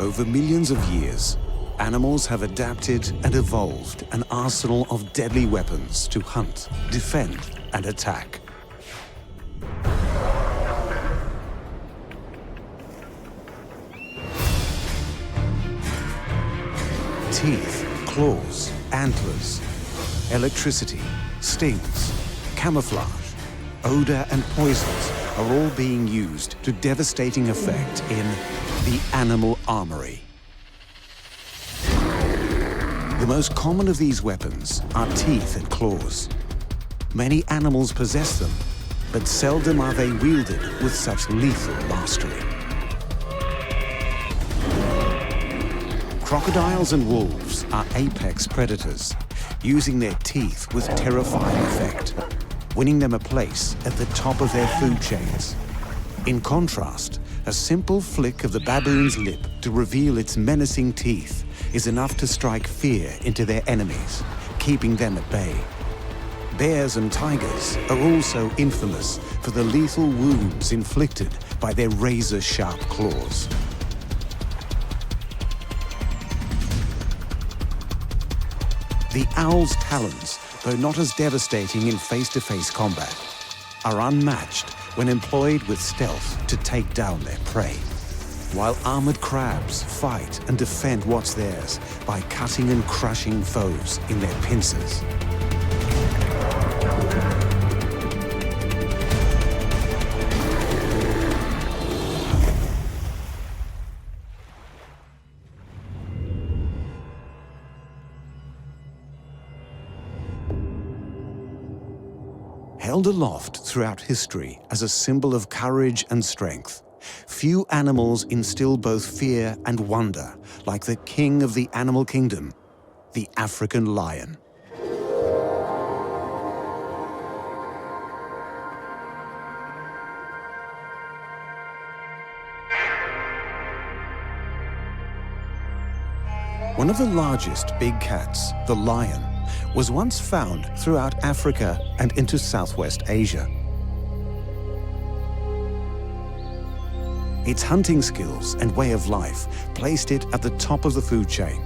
Over millions of years, animals have adapted and evolved an arsenal of deadly weapons to hunt, defend, and attack. Teeth, claws, antlers, electricity, stings, camouflage, odor, and poisons are all being used to devastating effect in the animal armory. The most common of these weapons are teeth and claws. Many animals possess them, but seldom are they wielded with such lethal mastery. Crocodiles and wolves are apex predators, using their teeth with terrifying effect, winning them a place at the top of their food chains. In contrast, a simple flick of the baboon's lip to reveal its menacing teeth is enough to strike fear into their enemies, keeping them at bay. Bears and tigers are also infamous for the lethal wounds inflicted by their razor-sharp claws. The owl's talons, though not as devastating in face-to-face combat, are unmatched when employed with stealth to take down their prey, while armored crabs fight and defend what's theirs by cutting and crushing foes in their pincers. Held aloft throughout history as a symbol of courage and strength, few animals instill both fear and wonder like the king of the animal kingdom, the African lion. One of the largest big cats, the lion, was once found throughout Africa and into Southwest Asia. Its hunting skills and way of life placed it at the top of the food chain.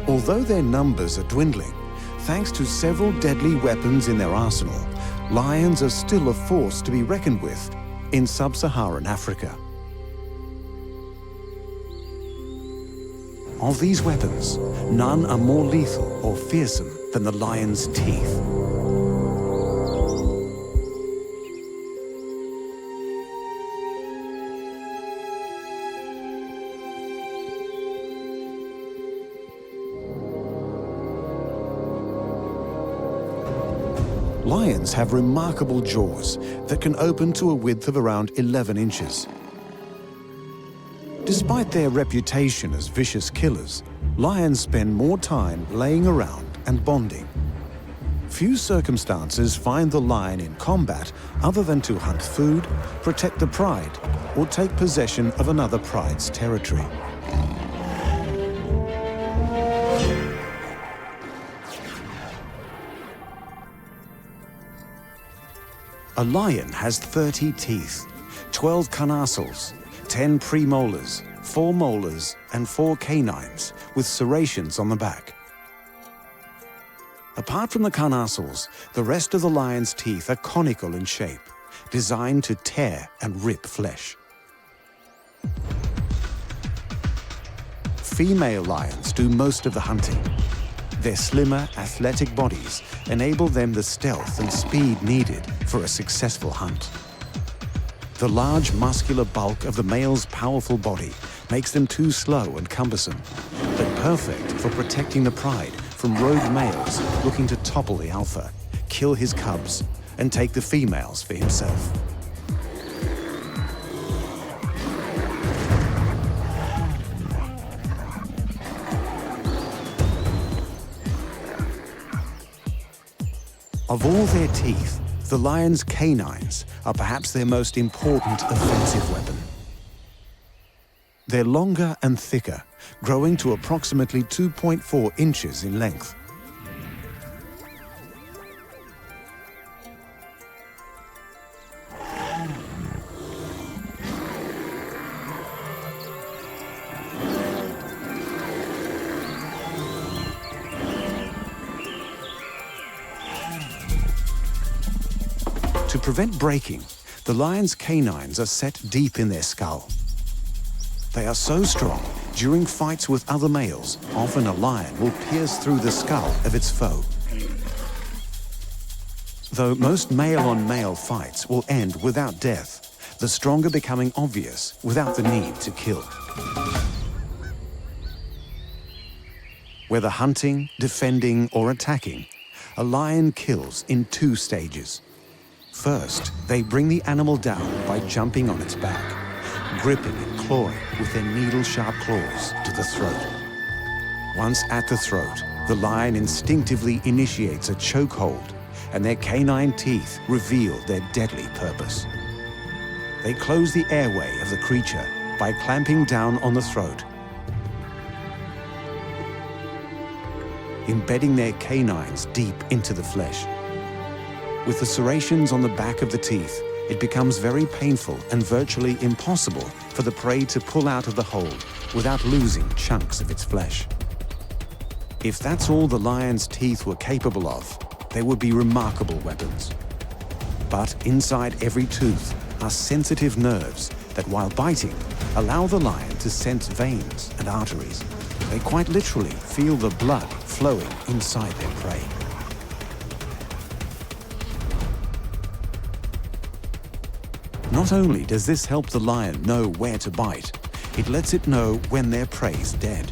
Although their numbers are dwindling, thanks to several deadly weapons in their arsenal, lions are still a force to be reckoned with in sub-Saharan Africa. Of these weapons, none are more lethal or fearsome than the lion's teeth. Lions have remarkable jaws that can open to a width of around 11 inches. Despite their reputation as vicious killers, lions spend more time laying around and bonding. Few circumstances find the lion in combat other than to hunt food, protect the pride, or take possession of another pride's territory. A lion has 30 teeth, 12 carnassials, 10 premolars, 4 molars, and 4 canines, with serrations on the back. Apart from the carnassials, the rest of the lion's teeth are conical in shape, designed to tear and rip flesh. Female lions do most of the hunting. Their slimmer, athletic bodies enable them the stealth and speed needed for a successful hunt. The large muscular bulk of the male's powerful body makes them too slow and cumbersome, but perfect for protecting the pride from rogue males looking to topple the alpha, kill his cubs, and take the females for himself. Of all their teeth, the lion's canines are perhaps their most important offensive weapon. They're longer and thicker, growing to approximately 2.4 inches in length. To prevent breaking, the lion's canines are set deep in their skull. They are so strong, during fights with other males, often a lion will pierce through the skull of its foe. Though most male-on-male fights will end without death, the stronger becoming obvious without the need to kill. Whether hunting, defending, or attacking, a lion kills in 2 stages. First, they bring the animal down by jumping on its back, gripping and clawing with their needle-sharp claws to the throat. Once at the throat, the lion instinctively initiates a chokehold, and their canine teeth reveal their deadly purpose. They close the airway of the creature by clamping down on the throat, embedding their canines deep into the flesh. With the serrations on the back of the teeth, it becomes very painful and virtually impossible for the prey to pull out of the hold without losing chunks of its flesh. If that's all the lion's teeth were capable of, they would be remarkable weapons. But inside every tooth are sensitive nerves that, while biting, allow the lion to sense veins and arteries. They quite literally feel the blood flowing inside their prey. Not only does this help the lion know where to bite, it lets it know when their prey's dead.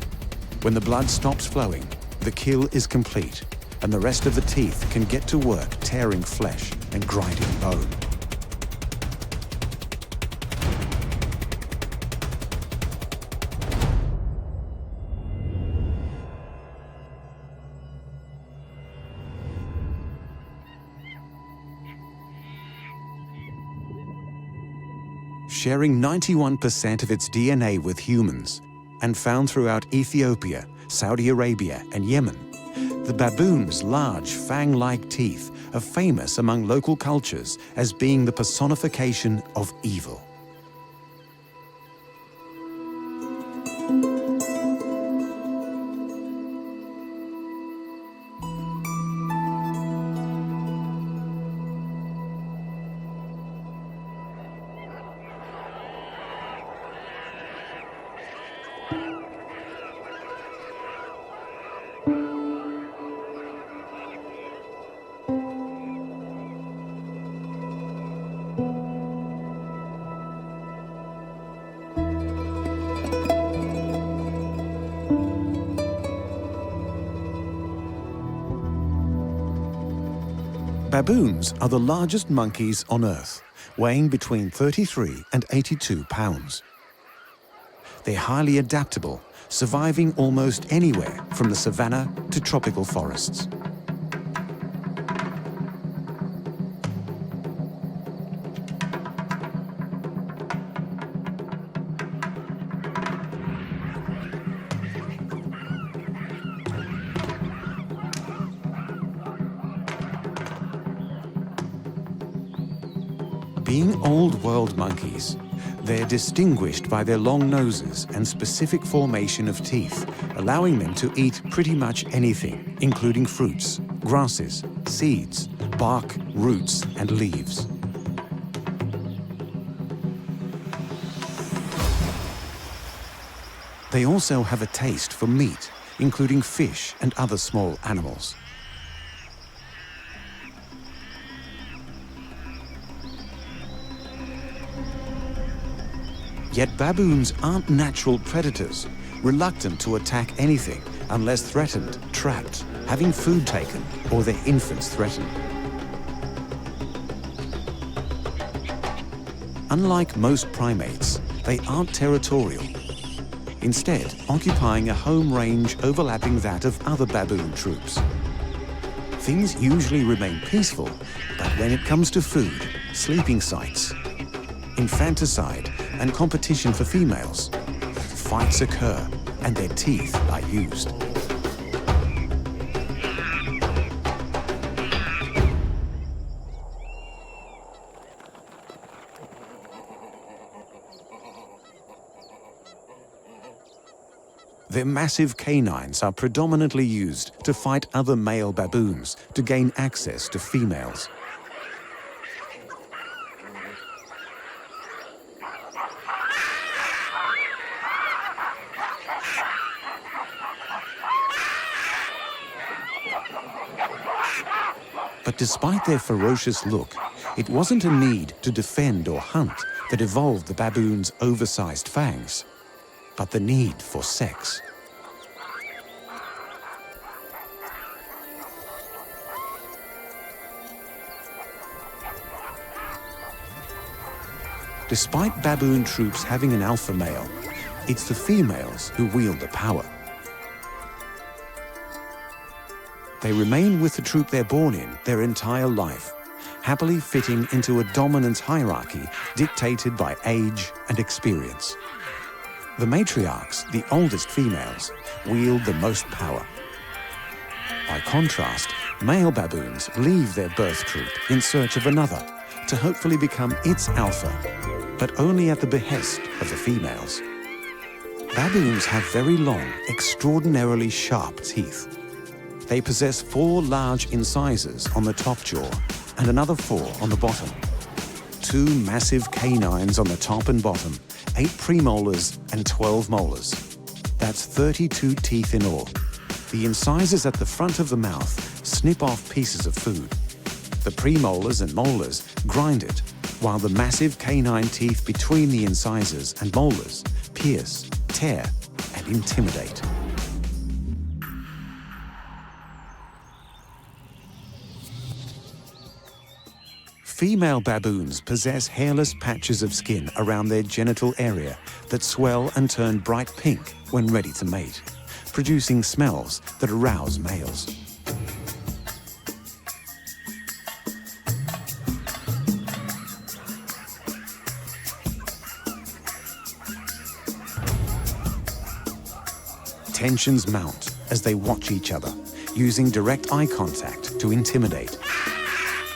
When the blood stops flowing, the kill is complete, and the rest of the teeth can get to work tearing flesh and grinding bone. Sharing 91% of its DNA with humans, and found throughout Ethiopia, Saudi Arabia, and Yemen, the baboon's large fang-like teeth are famous among local cultures as being the personification of evil. Baboons are the largest monkeys on Earth, weighing between 33 and 82 pounds. They're highly adaptable, surviving almost anywhere from the savanna to tropical forests. Being old world monkeys, they're distinguished by their long noses and specific formation of teeth, allowing them to eat pretty much anything, including fruits, grasses, seeds, bark, roots, and leaves. They also have a taste for meat, including fish and other small animals. Yet baboons aren't natural predators, reluctant to attack anything unless threatened, trapped, having food taken, or their infants threatened. Unlike most primates, they aren't territorial, instead occupying a home range overlapping that of other baboon troops. Things usually remain peaceful, but when it comes to food, sleeping sites, infanticide, and competition for females, fights occur and their teeth are used. Their massive canines are predominantly used to fight other male baboons to gain access to females. But despite their ferocious look, it wasn't a need to defend or hunt that evolved the baboon's oversized fangs, but the need for sex. Despite baboon troops having an alpha male, it's the females who wield the power. They remain with the troop they're born in their entire life, happily fitting into a dominance hierarchy dictated by age and experience. The matriarchs, the oldest females, wield the most power. By contrast, male baboons leave their birth troop in search of another to hopefully become its alpha, but only at the behest of the females. Baboons have very long, extraordinarily sharp teeth. They possess 4 large incisors on the top jaw and another 4 on the bottom. 2 massive canines on the top and bottom, 8 premolars and 12 molars. That's 32 teeth in all. The incisors at the front of the mouth snip off pieces of food. The premolars and molars grind it, while the massive canine teeth between the incisors and molars pierce, tear, and intimidate. Female baboons possess hairless patches of skin around their genital area that swell and turn bright pink when ready to mate, producing smells that arouse males. Tensions mount as they watch each other, using direct eye contact to intimidate,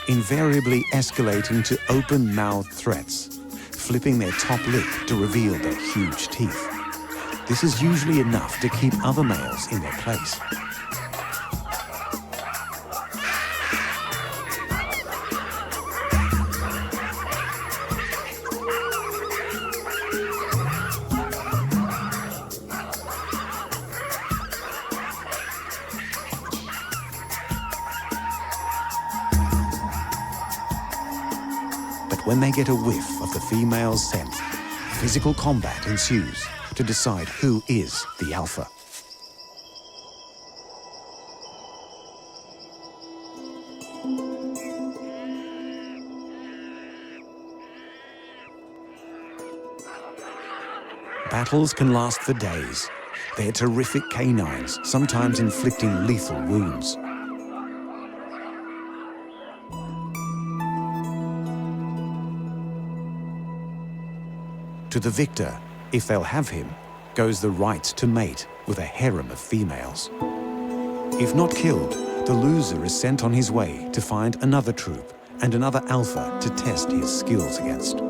invariably escalating to open-mouthed threats, flipping their top lip to reveal their huge teeth. This is usually enough to keep other males in their place. When they get a whiff of the female's scent, physical combat ensues to decide who is the alpha. Battles can last for days. Their terrific canines sometimes inflicting lethal wounds. To the victor, if they'll have him, goes the right to mate with a harem of females. If not killed, the loser is sent on his way to find another troop and another alpha to test his skills against.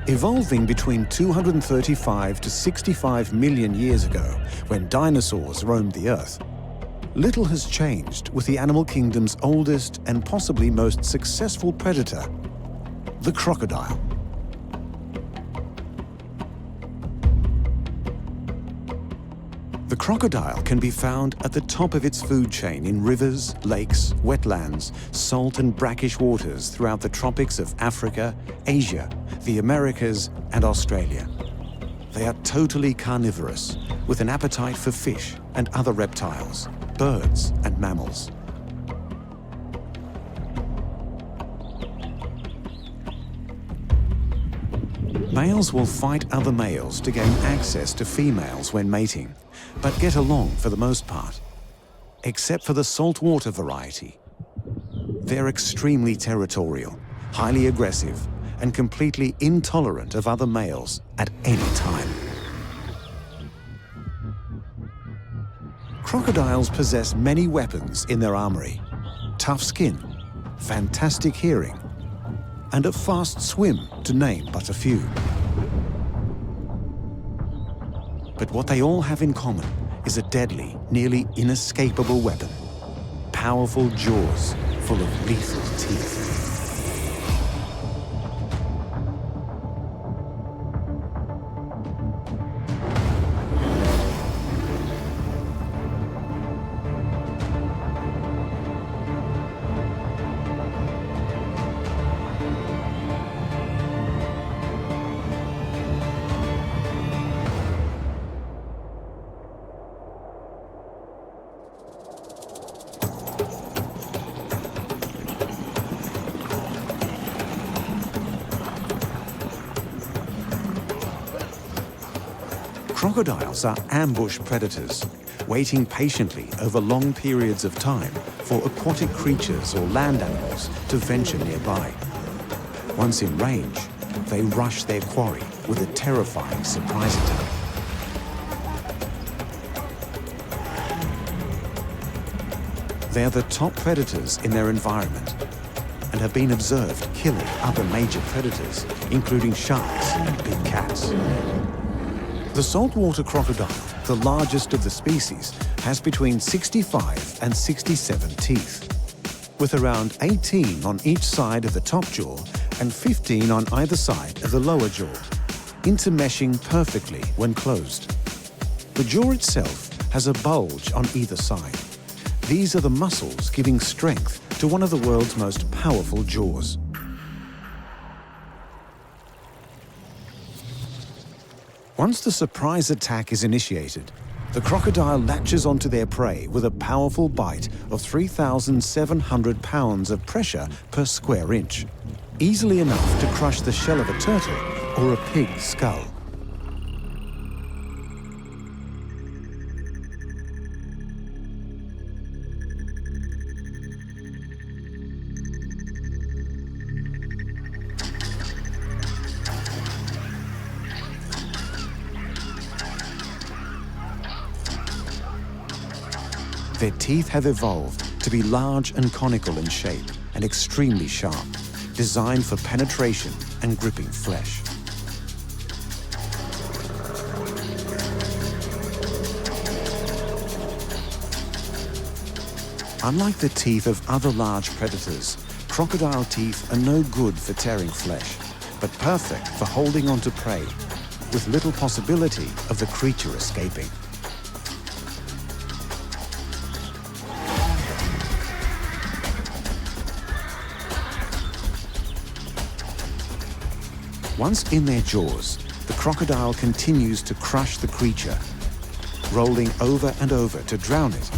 Evolving between 235 to 65 million years ago, when dinosaurs roamed the Earth, little has changed with the animal kingdom's oldest and possibly most successful predator, the crocodile. The crocodile can be found at the top of its food chain in rivers, lakes, wetlands, salt and brackish waters throughout the tropics of Africa, Asia, the Americas, and Australia. They are totally carnivorous, with an appetite for fish and other reptiles, birds and mammals. Males will fight other males to gain access to females when mating, but get along for the most part, except for the saltwater variety. They're extremely territorial, highly aggressive, and completely intolerant of other males at any time. Crocodiles possess many weapons in their armory: tough skin, fantastic hearing, and a fast swim, to name but a few. But what they all have in common is a deadly, nearly inescapable weapon. Powerful jaws full of lethal teeth. Crocodiles are ambush predators, waiting patiently over long periods of time for aquatic creatures or land animals to venture nearby. Once in range, they rush their quarry with a terrifying surprise attack. They are the top predators in their environment and have been observed killing other major predators, including sharks and big cats. The saltwater crocodile, the largest of the species, has between 65 and 67 teeth, with around 18 on each side of the top jaw and 15 on either side of the lower jaw, intermeshing perfectly when closed. The jaw itself has a bulge on either side. These are the muscles giving strength to one of the world's most powerful jaws. Once the surprise attack is initiated, the crocodile latches onto their prey with a powerful bite of 3,700 pounds of pressure per square inch, easily enough to crush the shell of a turtle or a pig's skull. Their teeth have evolved to be large and conical in shape and extremely sharp, designed for penetration and gripping flesh. Unlike the teeth of other large predators, crocodile teeth are no good for tearing flesh, but perfect for holding onto prey, with little possibility of the creature escaping. Once in their jaws, the crocodile continues to crush the creature, rolling over and over to drown it,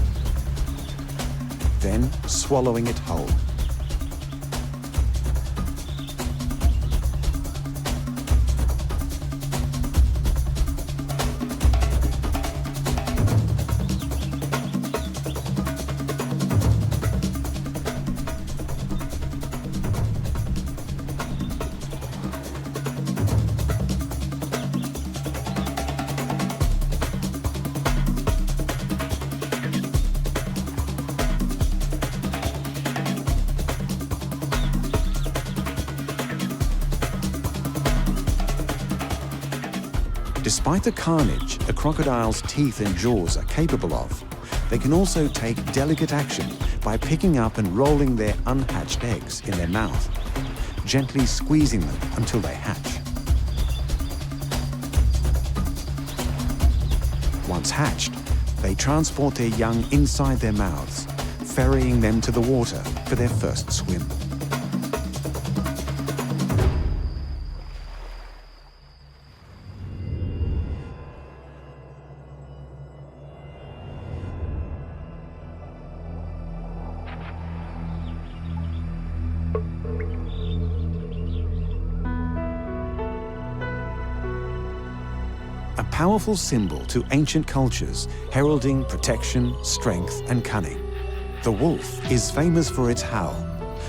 then swallowing it whole. Despite the carnage a crocodile's teeth and jaws are capable of, they can also take delicate action by picking up and rolling their unhatched eggs in their mouth, gently squeezing them until they hatch. Once hatched, they transport their young inside their mouths, ferrying them to the water for their first swim. A powerful symbol to ancient cultures, heralding protection, strength, and cunning. The wolf is famous for its howl,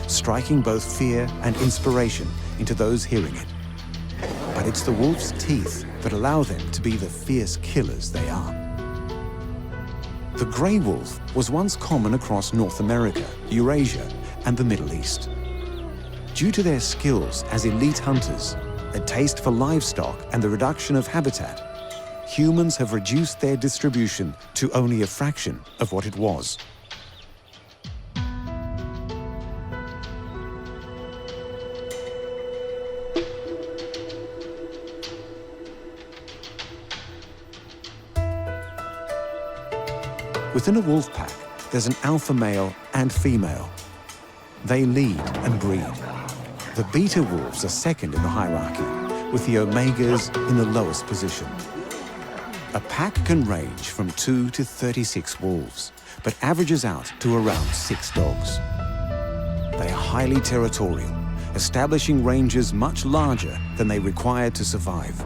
striking both fear and inspiration into those hearing it. But it's the wolf's teeth that allow them to be the fierce killers they are. The grey wolf was once common across North America, Eurasia, and the Middle East. Due to their skills as elite hunters, a taste for livestock, and the reduction of habitat, humans have reduced their distribution to only a fraction of what it was. Within a wolf pack, there's an alpha male and female. They lead and breed. The beta wolves are second in the hierarchy, with the omegas in the lowest position. A pack can range from 2 to 36 wolves, but averages out to around 6 dogs. They are highly territorial, establishing ranges much larger than they require to survive.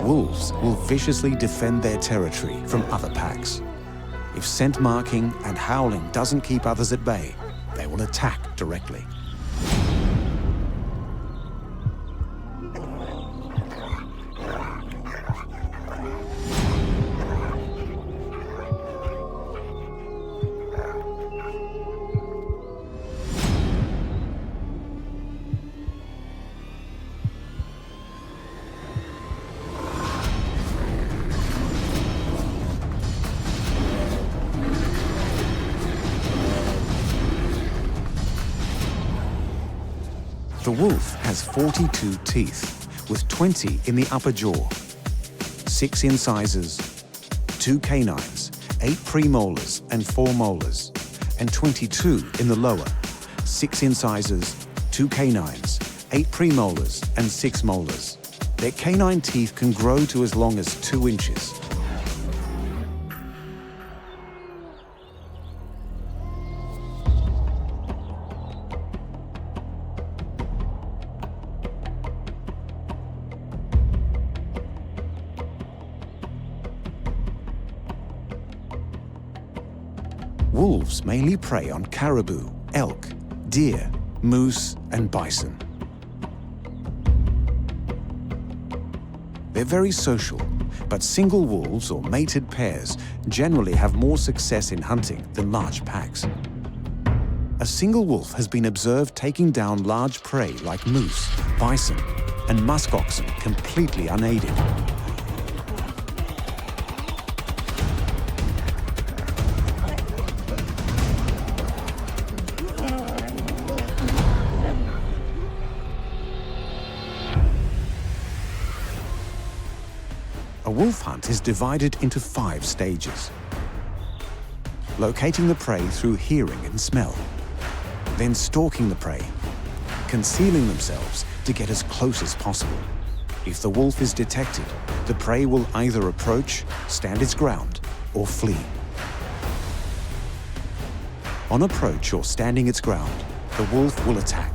Wolves will viciously defend their territory from other packs. If scent marking and howling doesn't keep others at bay, they will attack directly. The wolf has 42 teeth, with 20 in the upper jaw, 6 incisors, 2 canines, 8 premolars and 4 molars, and 22 in the lower, 6 incisors, 2 canines, 8 premolars and 6 molars. Their canine teeth can grow to as long as 2 inches. Wolves mainly prey on caribou, elk, deer, moose, and bison. They're very social, but single wolves or mated pairs generally have more success in hunting than large packs. A single wolf has been observed taking down large prey like moose, bison, and muskoxen completely unaided. A wolf hunt is divided into 5 stages. Locating the prey through hearing and smell, then stalking the prey, concealing themselves to get as close as possible. If the wolf is detected, the prey will either approach, stand its ground, or flee. On approach or standing its ground, the wolf will attack.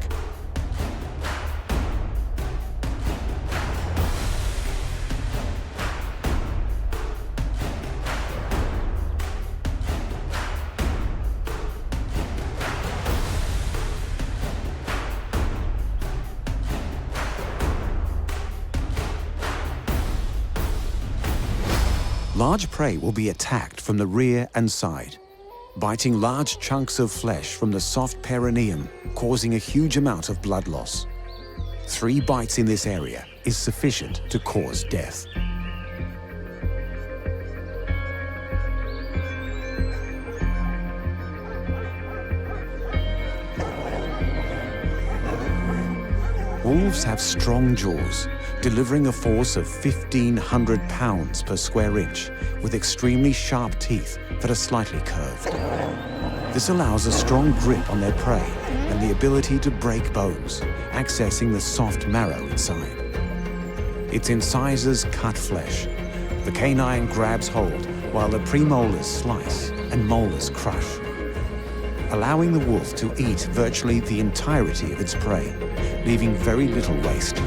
Large prey will be attacked from the rear and side, biting large chunks of flesh from the soft perineum, causing a huge amount of blood loss. 3 bites in this area is sufficient to cause death. Wolves have strong jaws, delivering a force of 1,500 pounds per square inch, with extremely sharp teeth that are slightly curved. This allows a strong grip on their prey and the ability to break bones, accessing the soft marrow inside. Its incisors cut flesh. The canine grabs hold while the premolars slice and molars crush, allowing the wolf to eat virtually the entirety of its prey, leaving very little waste.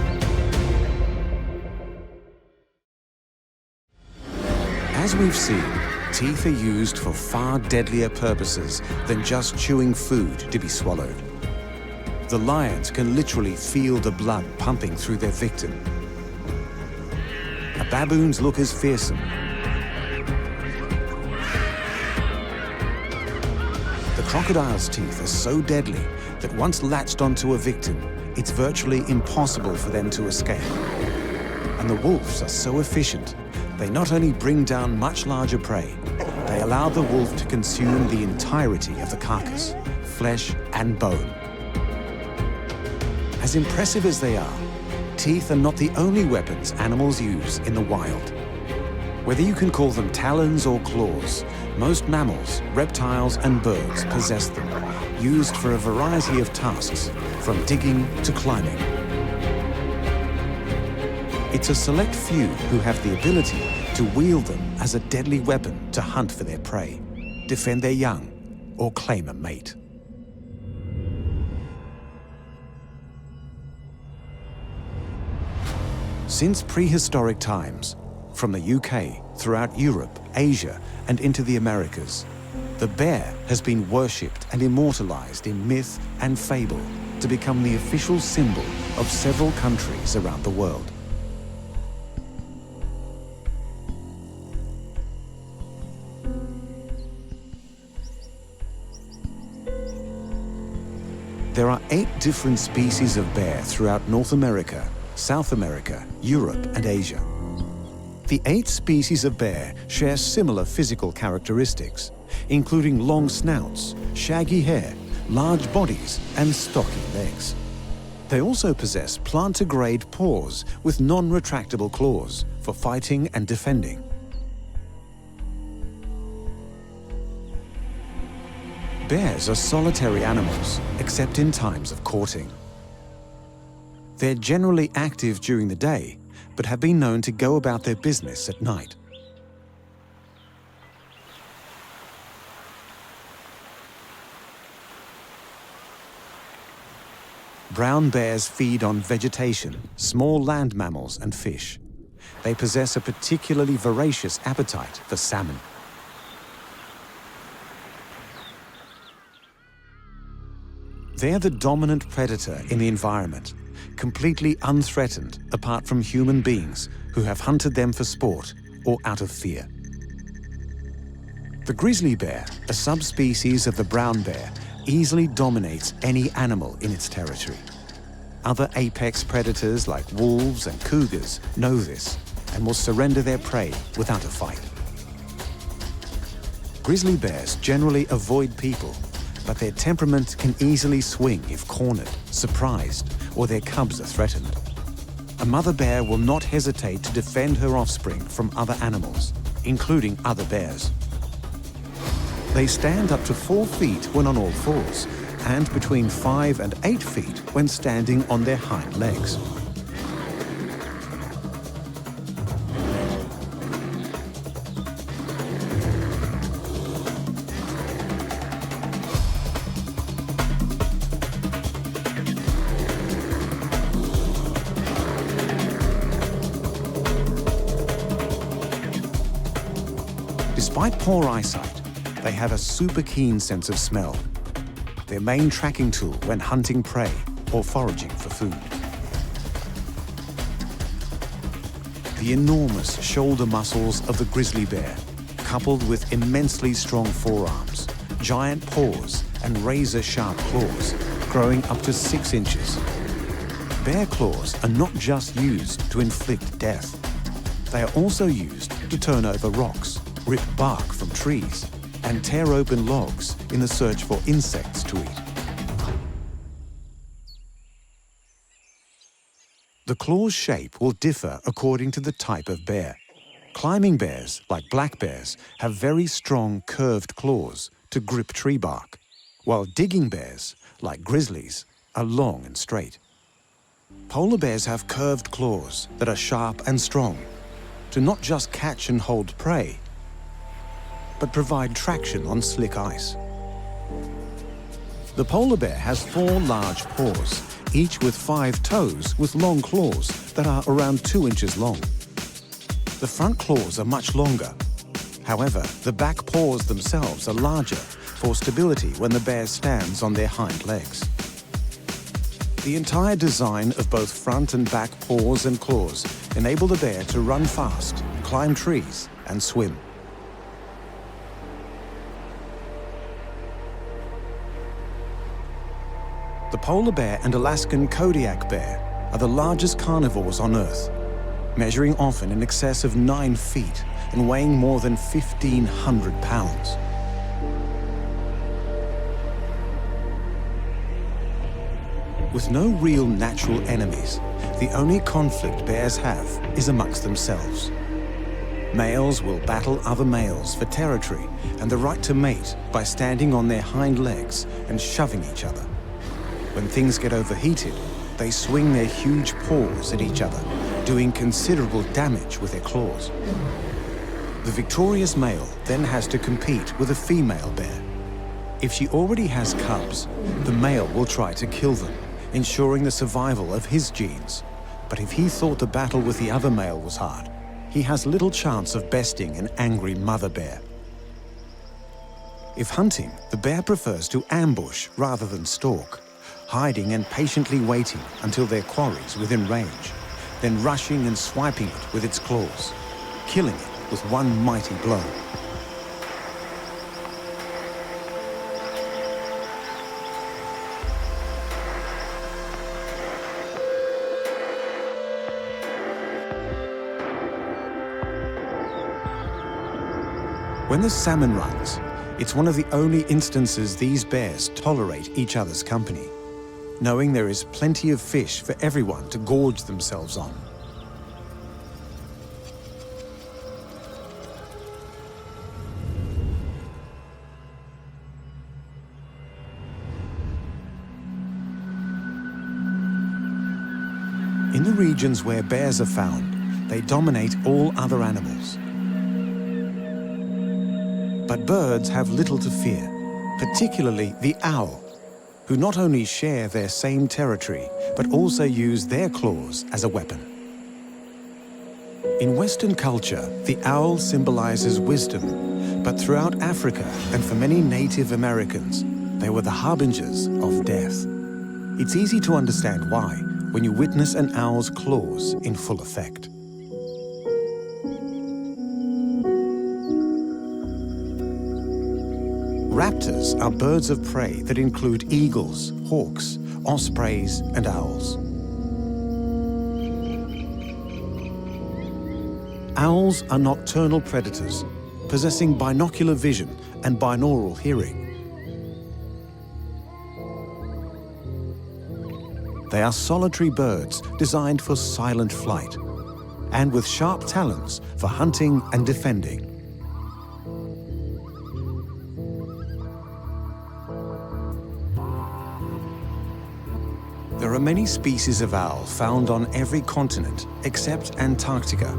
As we've seen, teeth are used for far deadlier purposes than just chewing food to be swallowed. The lions can literally feel the blood pumping through their victim. A baboon's look is fearsome. The crocodile's teeth are so deadly that once latched onto a victim, it's virtually impossible for them to escape. And the wolves are so efficient, they not only bring down much larger prey, they allow the wolf to consume the entirety of the carcass, flesh and bone. As impressive as they are, teeth are not the only weapons animals use in the wild. Whether you can call them talons or claws, most mammals, reptiles and birds possess them, used for a variety of tasks, from digging to climbing. It's a select few who have the ability to wield them as a deadly weapon to hunt for their prey, defend their young, or claim a mate. Since prehistoric times, from the UK, throughout Europe, Asia, and into the Americas, the bear has been worshipped and immortalized in myth and fable to become the official symbol of several countries around the world. There are 8 different species of bear throughout North America, South America, Europe, and Asia. The 8 species of bear share similar physical characteristics, including long snouts, shaggy hair, large bodies, and stocky legs. They also possess plantigrade paws with non-retractable claws for fighting and defending. Bears are solitary animals, except in times of courting. They're generally active during the day, but have been known to go about their business at night. Brown bears feed on vegetation, small land mammals, and fish. They possess a particularly voracious appetite for salmon. They're the dominant predator in the environment, completely unthreatened apart from human beings who have hunted them for sport or out of fear. The grizzly bear, a subspecies of the brown bear, easily dominates any animal in its territory. Other apex predators like wolves and cougars know this and will surrender their prey without a fight. Grizzly bears generally avoid people, but their temperament can easily swing if cornered, surprised, or their cubs are threatened. A mother bear will not hesitate to defend her offspring from other animals, including other bears. They stand up to 4 feet when on all fours, and between 5 and 8 feet when standing on their hind legs. Despite poor eyesight, they have a super keen sense of smell, their main tracking tool when hunting prey or foraging for food. The enormous shoulder muscles of the grizzly bear, coupled with immensely strong forearms, giant paws, and razor-sharp claws, growing up to 6 inches. Bear claws are not just used to inflict death. They are also used to turn over rocks, rip bark from trees, and tear open logs in the search for insects to eat. The claw's shape will differ according to the type of bear. Climbing bears, like black bears, have very strong curved claws to grip tree bark, while digging bears, like grizzlies, are long and straight. Polar bears have curved claws that are sharp and strong to not just catch and hold prey, but provide traction on slick ice. The polar bear has 4 large paws, each with 5 toes with long claws that are around 2 inches long. The front claws are much longer. However, the back paws themselves are larger for stability when the bear stands on their hind legs. The entire design of both front and back paws and claws enable the bear to run fast, climb trees, and swim. The polar bear and Alaskan Kodiak bear are the largest carnivores on Earth. measuring often in excess of 9 feet and weighing more than 1,500 pounds. With no real natural enemies, the only conflict bears have is amongst themselves. Males will battle other males for territory and the right to mate by standing on their hind legs and shoving each other. When things get overheated, they swing their huge paws at each other, doing considerable damage with their claws. The victorious male then has to compete with a female bear. If she already has cubs, the male will try to kill them, ensuring the survival of his genes. But if he thought the battle with the other male was hard, he has little chance of besting an angry mother bear. If hunting, the bear prefers to ambush rather than stalk, hiding and patiently waiting until their quarry's within range, then rushing and swiping it with its claws, killing it with one mighty blow. When the salmon runs, it's one of the only instances these bears tolerate each other's company, knowing there is plenty of fish for everyone to gorge themselves on. In the regions where bears are found, they dominate all other animals. But birds have little to fear, particularly the owl, who not only share their same territory, but also use their claws as a weapon. In Western culture, the owl symbolizes wisdom, but throughout Africa and for many Native Americans, they were the harbingers of death. It's easy to understand why when you witness an owl's claws in full effect. Raptors are birds of prey that include eagles, hawks, ospreys, and owls. Owls are nocturnal predators, possessing binocular vision and binaural hearing. They are solitary birds designed for silent flight, and with sharp talons for hunting and defending. There are many species of owl found on every continent except Antarctica.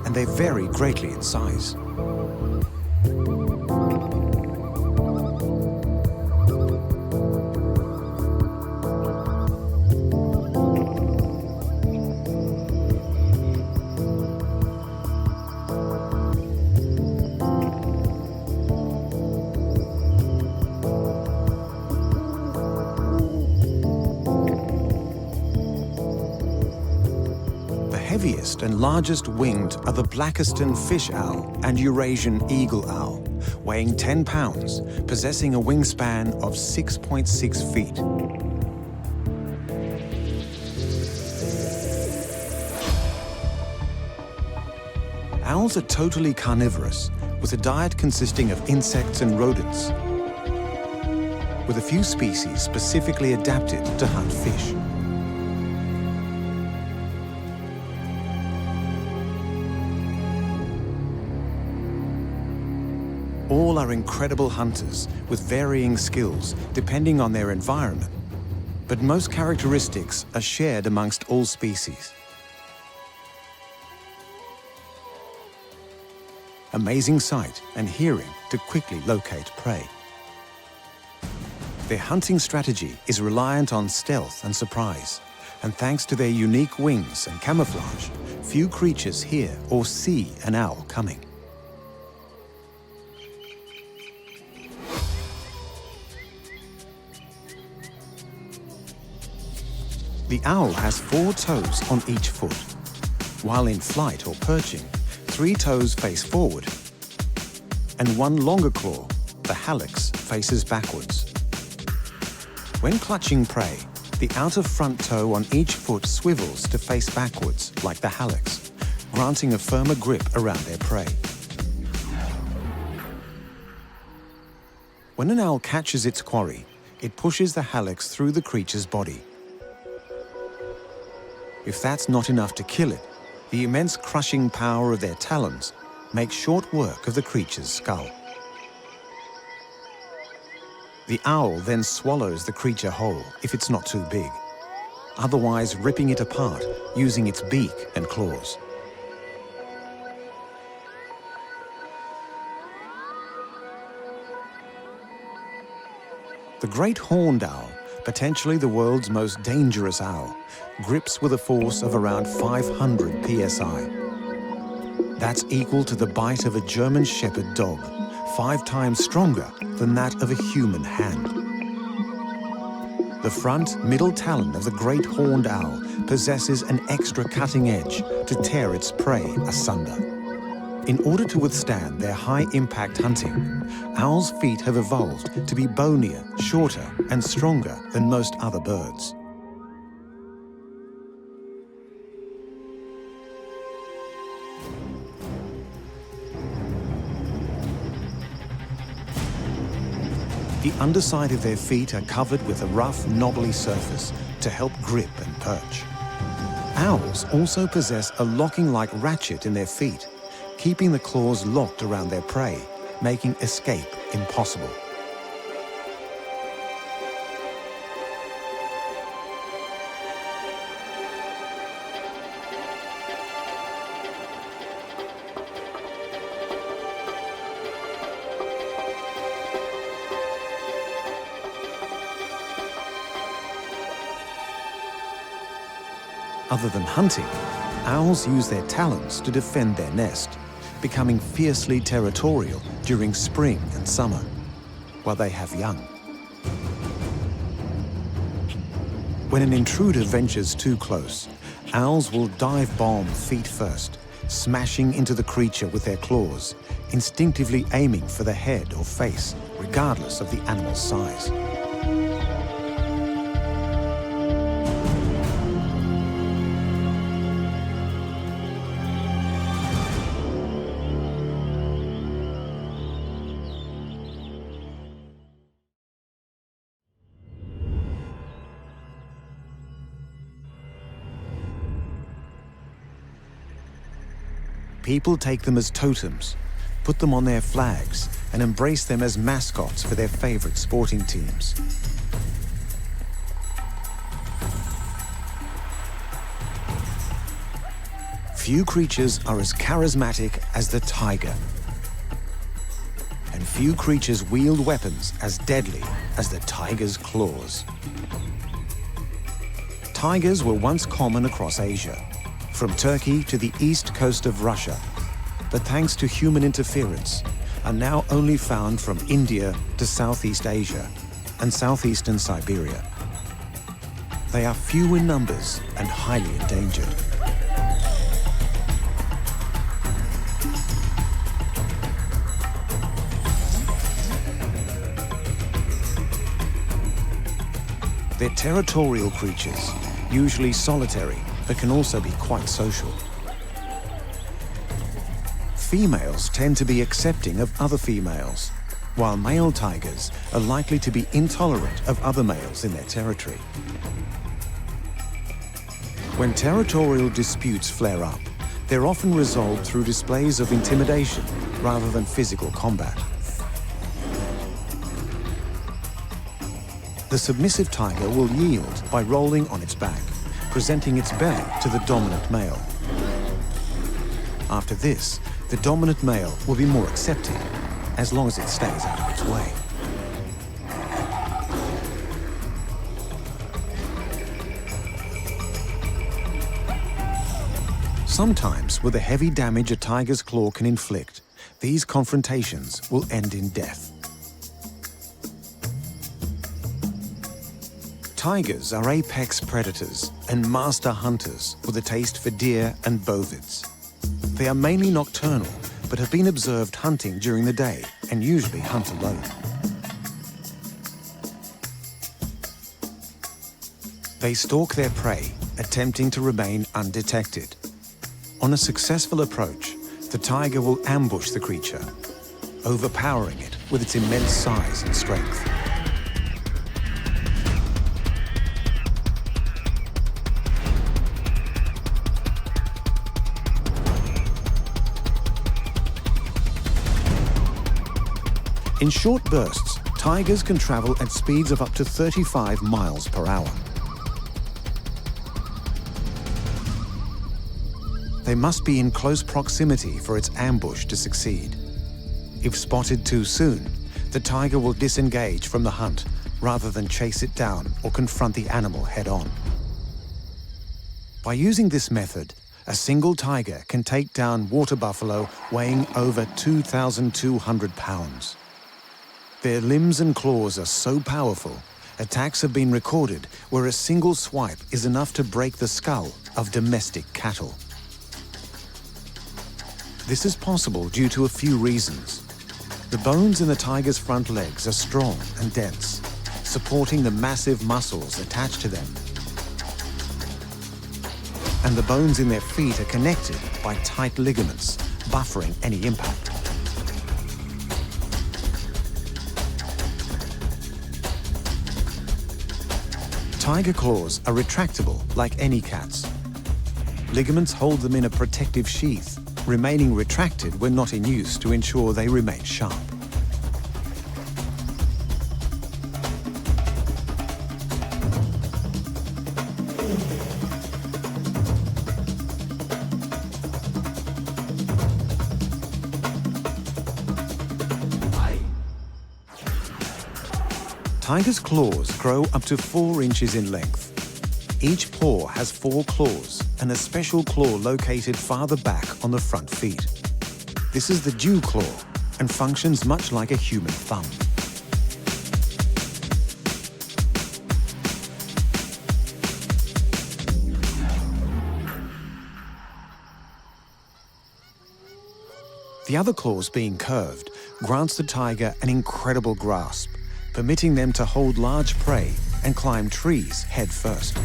And they vary greatly in size. The heaviest and largest winged are the Blackiston fish owl and Eurasian eagle owl, weighing 10 pounds, possessing a wingspan of 6.6 feet. Owls are totally carnivorous, with a diet consisting of insects and rodents, with a few species specifically adapted to hunt fish. All are incredible hunters with varying skills depending on their environment, but most characteristics are shared amongst all species. Amazing sight and hearing to quickly locate prey. Their hunting strategy is reliant on stealth and surprise, and thanks to their unique wings and camouflage, few creatures hear or see an owl coming. The owl has 4 toes on each foot. While in flight or perching, 3 toes face forward, and 1 longer claw, the hallux, faces backwards. When clutching prey, The outer front toe on each foot swivels to face backwards, like the hallux, granting a firmer grip around their prey. When an owl catches its quarry, it pushes the hallux through the creature's body. If that's not enough to kill it, the immense crushing power of their talons makes short work of the creature's skull. The owl then swallows the creature whole if it's not too big, otherwise ripping it apart using its beak and claws. The great horned owl, potentially the world's most dangerous owl, grips with a force of around 500 psi. That's equal to the bite of a German shepherd dog, 5 times stronger than that of a human hand. The front, middle talon of the great horned owl possesses an extra cutting edge to tear its prey asunder. In order to withstand their high-impact hunting, owls' feet have evolved to be bonier, shorter, and stronger than most other birds. The underside of their feet are covered with a rough, knobbly surface to help grip and perch. Owls also possess a locking-like ratchet in their feet, keeping the claws locked around their prey, making escape impossible. Other than hunting, owls use their talons to defend their nest, becoming fiercely territorial during spring and summer, while they have young. When an intruder ventures too close, owls will dive bomb feet first, smashing into the creature with their claws, instinctively aiming for the head or face, regardless of the animal's size. People take them as totems, put them on their flags, and embrace them as mascots for their favorite sporting teams. Few creatures are as charismatic as the tiger, and few creatures wield weapons as deadly as the tiger's claws. Tigers were once common across Asia, from Turkey to the east coast of Russia, but thanks to human interference, are now only found from India to Southeast Asia and southeastern Siberia. They are few in numbers and highly endangered. They're territorial creatures, usually solitary, but can also be quite social. Females tend to be accepting of other females, while male tigers are likely to be intolerant of other males in their territory. When territorial disputes flare up, they're often resolved through displays of intimidation rather than physical combat. The submissive tiger will yield by rolling on its back, presenting its belly to the dominant male. After this, the dominant male will be more accepting, as long as it stays out of its way. Sometimes, with the heavy damage a tiger's claw can inflict, these confrontations will end in death. Tigers are apex predators and master hunters with a taste for deer and bovids. They are mainly nocturnal, but have been observed hunting during the day and usually hunt alone. They stalk their prey, attempting to remain undetected. On a successful approach, the tiger will ambush the creature, overpowering it with its immense size and strength. In short bursts, tigers can travel at speeds of up to 35 miles per hour. They must be in close proximity for its ambush to succeed. If spotted too soon, the tiger will disengage from the hunt rather than chase it down or confront the animal head-on. By using this method, a single tiger can take down water buffalo weighing over 2,200 pounds. Their limbs and claws are so powerful, attacks have been recorded where a single swipe is enough to break the skull of domestic cattle. This is possible due to a few reasons. The bones in the tiger's front legs are strong and dense, supporting the massive muscles attached to them. And the bones in their feet are connected by tight ligaments, buffering any impact. Tiger claws are retractable like any cat's. Ligaments hold them in a protective sheath, remaining retracted when not in use to ensure they remain sharp. Tigers' claws grow up to 4 inches in length. Each paw has 4 claws and a special claw located farther back on the front feet. This is the dew claw and functions much like a human thumb. The other claws being curved grants the tiger an incredible grasp, permitting them to hold large prey and climb trees head first.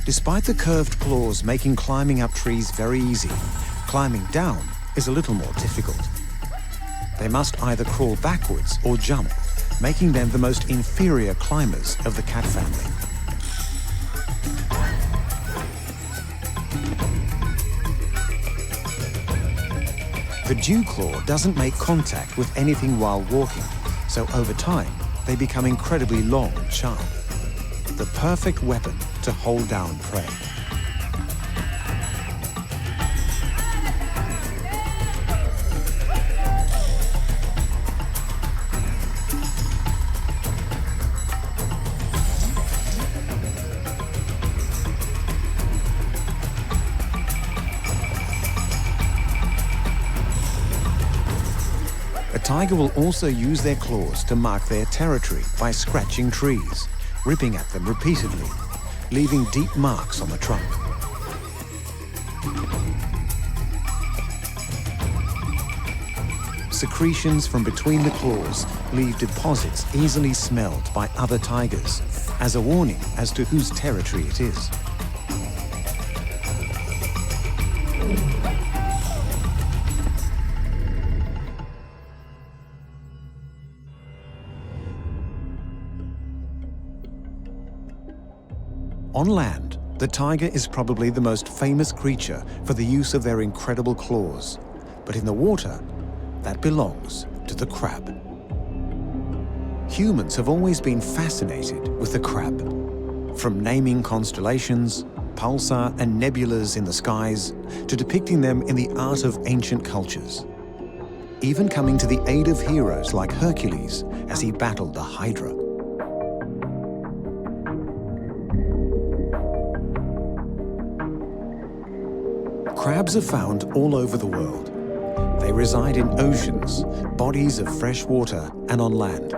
Despite the curved claws making climbing up trees very easy, climbing down is a little more difficult. They must either crawl backwards or jump, making them the most inferior climbers of the cat family. The dew claw doesn't make contact with anything while walking, so over time, they become incredibly long and sharp. The perfect weapon to hold down prey. A tiger will also use their claws to mark their territory by scratching trees, ripping at them repeatedly, leaving deep marks on the trunk. Secretions from between the claws leave deposits easily smelled by other tigers, as a warning as to whose territory it is. On land, the tiger is probably the most famous creature for the use of their incredible claws. But in the water, that belongs to the crab. Humans have always been fascinated with the crab. From naming constellations, pulsar and nebulas in the skies, to depicting them in the art of ancient cultures. Even coming to the aid of heroes like Hercules as he battled the Hydra. Crabs are found all over the world. They reside in oceans, bodies of fresh water, and on land.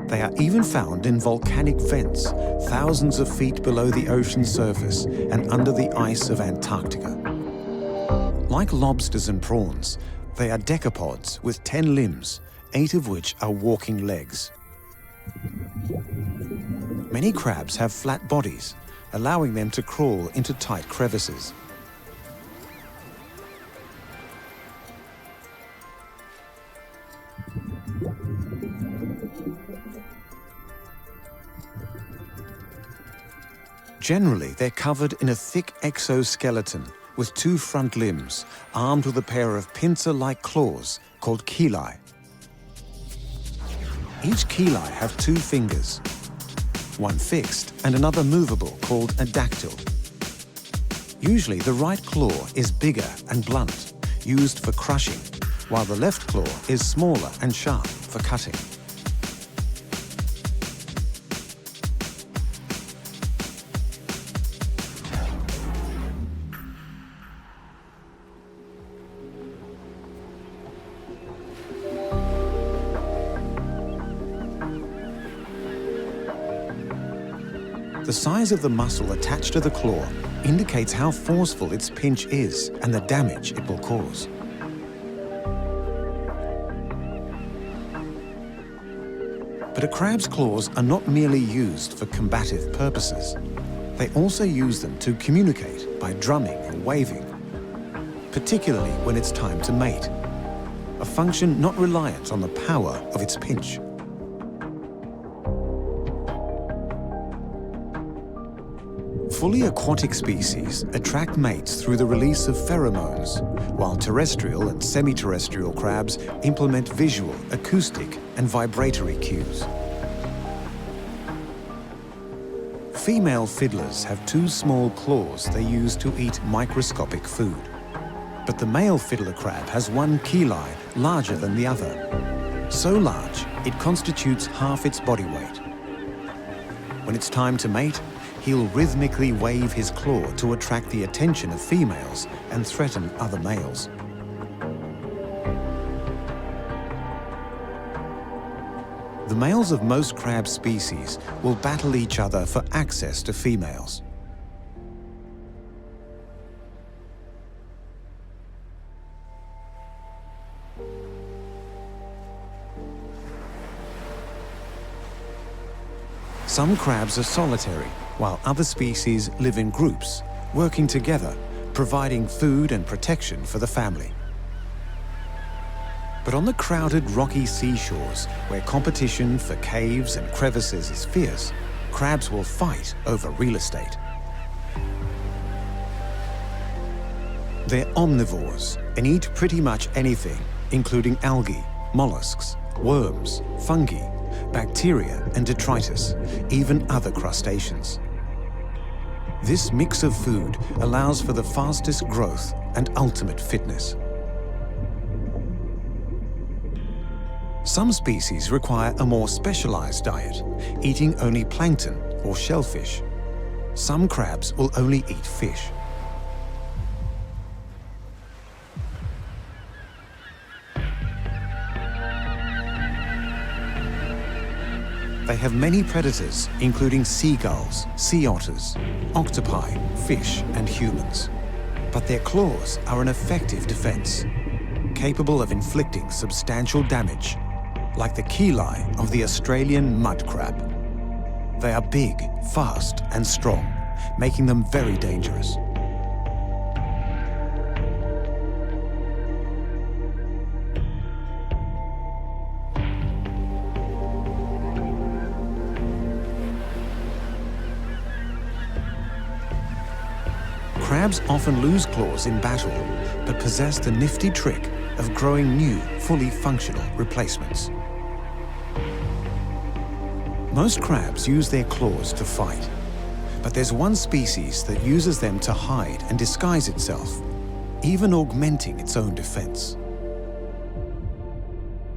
They are even found in volcanic vents, thousands of feet below the ocean surface and under the ice of Antarctica. Like lobsters and prawns, they are decapods with 10 limbs, 8 of which are walking legs. Many crabs have flat bodies, allowing them to crawl into tight crevices. Generally, they're covered in a thick exoskeleton with two front limbs, armed with a pair of pincer-like claws called chelae. Each chelae have two fingers, one fixed and another movable called a dactyl. Usually the right claw is bigger and blunt, used for crushing, while the left claw is smaller and sharp for cutting. The size of the muscle attached to the claw indicates how forceful its pinch is and the damage it will cause. But a crab's claws are not merely used for combative purposes. They also use them to communicate by drumming and waving, particularly when it's time to mate, a function not reliant on the power of its pinch. Fully aquatic species attract mates through the release of pheromones, while terrestrial and semi-terrestrial crabs implement visual, acoustic, and vibratory cues. Female fiddlers have two small claws they use to eat microscopic food. But the male fiddler crab has one chelae larger than the other, so large it constitutes half its body weight. When it's time to mate, he'll rhythmically wave his claw to attract the attention of females and threaten other males. The males of most crab species will battle each other for access to females. Some crabs are solitary, while other species live in groups, working together, providing food and protection for the family. But on the crowded rocky seashores, where competition for caves and crevices is fierce, crabs will fight over real estate. They're omnivores and eat pretty much anything, including algae, mollusks, worms, fungi, bacteria and detritus, even other crustaceans. This mix of food allows for the fastest growth and ultimate fitness. Some species require a more specialized diet, eating only plankton or shellfish. Some crabs will only eat fish. They have many predators, including seagulls, sea otters, octopi, fish, and humans. But their claws are an effective defense, capable of inflicting substantial damage, like the chelae of the Australian mud crab. They are big, fast, and strong, making them very dangerous. Crabs often lose claws in battle, but possess the nifty trick of growing new, fully functional replacements. Most crabs use their claws to fight, but there's one species that uses them to hide and disguise itself, even augmenting its own defense.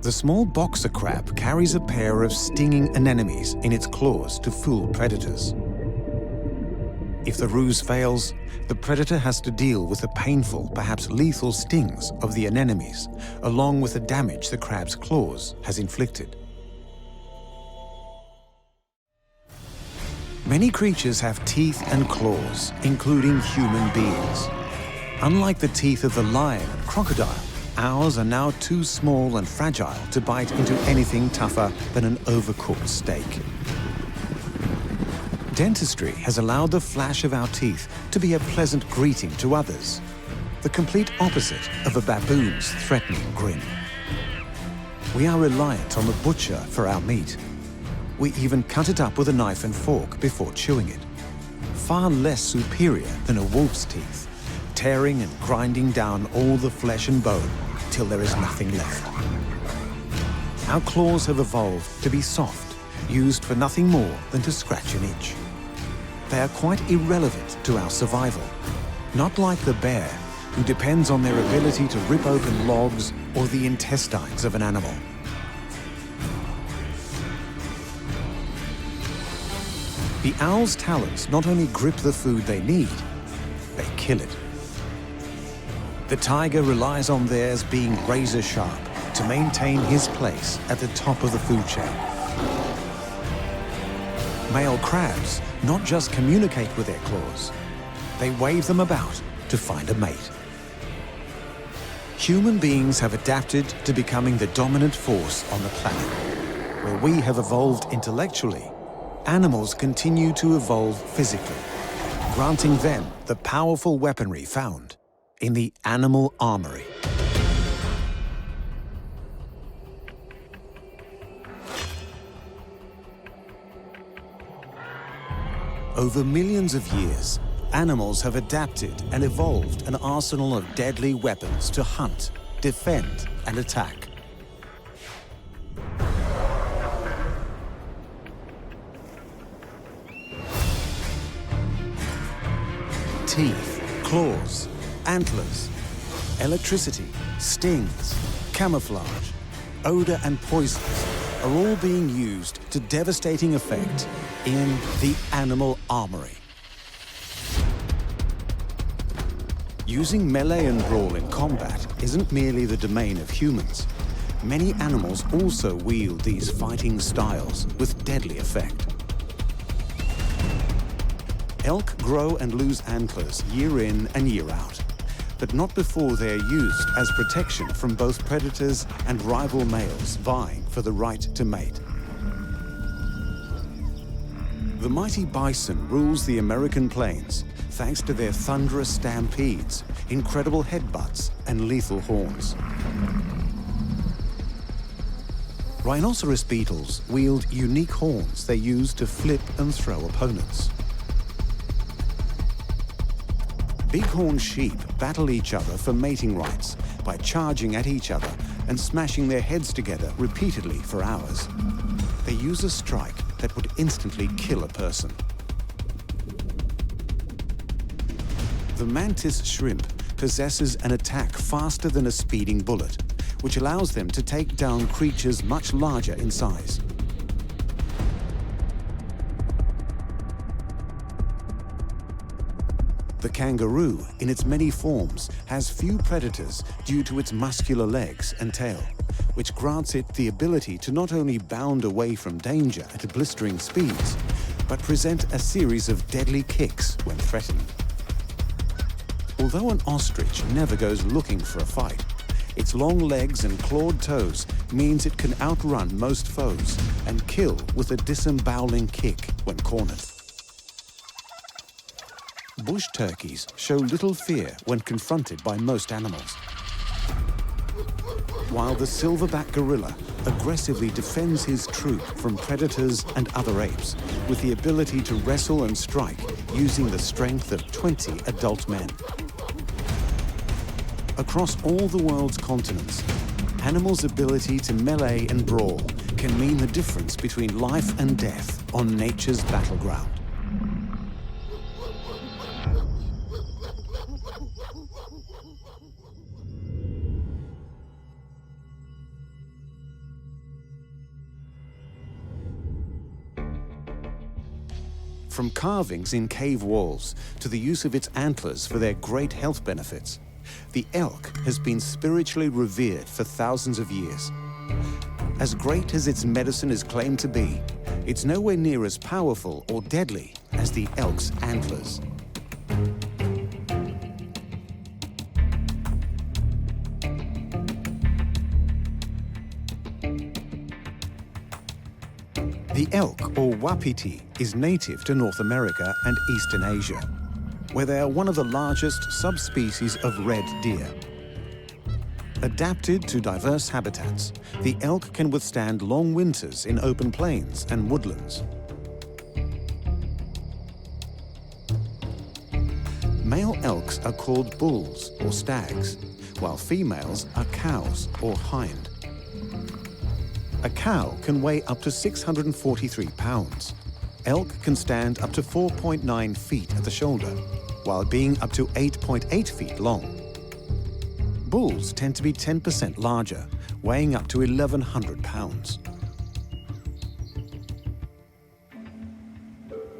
The small boxer crab carries a pair of stinging anemones in its claws to fool predators. If the ruse fails, the predator has to deal with the painful, perhaps lethal stings of the anemones, along with the damage the crab's claws has inflicted. Many creatures have teeth and claws, including human beings. Unlike the teeth of the lion and crocodile, ours are now too small and fragile to bite into anything tougher than an overcooked steak. Dentistry has allowed the flash of our teeth to be a pleasant greeting to others, the complete opposite of a baboon's threatening grin. We are reliant on the butcher for our meat. We even cut it up with a knife and fork before chewing it. Far less superior than a wolf's teeth, tearing and grinding down all the flesh and bone till there is nothing left. Our claws have evolved to be soft, used for nothing more than to scratch an itch. They are quite irrelevant to our survival, not like the bear, who depends on their ability to rip open logs or the intestines of an animal. The owl's talons not only grip the food they need, they kill it. The tiger relies on theirs being razor sharp to maintain his place at the top of the food chain. Male crabs not just communicate with their claws, they wave them about to find a mate. Human beings have adapted to becoming the dominant force on the planet. Where we have evolved intellectually, animals continue to evolve physically, granting them the powerful weaponry found in the animal armory. Over millions of years, animals have adapted and evolved an arsenal of deadly weapons to hunt, defend, and attack. Teeth, claws, antlers, electricity, stings, camouflage, odor, and poisons are all being used to devastating effect in the animal armory. Using melee and brawl in combat isn't merely the domain of humans. Many animals also wield these fighting styles with deadly effect. Elk grow and lose antlers year in and year out, but not before they are used as protection from both predators and rival males vying for the right to mate. The mighty bison rules the American plains thanks to their thunderous stampedes, incredible headbutts, and lethal horns. Rhinoceros beetles wield unique horns they use to flip and throw opponents. Bighorn sheep battle each other for mating rights by charging at each other and smashing their heads together repeatedly for hours. They use a strike that would instantly kill a person. The mantis shrimp possesses an attack faster than a speeding bullet, which allows them to take down creatures much larger in size. The kangaroo, in its many forms, has few predators due to its muscular legs and tail, which grants it the ability to not only bound away from danger at blistering speeds, but present a series of deadly kicks when threatened. Although an ostrich never goes looking for a fight, its long legs and clawed toes means it can outrun most foes and kill with a disemboweling kick when cornered. Bush turkeys show little fear when confronted by most animals, while the silverback gorilla aggressively defends his troop from predators and other apes with the ability to wrestle and strike using the strength of 20 adult men. Across all the world's continents, animals' ability to melee and brawl can mean the difference between life and death on nature's battleground. From carvings in cave walls to the use of its antlers for their great health benefits, the elk has been spiritually revered for thousands of years. As great as its medicine is claimed to be, it's nowhere near as powerful or deadly as the elk's antlers. The elk, or wapiti, is native to North America and Eastern Asia, where they are one of the largest subspecies of red deer. Adapted to diverse habitats, the elk can withstand long winters in open plains and woodlands. Male elks are called bulls or stags, while females are cows or hind. A cow can weigh up to 643 pounds. Elk can stand up to 4.9 feet at the shoulder, while being up to 8.8 feet long. Bulls tend to be 10% larger, weighing up to 1,100 pounds.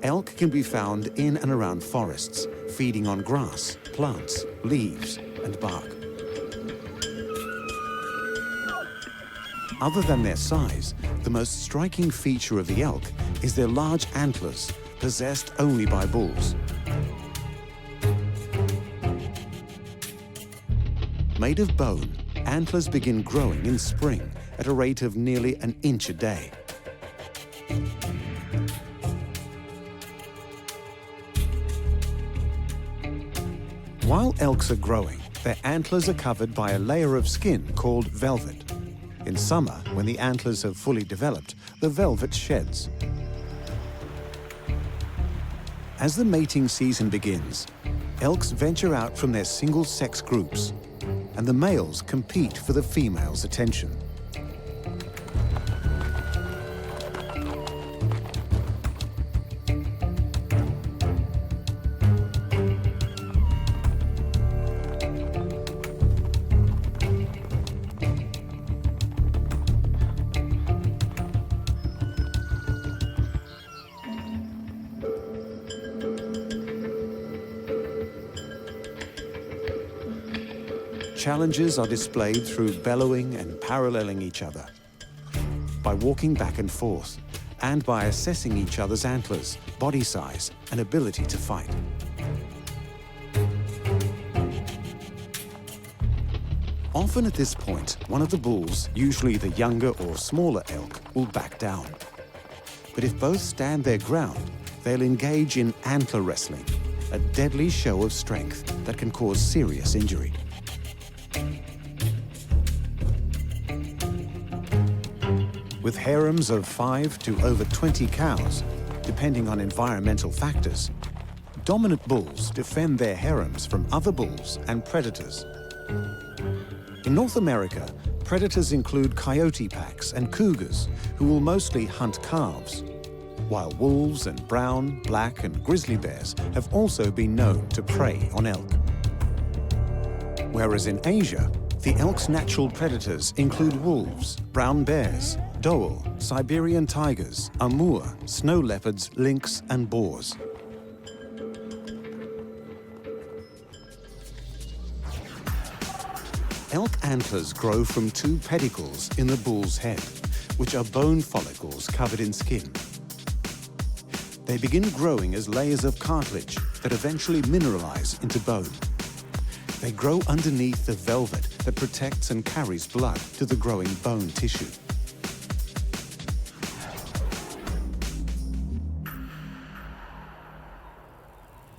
Elk can be found in and around forests, feeding on grass, plants, leaves, and bark. Other than their size, the most striking feature of the elk is their large antlers, possessed only by bulls. Made of bone, antlers begin growing in spring at a rate of nearly an inch a day. While elks are growing, their antlers are covered by a layer of skin called velvet. In summer, when the antlers have fully developed, the velvet sheds. As the mating season begins, elks venture out from their single-sex groups, and the males compete for the female's attention. Challenges are displayed through bellowing and paralleling each other, by walking back and forth, and by assessing each other's antlers, body size, and ability to fight. Often at this point, one of the bulls, usually the younger or smaller elk, will back down. But if both stand their ground, they'll engage in antler wrestling, a deadly show of strength that can cause serious injury. With harems of 5 to over 20 cows, depending on environmental factors, dominant bulls defend their harems from other bulls and predators. In North America, predators include coyote packs and cougars, who will mostly hunt calves, while wolves and brown, black, and grizzly bears have also been known to prey on elk. Whereas in Asia, the elk's natural predators include wolves, brown bears, dhowl, Siberian tigers, amur, snow leopards, lynx, and boars. Elk antlers grow from two pedicles in the bull's head, which are bone follicles covered in skin. They begin growing as layers of cartilage that eventually mineralize into bone. They grow underneath the velvet that protects and carries blood to the growing bone tissue.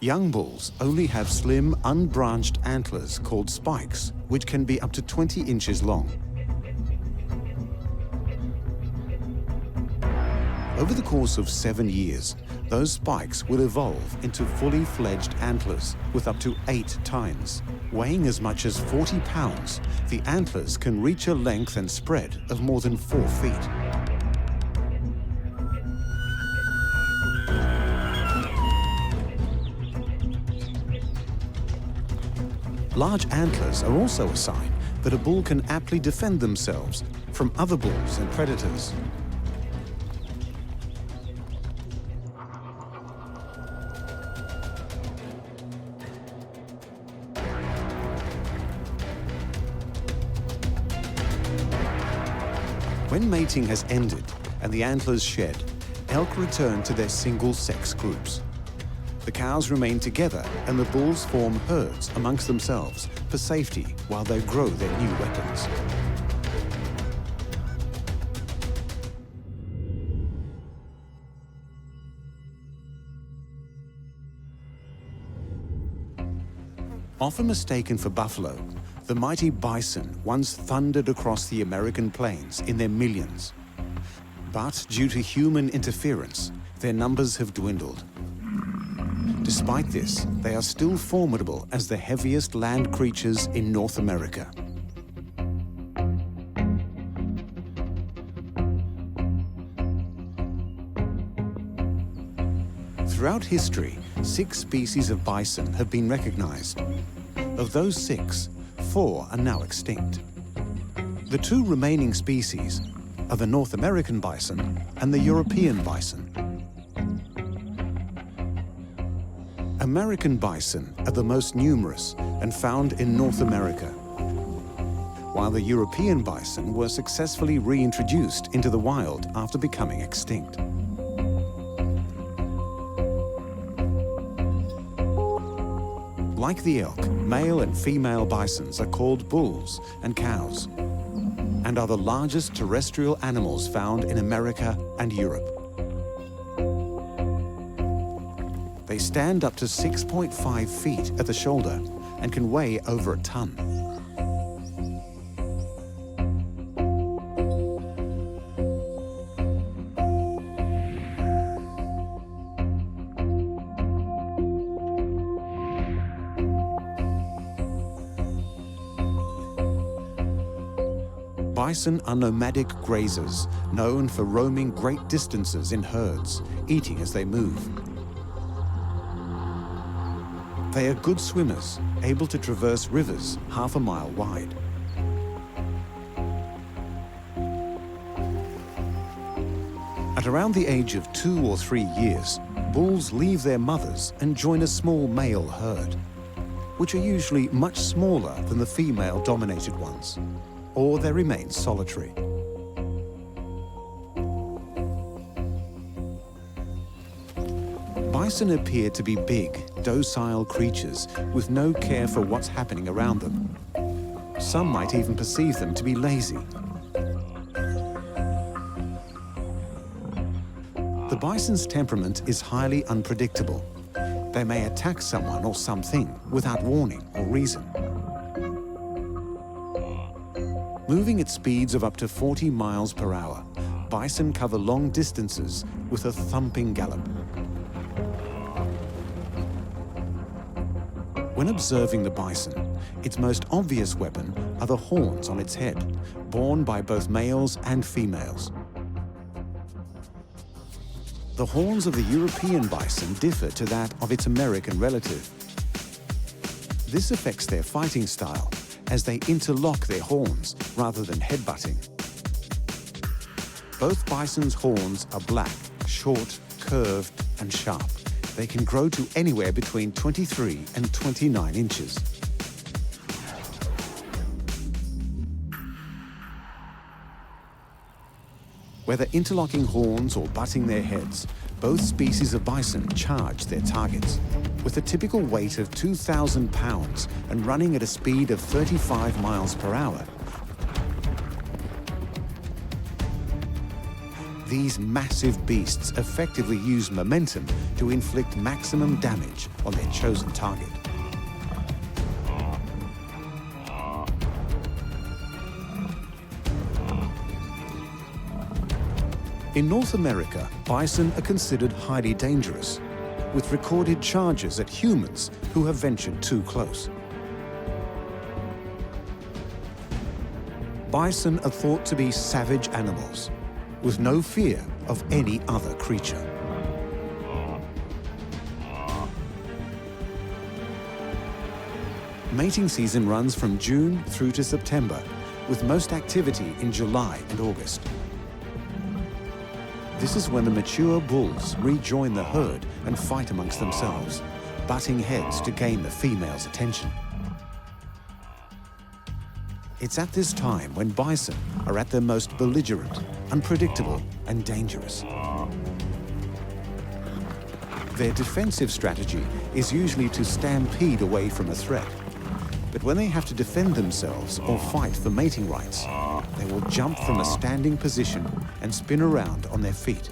Young bulls only have slim, unbranched antlers called spikes, which can be up to 20 inches long. Over the course of 7 years, those spikes will evolve into fully fledged antlers with up to 8 tines. Weighing as much as 40 pounds, the antlers can reach a length and spread of more than 4 feet. Large antlers are also a sign that a bull can aptly defend themselves from other bulls and predators. When mating has ended and the antlers shed, elk return to their single-sex groups. The cows remain together and the bulls form herds amongst themselves for safety while they grow their new weapons. Often mistaken for buffalo, the mighty bison once thundered across the American plains in their millions. But due to human interference, their numbers have dwindled. Despite this, they are still formidable as the heaviest land creatures in North America. Throughout history, 6 species of bison have been recognized. Of those 6, 4 are now extinct. The 2 remaining species are the North American bison and the European bison. American bison are the most numerous and found in North America, while the European bison were successfully reintroduced into the wild after becoming extinct. Like the elk, male and female bisons are called bulls and cows, and are the largest terrestrial animals found in America and Europe. They stand up to 6.5 feet at the shoulder and can weigh over a ton. Bison are nomadic grazers, known for roaming great distances in herds, eating as they move. They are good swimmers, able to traverse rivers half a mile wide. At around the age of 2 or 3 years, bulls leave their mothers and join a small male herd, which are usually much smaller than the female-dominated ones, or they remain solitary. Bison appear to be big, docile creatures with no care for what's happening around them. Some might even perceive them to be lazy. The bison's temperament is highly unpredictable. They may attack someone or something without warning or reason. Moving at speeds of up to 40 miles per hour, bison cover long distances with a thumping gallop. When observing the bison, its most obvious weapon are the horns on its head, borne by both males and females. The horns of the European bison differ to that of its American relative. This affects their fighting style, as they interlock their horns rather than headbutting. Both bison's horns are black, short, curved, and sharp. They can grow to anywhere between 23 and 29 inches. Whether interlocking horns or butting their heads, both species of bison charge their targets. With a typical weight of 2,000 pounds and running at a speed of 35 miles per hour, these massive beasts effectively use momentum to inflict maximum damage on their chosen target. In North America, bison are considered highly dangerous, with recorded charges at humans who have ventured too close. Bison are thought to be savage animals, with no fear of any other creature. Mating season runs from June through to September, with most activity in July and August. This is when the mature bulls rejoin the herd and fight amongst themselves, butting heads to gain the female's attention. It's at this time when bison are at their most belligerent, unpredictable, and dangerous. Their defensive strategy is usually to stampede away from a threat. But when they have to defend themselves or fight for mating rights, they will jump from a standing position and spin around on their feet.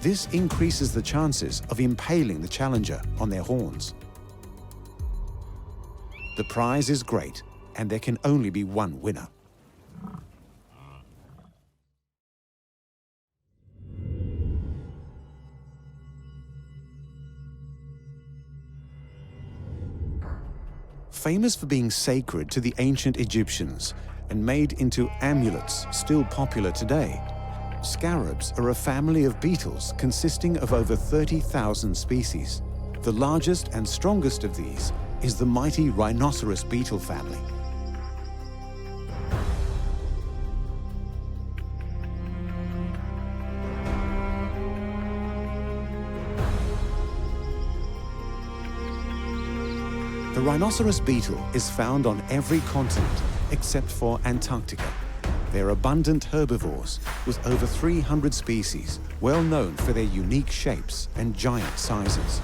This increases the chances of impaling the challenger on their horns. The prize is great, and there can only be one winner. Famous for being sacred to the ancient Egyptians and made into amulets still popular today, scarabs are a family of beetles consisting of over 30,000 species. The largest and strongest of these is the mighty rhinoceros beetle family. The rhinoceros beetle is found on every continent except for Antarctica. They're abundant herbivores with over 300 species, well known for their unique shapes and giant sizes,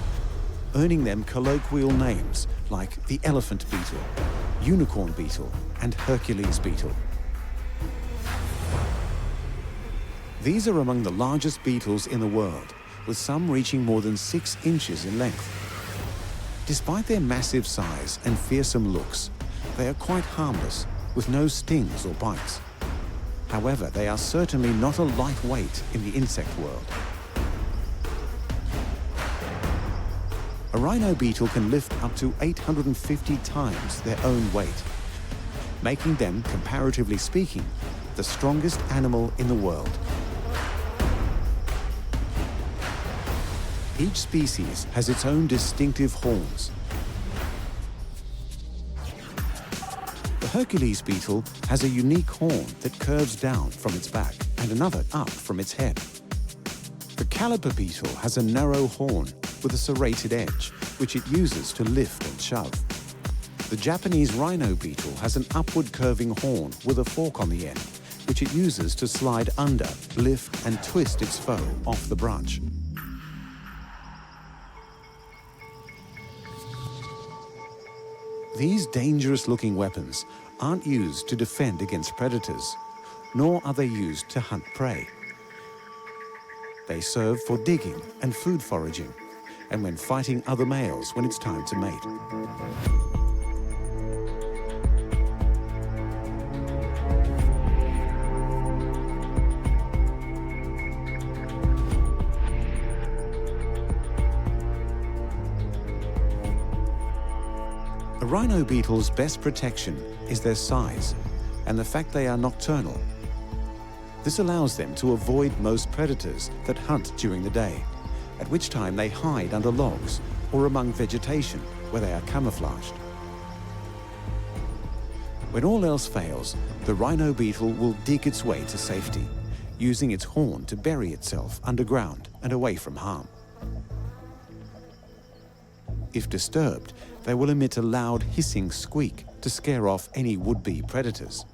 earning them colloquial names like the elephant beetle, unicorn beetle, and Hercules beetle. These are among the largest beetles in the world, with some reaching more than 6 inches in length. Despite their massive size and fearsome looks, they are quite harmless, with no stings or bites. However, they are certainly not a lightweight in the insect world. A rhino beetle can lift up to 850 times their own weight, making them, comparatively speaking, the strongest animal in the world. Each species has its own distinctive horns. The Hercules beetle has a unique horn that curves down from its back and another up from its head. The caliper beetle has a narrow horn with a serrated edge, which it uses to lift and shove. The Japanese rhino beetle has an upward curving horn with a fork on the end, which it uses to slide under, lift and twist its foe off the branch. These dangerous-looking weapons aren't used to defend against predators, nor are they used to hunt prey. They serve for digging and food foraging, and when fighting other males when it's time to mate. A rhino beetle's best protection is their size and the fact they are nocturnal. This allows them to avoid most predators that hunt during the day, at which time they hide under logs or among vegetation where they are camouflaged. When all else fails, the rhino beetle will dig its way to safety, using its horn to bury itself underground and away from harm. If disturbed, they will emit a loud hissing squeak to scare off any would-be predators.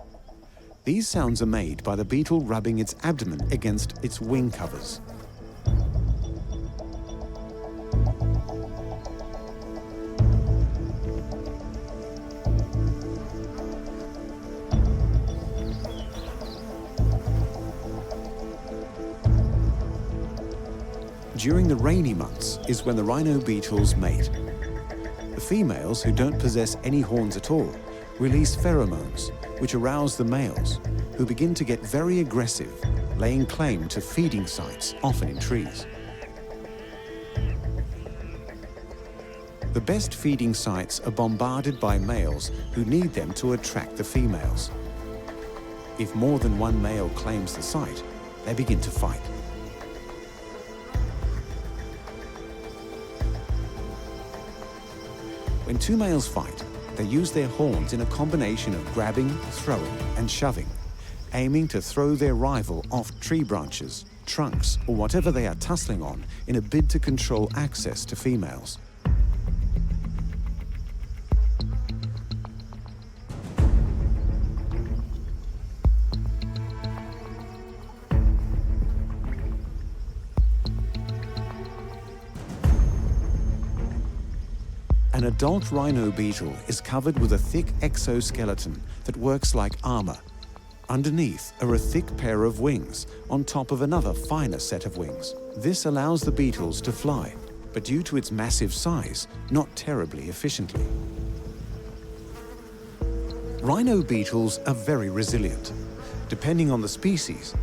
These sounds are made by the beetle rubbing its abdomen against its wing covers. During the rainy months is when the rhino beetles mate. The females, who don't possess any horns at all, release pheromones, which arouse the males, who begin to get very aggressive, laying claim to feeding sites, often in trees. The best feeding sites are bombarded by males who need them to attract the females. If more than one male claims the site, they begin to fight. When two males fight, they use their horns in a combination of grabbing, throwing, and shoving, aiming to throw their rival off tree branches, trunks, or whatever they are tussling on in a bid to control access to females. An adult rhino beetle is covered with a thick exoskeleton that works like armor. Underneath are a thick pair of wings on top of another finer set of wings. This allows the beetles to fly, but due to its massive size, not terribly efficiently. Rhino beetles are very resilient. Depending on the species,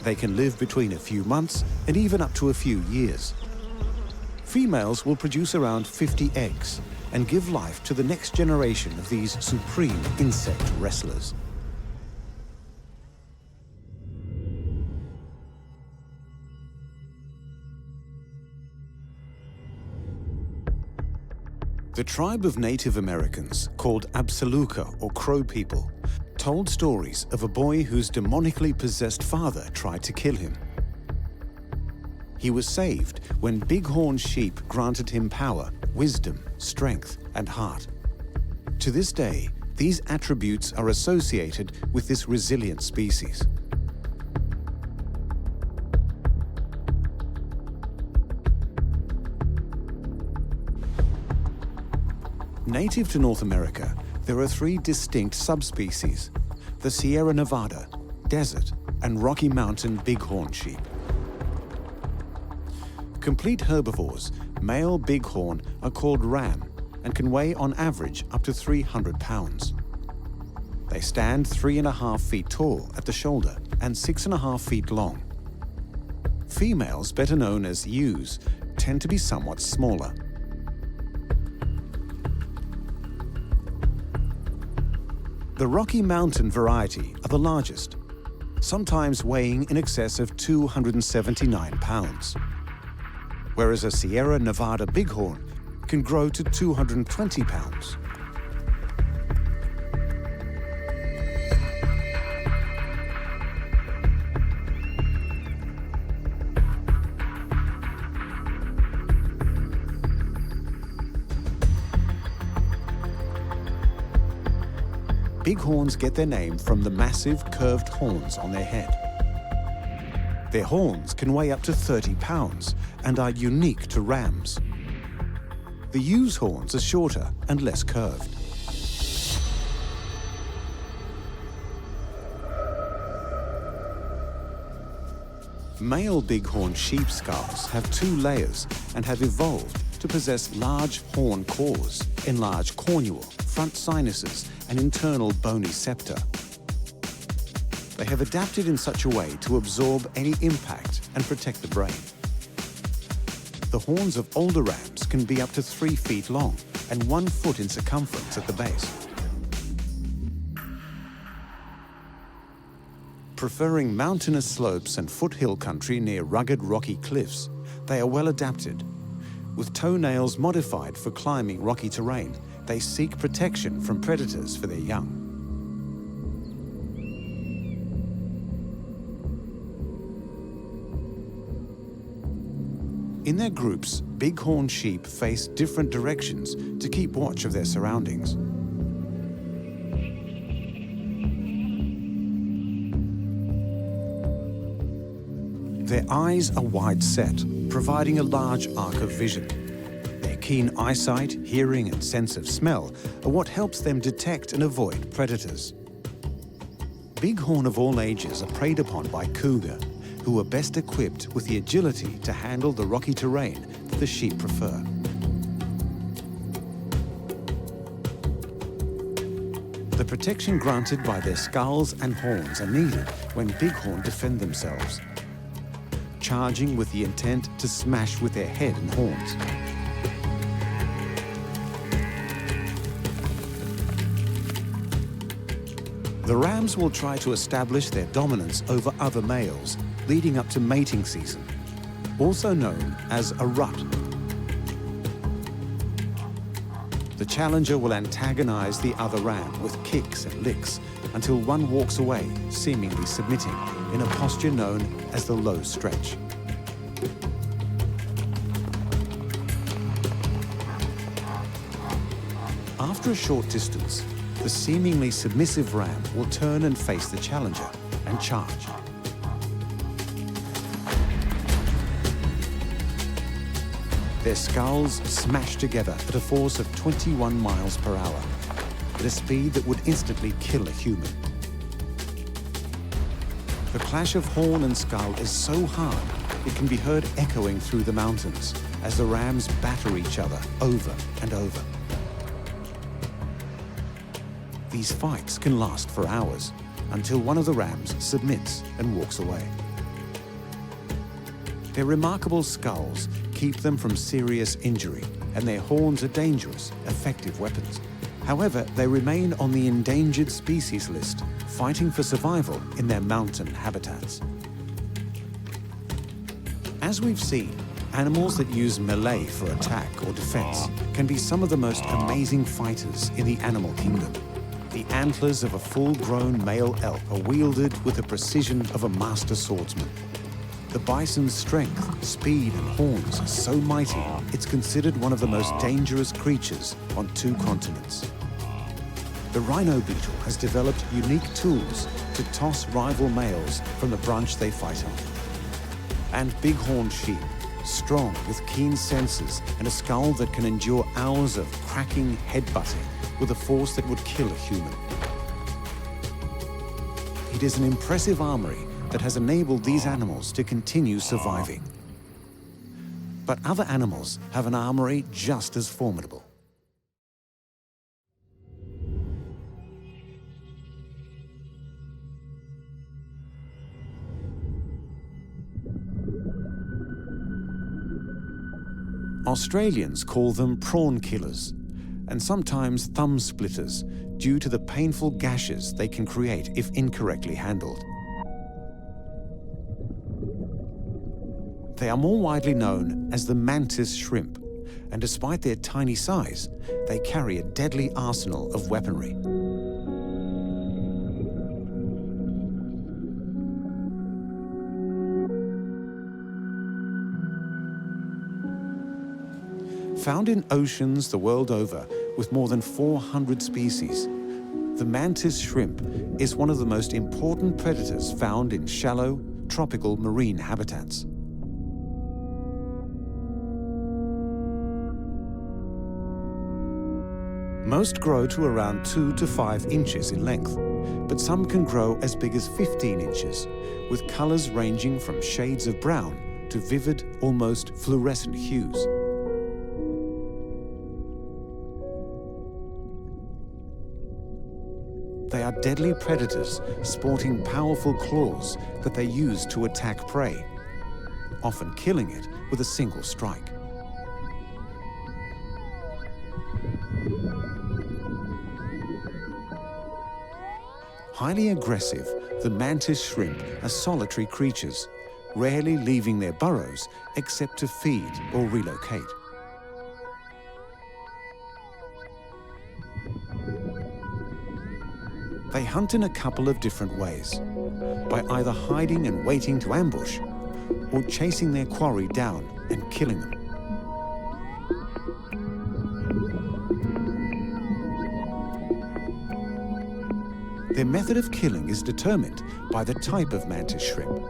they can live between a few months and even up to a few years. Females will produce around 50 eggs and give life to the next generation of these supreme insect wrestlers. The tribe of Native Americans, called Absaluka or Crow people, told stories of a boy whose demonically possessed father tried to kill him. He was saved when bighorn sheep granted him power, wisdom, strength, and heart. To this day, these attributes are associated with this resilient species. Native to North America, there are 3 distinct subspecies: the Sierra Nevada, desert, and Rocky Mountain bighorn sheep. Complete herbivores, male bighorn are called ram and can weigh on average up to 300 pounds. They stand 3.5 feet tall at the shoulder and 6.5 feet long. Females, better known as ewes, tend to be somewhat smaller. The Rocky Mountain variety are the largest, sometimes weighing in excess of 279 pounds, whereas a Sierra Nevada bighorn can grow to 220 pounds. Bighorns get their name from the massive curved horns on their head. Their horns can weigh up to 30 pounds and are unique to rams. The ewe's horns are shorter and less curved. Male bighorn sheep skulls have 2 layers and have evolved to possess large horn cores, enlarged cornua, front sinuses, and internal bony septa. They have adapted in such a way to absorb any impact and protect the brain. The horns of older rams can be up to 3 feet long and 1 foot in circumference at the base. Preferring mountainous slopes and foothill country near rugged rocky cliffs, they are well adapted. With toenails modified for climbing rocky terrain, they seek protection from predators for their young. In their groups, bighorn sheep face different directions to keep watch of their surroundings. Their eyes are wide set, providing a large arc of vision. Their keen eyesight, hearing, and sense of smell are what helps them detect and avoid predators. Bighorn of all ages are preyed upon by cougar, who are best equipped with the agility to handle the rocky terrain that the sheep prefer. The protection granted by their skulls and horns are needed when bighorn defend themselves, charging with the intent to smash with their head and horns. The rams will try to establish their dominance over other males, leading up to mating season, also known as a rut. The challenger will antagonize the other ram with kicks and licks until one walks away, seemingly submitting, in a posture known as the low stretch. After a short distance, the seemingly submissive ram will turn and face the challenger and charge. Their skulls smash together at a force of 21 miles per hour, at a speed that would instantly kill a human. The clash of horn and skull is so hard, it can be heard echoing through the mountains as the rams batter each other over and over. These fights can last for hours, until one of the rams submits and walks away. Their remarkable skulls keep them from serious injury, and their horns are dangerous, effective weapons. However, they remain on the endangered species list, fighting for survival in their mountain habitats. As we've seen, animals that use melee for attack or defense can be some of the most amazing fighters in the animal kingdom. The antlers of a full-grown male elk are wielded with the precision of a master swordsman. The bison's strength, speed, and horns are so mighty, it's considered one of the most dangerous creatures on 2 continents. The rhino beetle has developed unique tools to toss rival males from the branch they fight on. And bighorn sheep, strong with keen senses and a skull that can endure hours of cracking headbutting with a force that would kill a human. It is an impressive armory that has enabled these animals to continue surviving. But other animals have an armory just as formidable. Australians call them prawn killers, and sometimes thumb splitters, due to the painful gashes they can create if incorrectly handled. They are more widely known as the mantis shrimp, and despite their tiny size, they carry a deadly arsenal of weaponry. Found in oceans the world over, with more than 400 species, the mantis shrimp is one of the most important predators found in shallow, tropical marine habitats. Most grow to around 2 to 5 inches in length, but some can grow as big as 15 inches, with colors ranging from shades of brown to vivid, almost fluorescent hues. They are deadly predators, sporting powerful claws that they use to attack prey, often killing it with a single strike. Highly aggressive, the mantis shrimp are solitary creatures, rarely leaving their burrows except to feed or relocate. They hunt in a couple of different ways, by either hiding and waiting to ambush, or chasing their quarry down and killing them. Their method of killing is determined by the type of mantis shrimp,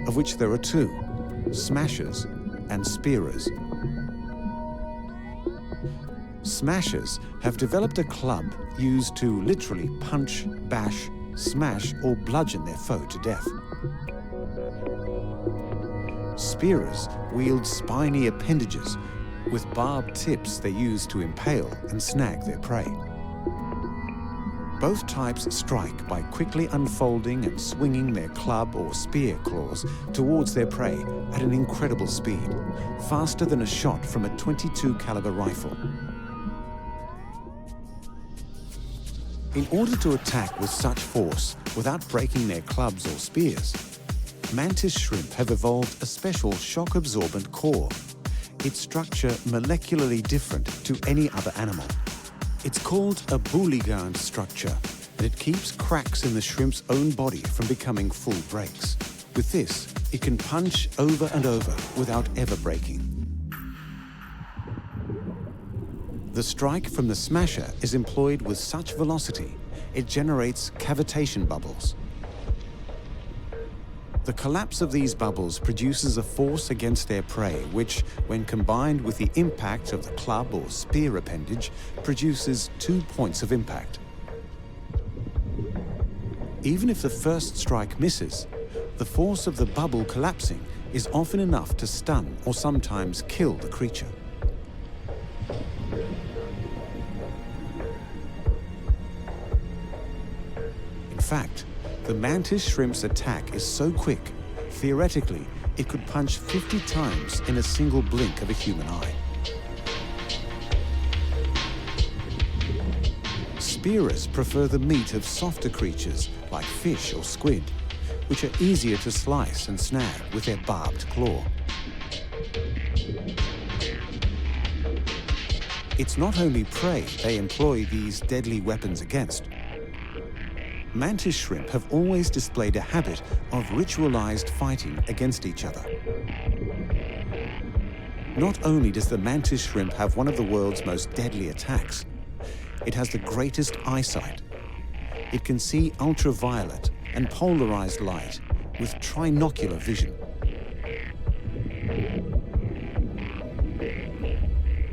of which there are 2, smashers and spearers. Smashers have developed a club used to literally punch, bash, smash, or bludgeon their foe to death. Spearers wield spiny appendages with barbed tips they use to impale and snag their prey. Both types strike by quickly unfolding and swinging their club or spear claws towards their prey at an incredible speed, faster than a shot from a .22 caliber rifle. In order to attack with such force without breaking their clubs or spears, mantis shrimp have evolved a special shock-absorbent core, its structure molecularly different to any other animal. It's called a Bouligand structure, and it keeps cracks in the shrimp's own body from becoming full breaks. With this, it can punch over and over without ever breaking. The strike from the smasher is employed with such velocity, it generates cavitation bubbles. The collapse of these bubbles produces a force against their prey, which, when combined with the impact of the club or spear appendage, produces 2 points of impact. Even if the first strike misses, the force of the bubble collapsing is often enough to stun or sometimes kill the creature. fact, the mantis shrimp's attack is so quick, theoretically, it could punch 50 times in a single blink of a human eye. Spearers prefer the meat of softer creatures like fish or squid, which are easier to slice and snag with their barbed claw. It's not only prey they employ these deadly weapons against. Mantis shrimp have always displayed a habit of ritualized fighting against each other. Not only does the mantis shrimp have one of the world's most deadly attacks, it has the greatest eyesight. It can see ultraviolet and polarized light with trinocular vision.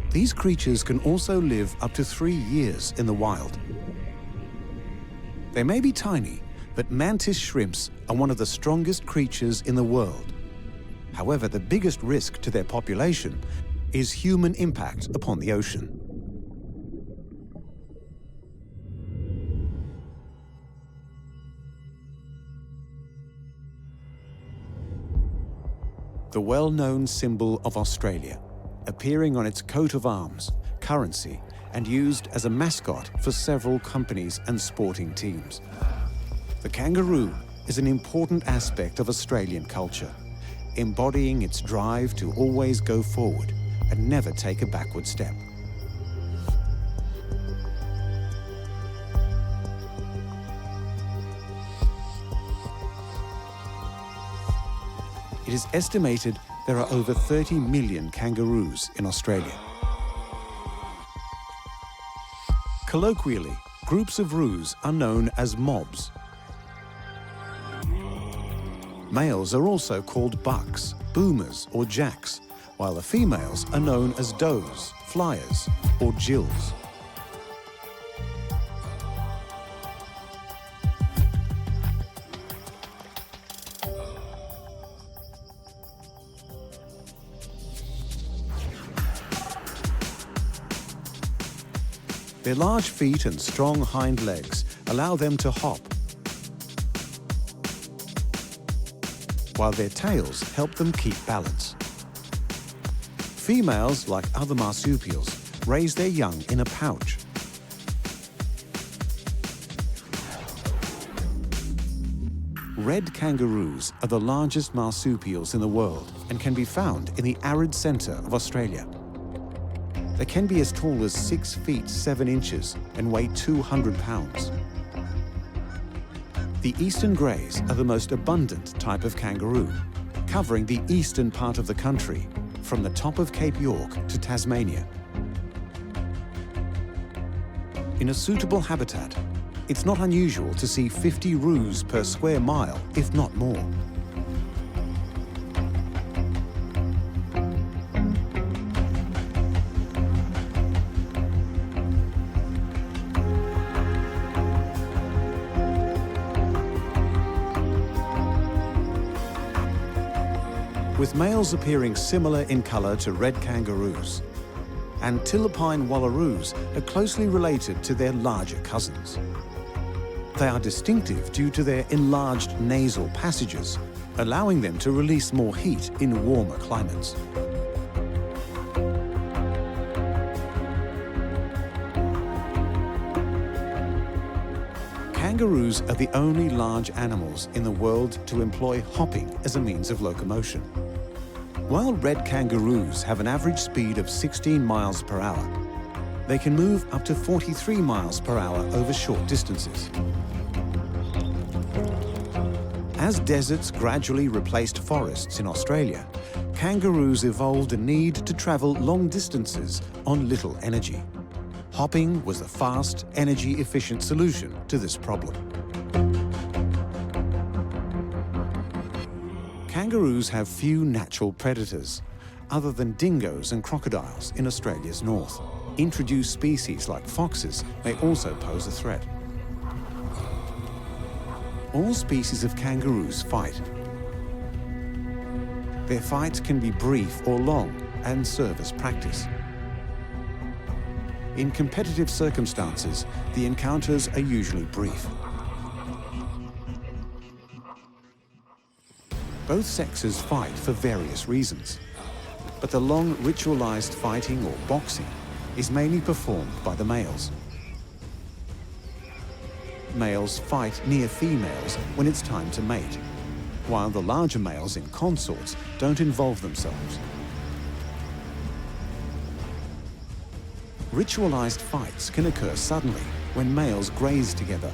These creatures can also live up to 3 years in the wild. They may be tiny, but mantis shrimps are one of the strongest creatures in the world. However, the biggest risk to their population is human impact upon the ocean. The well-known symbol of Australia, appearing on its coat of arms, currency, and used as a mascot for several companies and sporting teams. The kangaroo is an important aspect of Australian culture, embodying its drive to always go forward and never take a backward step. It is estimated there are over 30 million kangaroos in Australia. Colloquially, groups of roos are known as mobs. Males are also called bucks, boomers or jacks, while the females are known as does, flyers or jills. Their large feet and strong hind legs allow them to hop, while their tails help them keep balance. Females, like other marsupials, raise their young in a pouch. Red kangaroos are the largest marsupials in the world and can be found in the arid centre of Australia. They can be as tall as 6 feet 7 inches and weigh 200 pounds. The eastern greys are the most abundant type of kangaroo, covering the eastern part of the country, from the top of Cape York to Tasmania. In a suitable habitat, it's not unusual to see 50 roos per square mile, if not more. With males appearing similar in colour to red kangaroos, antilopine wallaroos are closely related to their larger cousins. They are distinctive due to their enlarged nasal passages, allowing them to release more heat in warmer climates. Kangaroos are the only large animals in the world to employ hopping as a means of locomotion. While red kangaroos have an average speed of 16 miles per hour, they can move up to 43 miles per hour over short distances. As deserts gradually replaced forests in Australia, kangaroos evolved a need to travel long distances on little energy. Hopping was a fast, energy-efficient solution to this problem. Kangaroos have few natural predators, other than dingoes and crocodiles in Australia's north. Introduced species like foxes may also pose a threat. All species of kangaroos fight. Their fights can be brief or long and serve as practice. In competitive circumstances, the encounters are usually brief. Both sexes fight for various reasons, but the long ritualized fighting or boxing is mainly performed by the males. Males fight near females when it's time to mate, while the larger males in consorts don't involve themselves. Ritualized fights can occur suddenly when males graze together,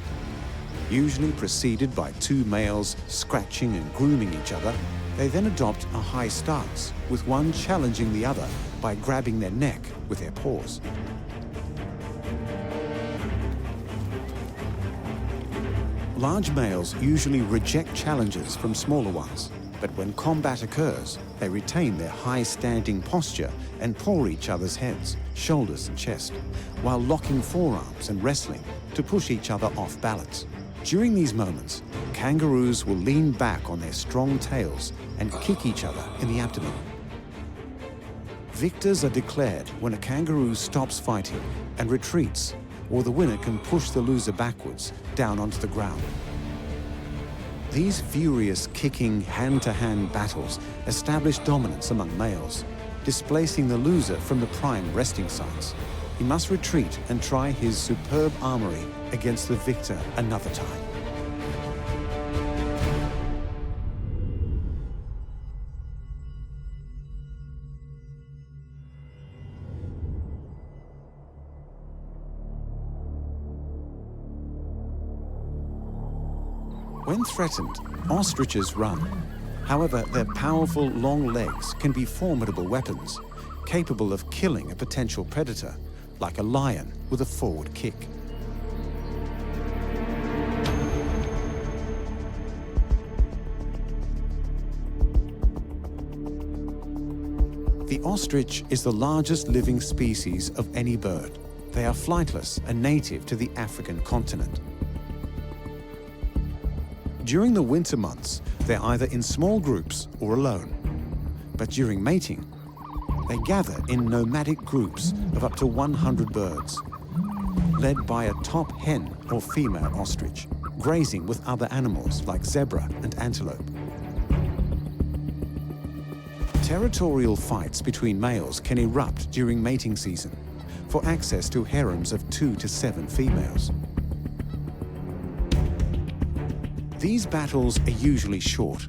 usually preceded by two males scratching and grooming each other. They then adopt a high stance, with one challenging the other by grabbing their neck with their paws. Large males usually reject challenges from smaller ones, but when combat occurs, they retain their high-standing posture and paw each other's heads, shoulders and chest, while locking forearms and wrestling to push each other off balance. During these moments, kangaroos will lean back on their strong tails and kick each other in the abdomen. Victors are declared when a kangaroo stops fighting and retreats, or the winner can push the loser backwards down onto the ground. These furious kicking hand-to-hand battles establish dominance among males, displacing the loser from the prime resting sites. He must retreat and try his superb armory against the victor another time. When threatened, ostriches run. However, their powerful long legs can be formidable weapons, capable of killing a potential predator, like a lion with a forward kick. The ostrich is the largest living species of any bird. They are flightless and native to the African continent. During the winter months, they're either in small groups or alone. But during mating, they gather in nomadic groups of up to 100 birds, led by a top hen or female ostrich, grazing with other animals like zebra and antelope. Territorial fights between males can erupt during mating season for access to harems of 2 to 7 females. These battles are usually short.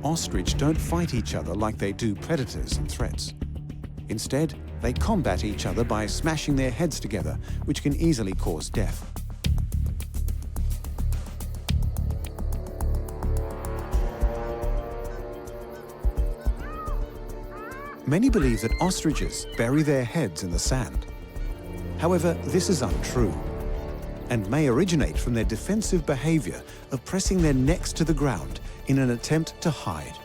Ostrich don't fight each other like they do predators and threats. Instead, they combat each other by smashing their heads together, which can easily cause death. Many believe that ostriches bury their heads in the sand. However, this is untrue, and may originate from their defensive behavior of pressing their necks to the ground in an attempt to hide.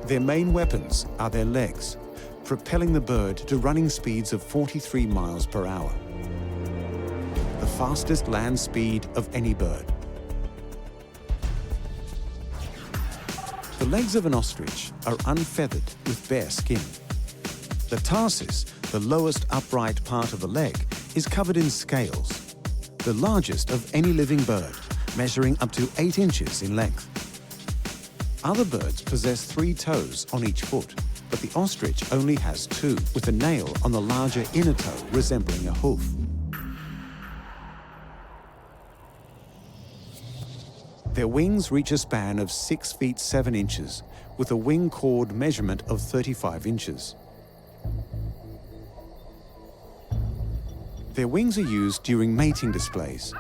Their main weapons are their legs, propelling the bird to running speeds of 43 miles per hour, the fastest land speed of any bird. The legs of an ostrich are unfeathered with bare skin. The tarsus, the lowest upright part of the leg, is covered in scales, the largest of any living bird, measuring up to 8 inches in length. Other birds possess 3 toes on each foot, but the ostrich only has 2, with a nail on the larger inner toe resembling a hoof. Their wings reach a span of 6 feet 7 inches, with a wing chord measurement of 35 inches. Their wings are used during mating displays,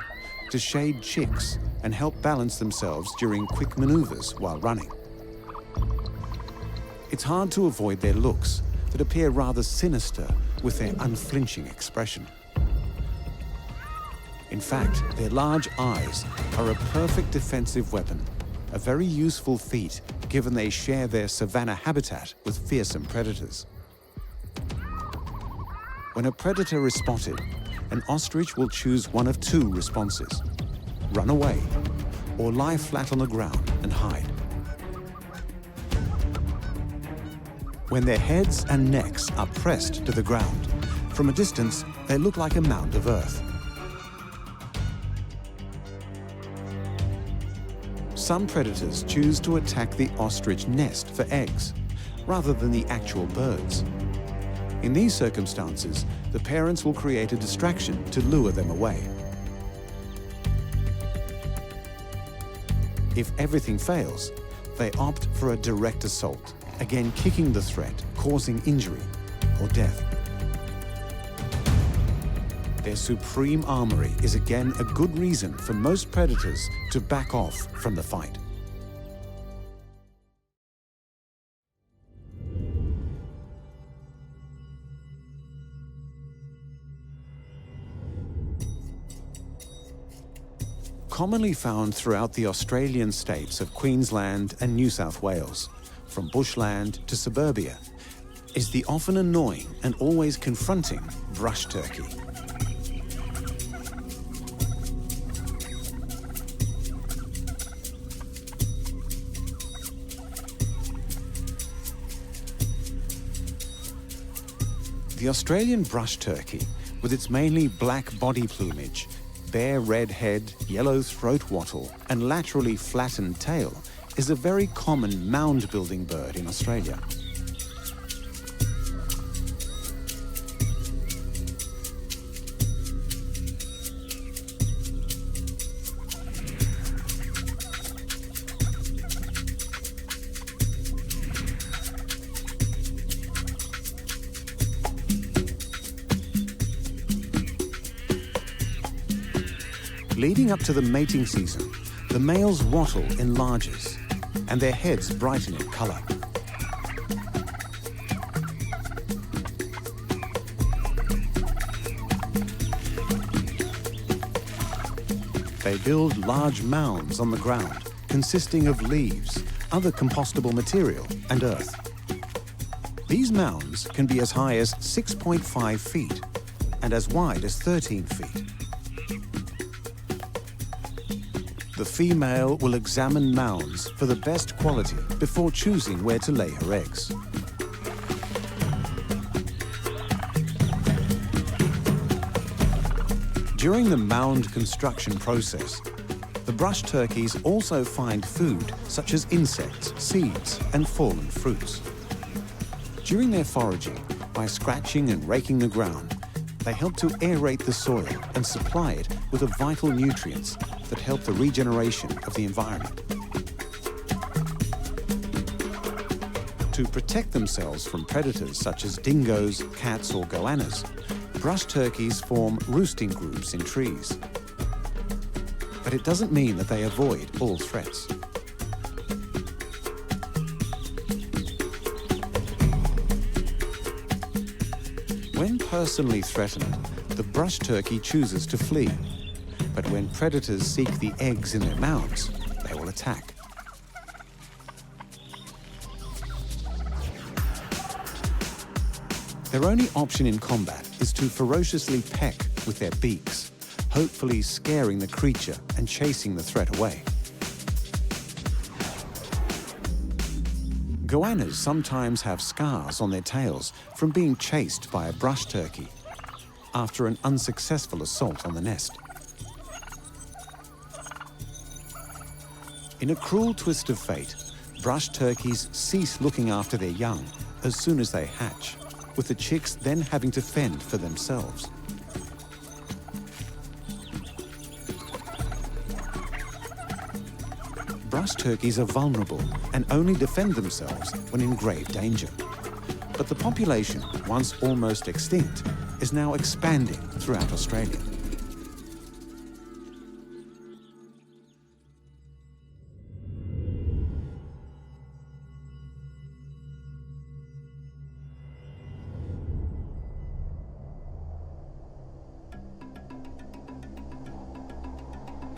to shade chicks and help balance themselves during quick maneuvers while running. It's hard to avoid their looks that appear rather sinister with their unflinching expression. In fact, their large eyes are a perfect defensive weapon, a very useful feat given they share their savanna habitat with fearsome predators. When a predator is spotted, an ostrich will choose one of 2 responses: run away or lie flat on the ground and hide. When their heads and necks are pressed to the ground, from a distance they look like a mound of earth. Some predators choose to attack the ostrich nest for eggs, rather than the actual birds. In these circumstances, the parents will create a distraction to lure them away. If everything fails, they opt for a direct assault, again kicking the threat, causing injury or death. Their supreme armory is again a good reason for most predators to back off from the fight. Commonly found throughout the Australian states of Queensland and New South Wales, from bushland to suburbia, is the often annoying and always confronting brush turkey. The Australian brush turkey, with its mainly black body plumage, bare red head, yellow throat wattle, and laterally flattened tail, is a very common mound-building bird in Australia. Leading up to the mating season, the male's wattle enlarges and their heads brighten in colour. They build large mounds on the ground, consisting of leaves, other compostable material, and earth. These mounds can be as high as 6.5 feet and as wide as 13 feet. The female will examine mounds for the best quality before choosing where to lay her eggs. During the mound construction process, the brush turkeys also find food such as insects, seeds, and fallen fruits. During their foraging, by scratching and raking the ground, they help to aerate the soil and supply it with the vital nutrients that help the regeneration of the environment. To protect themselves from predators such as dingoes, cats, or goannas, brush turkeys form roosting groups in trees. But it doesn't mean that they avoid all threats. When personally threatened, the brush turkey chooses to flee. But when predators seek the eggs in their mounds, they will attack. Their only option in combat is to ferociously peck with their beaks, hopefully scaring the creature and chasing the threat away. Goannas sometimes have scars on their tails from being chased by a brush turkey after an unsuccessful assault on the nest. In a cruel twist of fate, brush turkeys cease looking after their young as soon as they hatch, with the chicks then having to fend for themselves. Brush turkeys are vulnerable and only defend themselves when in grave danger. But the population, once almost extinct, is now expanding throughout Australia.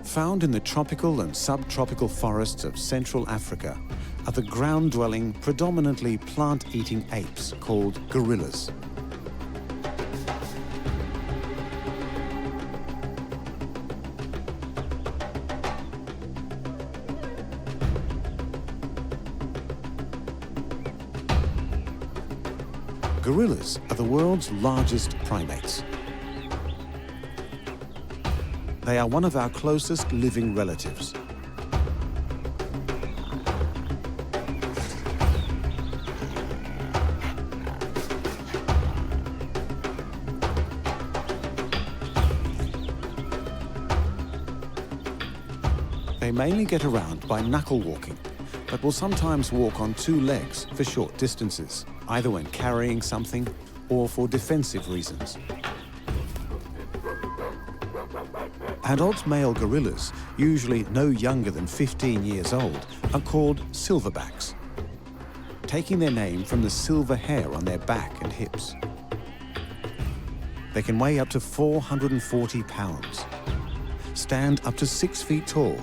Found in the tropical and subtropical forests of Central Africa are the ground-dwelling, predominantly plant-eating apes called gorillas. Gorillas are the world's largest primates. They are one of our closest living relatives. They mainly get around by knuckle walking, but will sometimes walk on two legs for short distances, either when carrying something or for defensive reasons. Adult male gorillas, usually no younger than 15 years old, are called silverbacks, taking their name from the silver hair on their back and hips. They can weigh up to 440 pounds, stand up to 6 feet tall,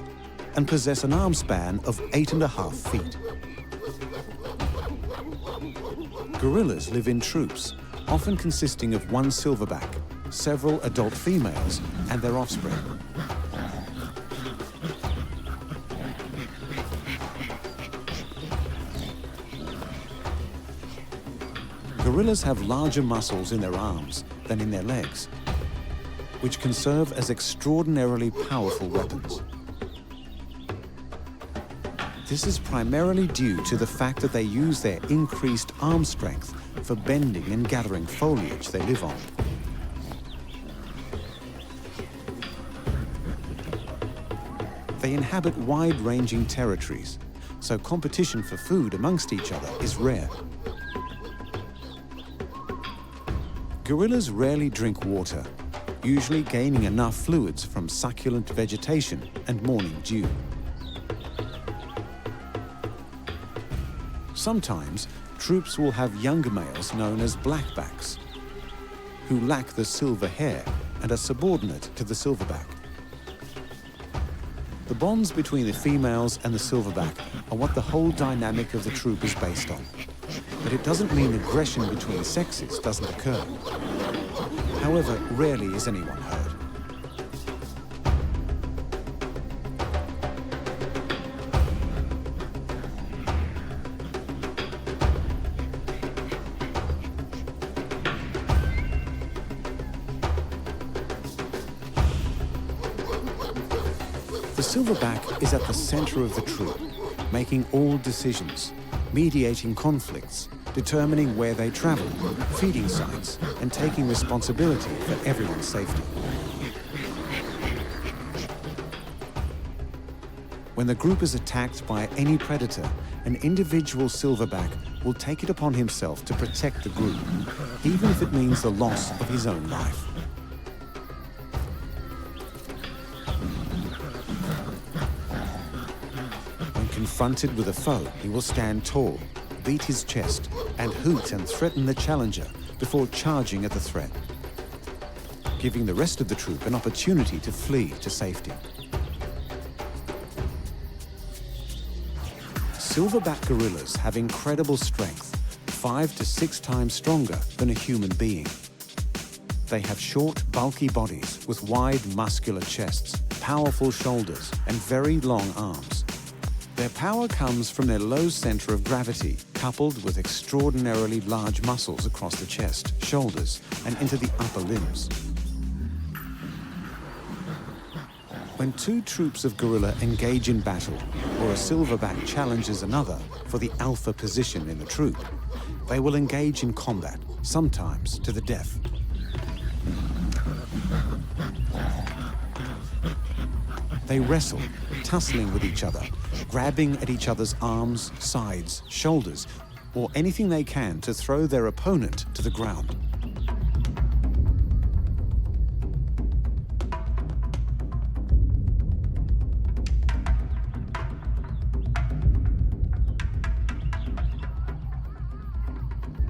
and possess an arm span of 8.5 feet. Gorillas live in troops, often consisting of one silverback, several adult females, and their offspring. Gorillas have larger muscles in their arms than in their legs, which can serve as extraordinarily powerful weapons. This is primarily due to the fact that they use their increased arm strength for bending and gathering foliage they live on. They inhabit wide-ranging territories, so competition for food amongst each other is rare. Gorillas rarely drink water, usually gaining enough fluids from succulent vegetation and morning dew. Sometimes, troops will have younger males known as blackbacks, who lack the silver hair and are subordinate to the silverback. The bonds between the females and the silverback are what the whole dynamic of the troop is based on. But it doesn't mean aggression between sexes doesn't occur. However, rarely is anyone hurt. The silverback is at the center of the troop, making all decisions, mediating conflicts, determining where they travel, feeding sites, and taking responsibility for everyone's safety. When the group is attacked by any predator, an individual silverback will take it upon himself to protect the group, even if it means the loss of his own life. When confronted with a foe, he will stand tall, beat his chest, and hoot and threaten the challenger before charging at the threat, giving the rest of the troop an opportunity to flee to safety. Silverback gorillas have incredible strength, 5 to 6 times stronger than a human being. They have short, bulky bodies with wide, muscular chests, powerful shoulders, and very long arms. Their power comes from their low center of gravity, coupled with extraordinarily large muscles across the chest, shoulders, and into the upper limbs. When two troops of gorilla engage in battle, or a silverback challenges another for the alpha position in the troop, they will engage in combat, sometimes to the death. They wrestle, tussling with each other, grabbing at each other's arms, sides, shoulders, or anything they can to throw their opponent to the ground.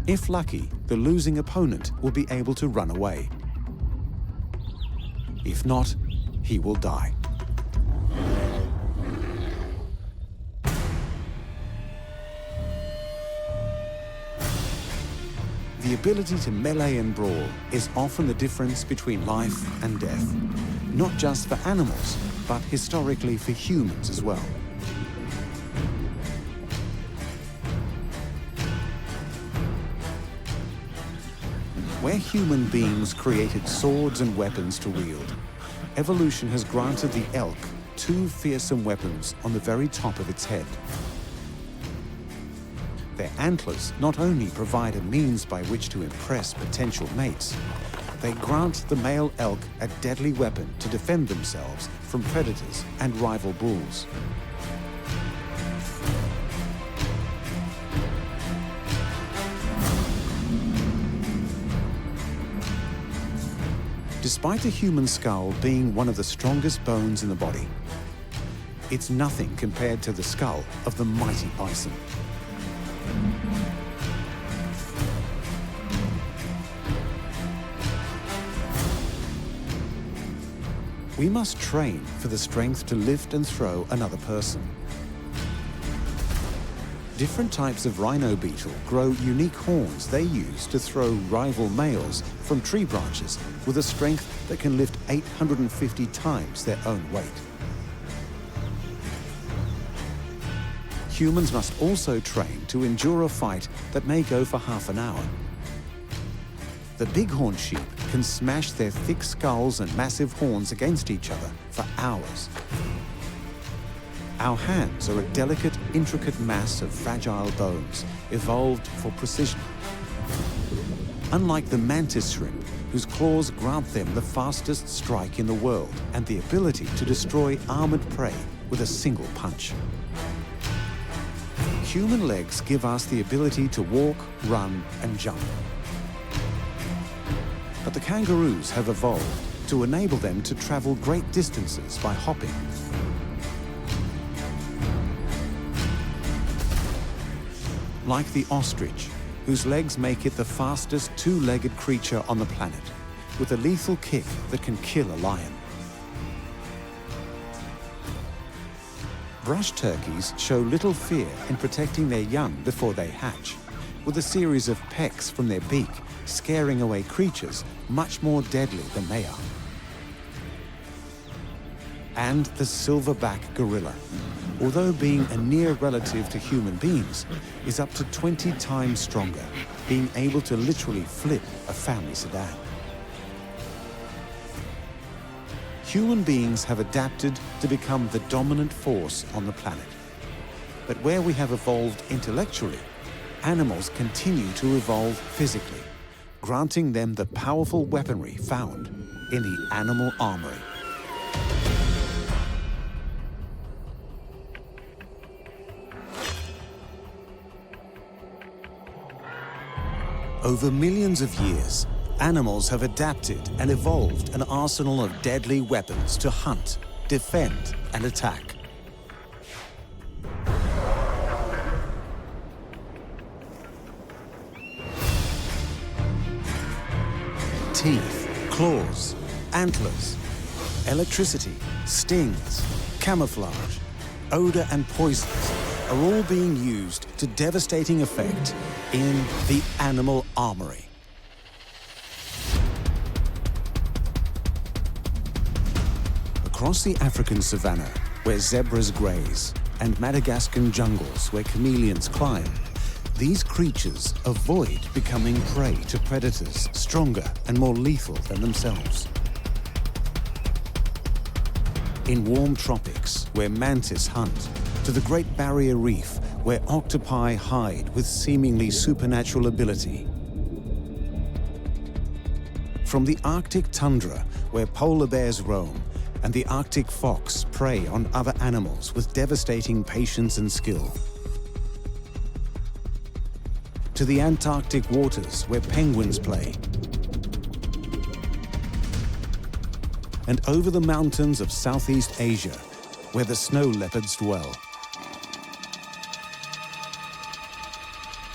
If lucky, the losing opponent will be able to run away. If not, he will die. The ability to melee and brawl is often the difference between life and death, not just for animals, but historically for humans as well. Where human beings created swords and weapons to wield, evolution has granted the elk 2 fearsome weapons on the very top of its head. Their antlers not only provide a means by which to impress potential mates, they grant the male elk a deadly weapon to defend themselves from predators and rival bulls. Despite a human skull being one of the strongest bones in the body, it's nothing compared to the skull of the mighty bison. We must train for the strength to lift and throw another person. Different types of rhino beetle grow unique horns they use to throw rival males from tree branches with a strength that can lift 850 times their own weight. Humans must also train to endure a fight that may go for half an hour. The bighorn sheep can smash their thick skulls and massive horns against each other for hours. Our hands are a delicate, intricate mass of fragile bones, evolved for precision. Unlike the mantis shrimp, whose claws grant them the fastest strike in the world and the ability to destroy armored prey with a single punch. Human legs give us the ability to walk, run, and jump. But the kangaroos have evolved to enable them to travel great distances by hopping. Like the ostrich, whose legs make it the fastest two-legged creature on the planet, with a lethal kick that can kill a lion. Brush turkeys show little fear in protecting their young before they hatch, with a series of pecks from their beak scaring away creatures much more deadly than they are. And the silverback gorilla, although being a near relative to human beings, is up to 20 times stronger, being able to literally flip a family sedan. Human beings have adapted to become the dominant force on the planet. But where we have evolved intellectually, animals continue to evolve physically, granting them the powerful weaponry found in the animal armory. Over millions of years, animals have adapted and evolved an arsenal of deadly weapons to hunt, defend, and attack. Teeth, claws, antlers, electricity, stings, camouflage, odor, and poisons are all being used to devastating effect in the animal armory. Across the African savanna, where zebras graze, and Madagascan jungles where chameleons climb, these creatures avoid becoming prey to predators stronger and more lethal than themselves. In warm tropics, where mantis hunt, to the Great Barrier Reef, where octopi hide with seemingly supernatural ability. From the Arctic tundra, where polar bears roam, and the Arctic fox prey on other animals with devastating patience and skill. To the Antarctic waters, where penguins play. And over the mountains of Southeast Asia, where the snow leopards dwell.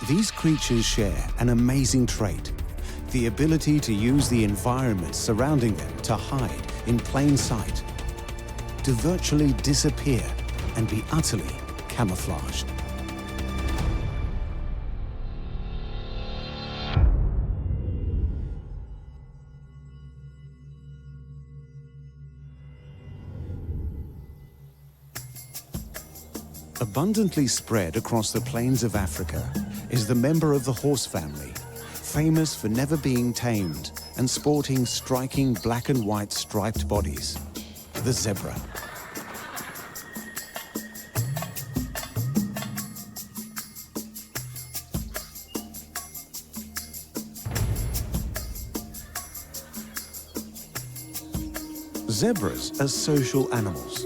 These creatures share an amazing trait, the ability to use the environment surrounding them to hide in plain sight, to virtually disappear and be utterly camouflaged. Abundantly spread across the plains of Africa is the member of the horse family, famous for never being tamed and sporting striking black and white striped bodies, the zebra. Zebras are social animals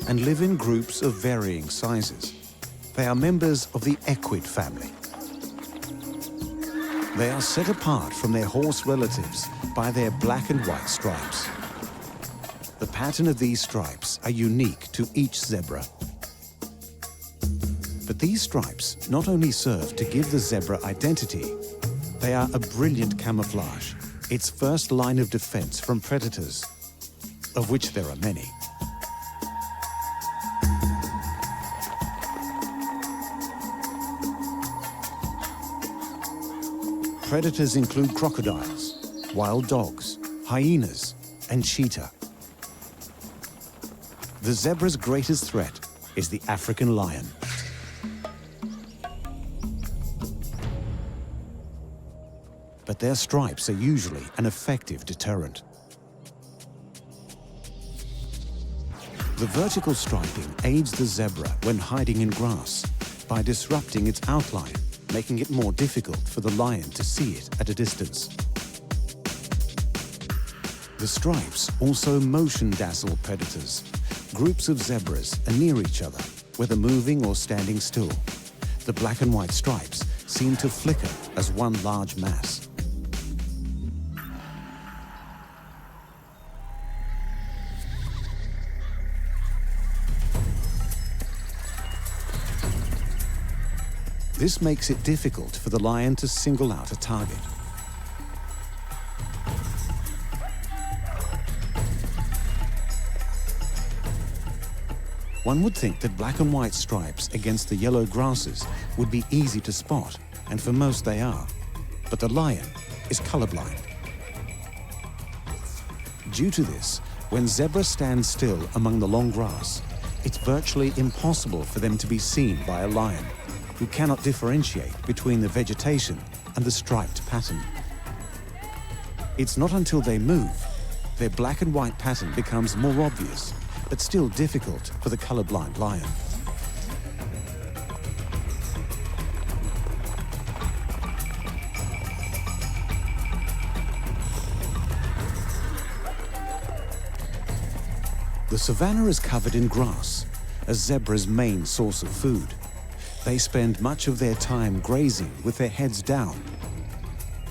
and live in groups of varying sizes. They are members of the equid family. They are set apart from their horse relatives by their black and white stripes. The pattern of these stripes are unique to each zebra. But these stripes not only serve to give the zebra identity, they are a brilliant camouflage, its first line of defense from predators, of which there are many. Predators include crocodiles, wild dogs, hyenas, and cheetah. The zebra's greatest threat is the African lion. But their stripes are usually an effective deterrent. The vertical striping aids the zebra when hiding in grass by disrupting its outline, making it more difficult for the lion to see it at a distance. The stripes also motion dazzle predators. Groups of zebras are near each other, whether moving or standing still. The black and white stripes seem to flicker as one large mass. This makes it difficult for the lion to single out a target. One would think that black and white stripes against the yellow grasses would be easy to spot, and for most they are. But the lion is colorblind. Due to this, when zebras stand still among the long grass, it's virtually impossible for them to be seen by a lion, who cannot differentiate between the vegetation and the striped pattern. It's not until they move, their black and white pattern becomes more obvious, but still difficult for the colorblind lion. The savanna is covered in grass, a zebra's main source of food. They spend much of their time grazing with their heads down,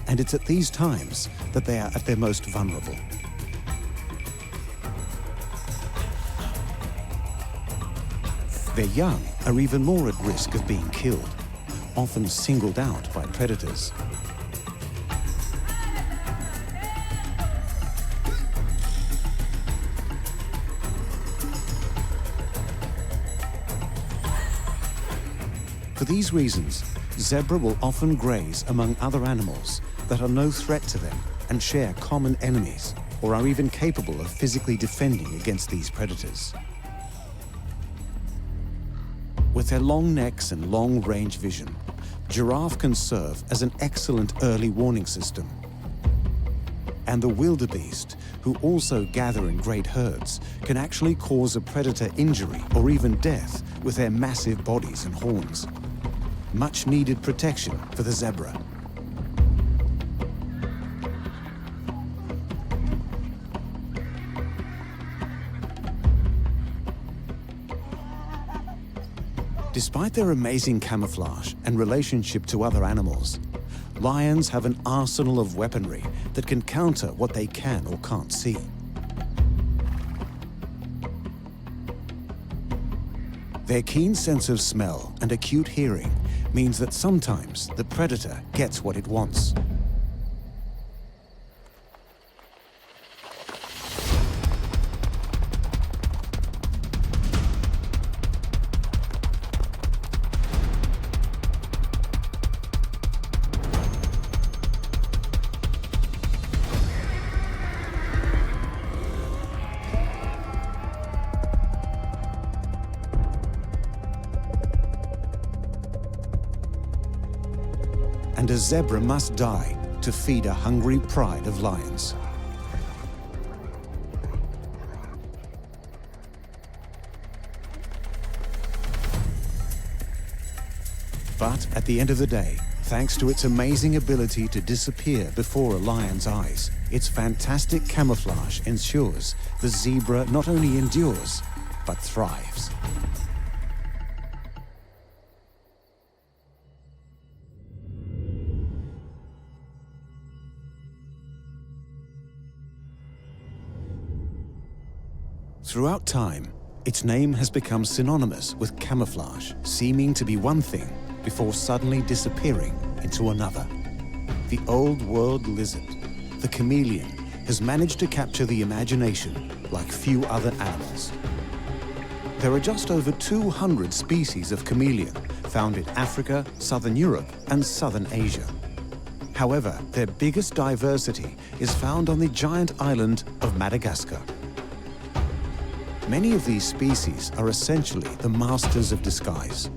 and it's at these times that they are at their most vulnerable. Their young are even more at risk of being killed, often singled out by predators. For these reasons, zebra will often graze among other animals that are no threat to them and share common enemies, or are even capable of physically defending against these predators. With their long necks and long-range vision, giraffe can serve as an excellent early warning system. And the wildebeest, who also gather in great herds, can actually cause a predator injury or even death with their massive bodies and horns. Much needed protection for the zebra. Despite their amazing camouflage and relationship to other animals, lions have an arsenal of weaponry that can counter what they can or can't see. Their keen sense of smell and acute hearing means that sometimes the predator gets what it wants. And a zebra must die to feed a hungry pride of lions. But at the end of the day, Thanks to its amazing ability to disappear before a lion's eyes, its fantastic camouflage ensures the zebra not only endures, but thrives. Throughout time, its name has become synonymous with camouflage, seeming to be one thing before suddenly disappearing into another. The old world lizard, the chameleon, has managed to capture the imagination like few other animals. There are just over 200 species of chameleon found in Africa, Southern Europe, and Southern Asia. However, their biggest diversity is found on the giant island of Madagascar. Many of these species are essentially the masters of disguise.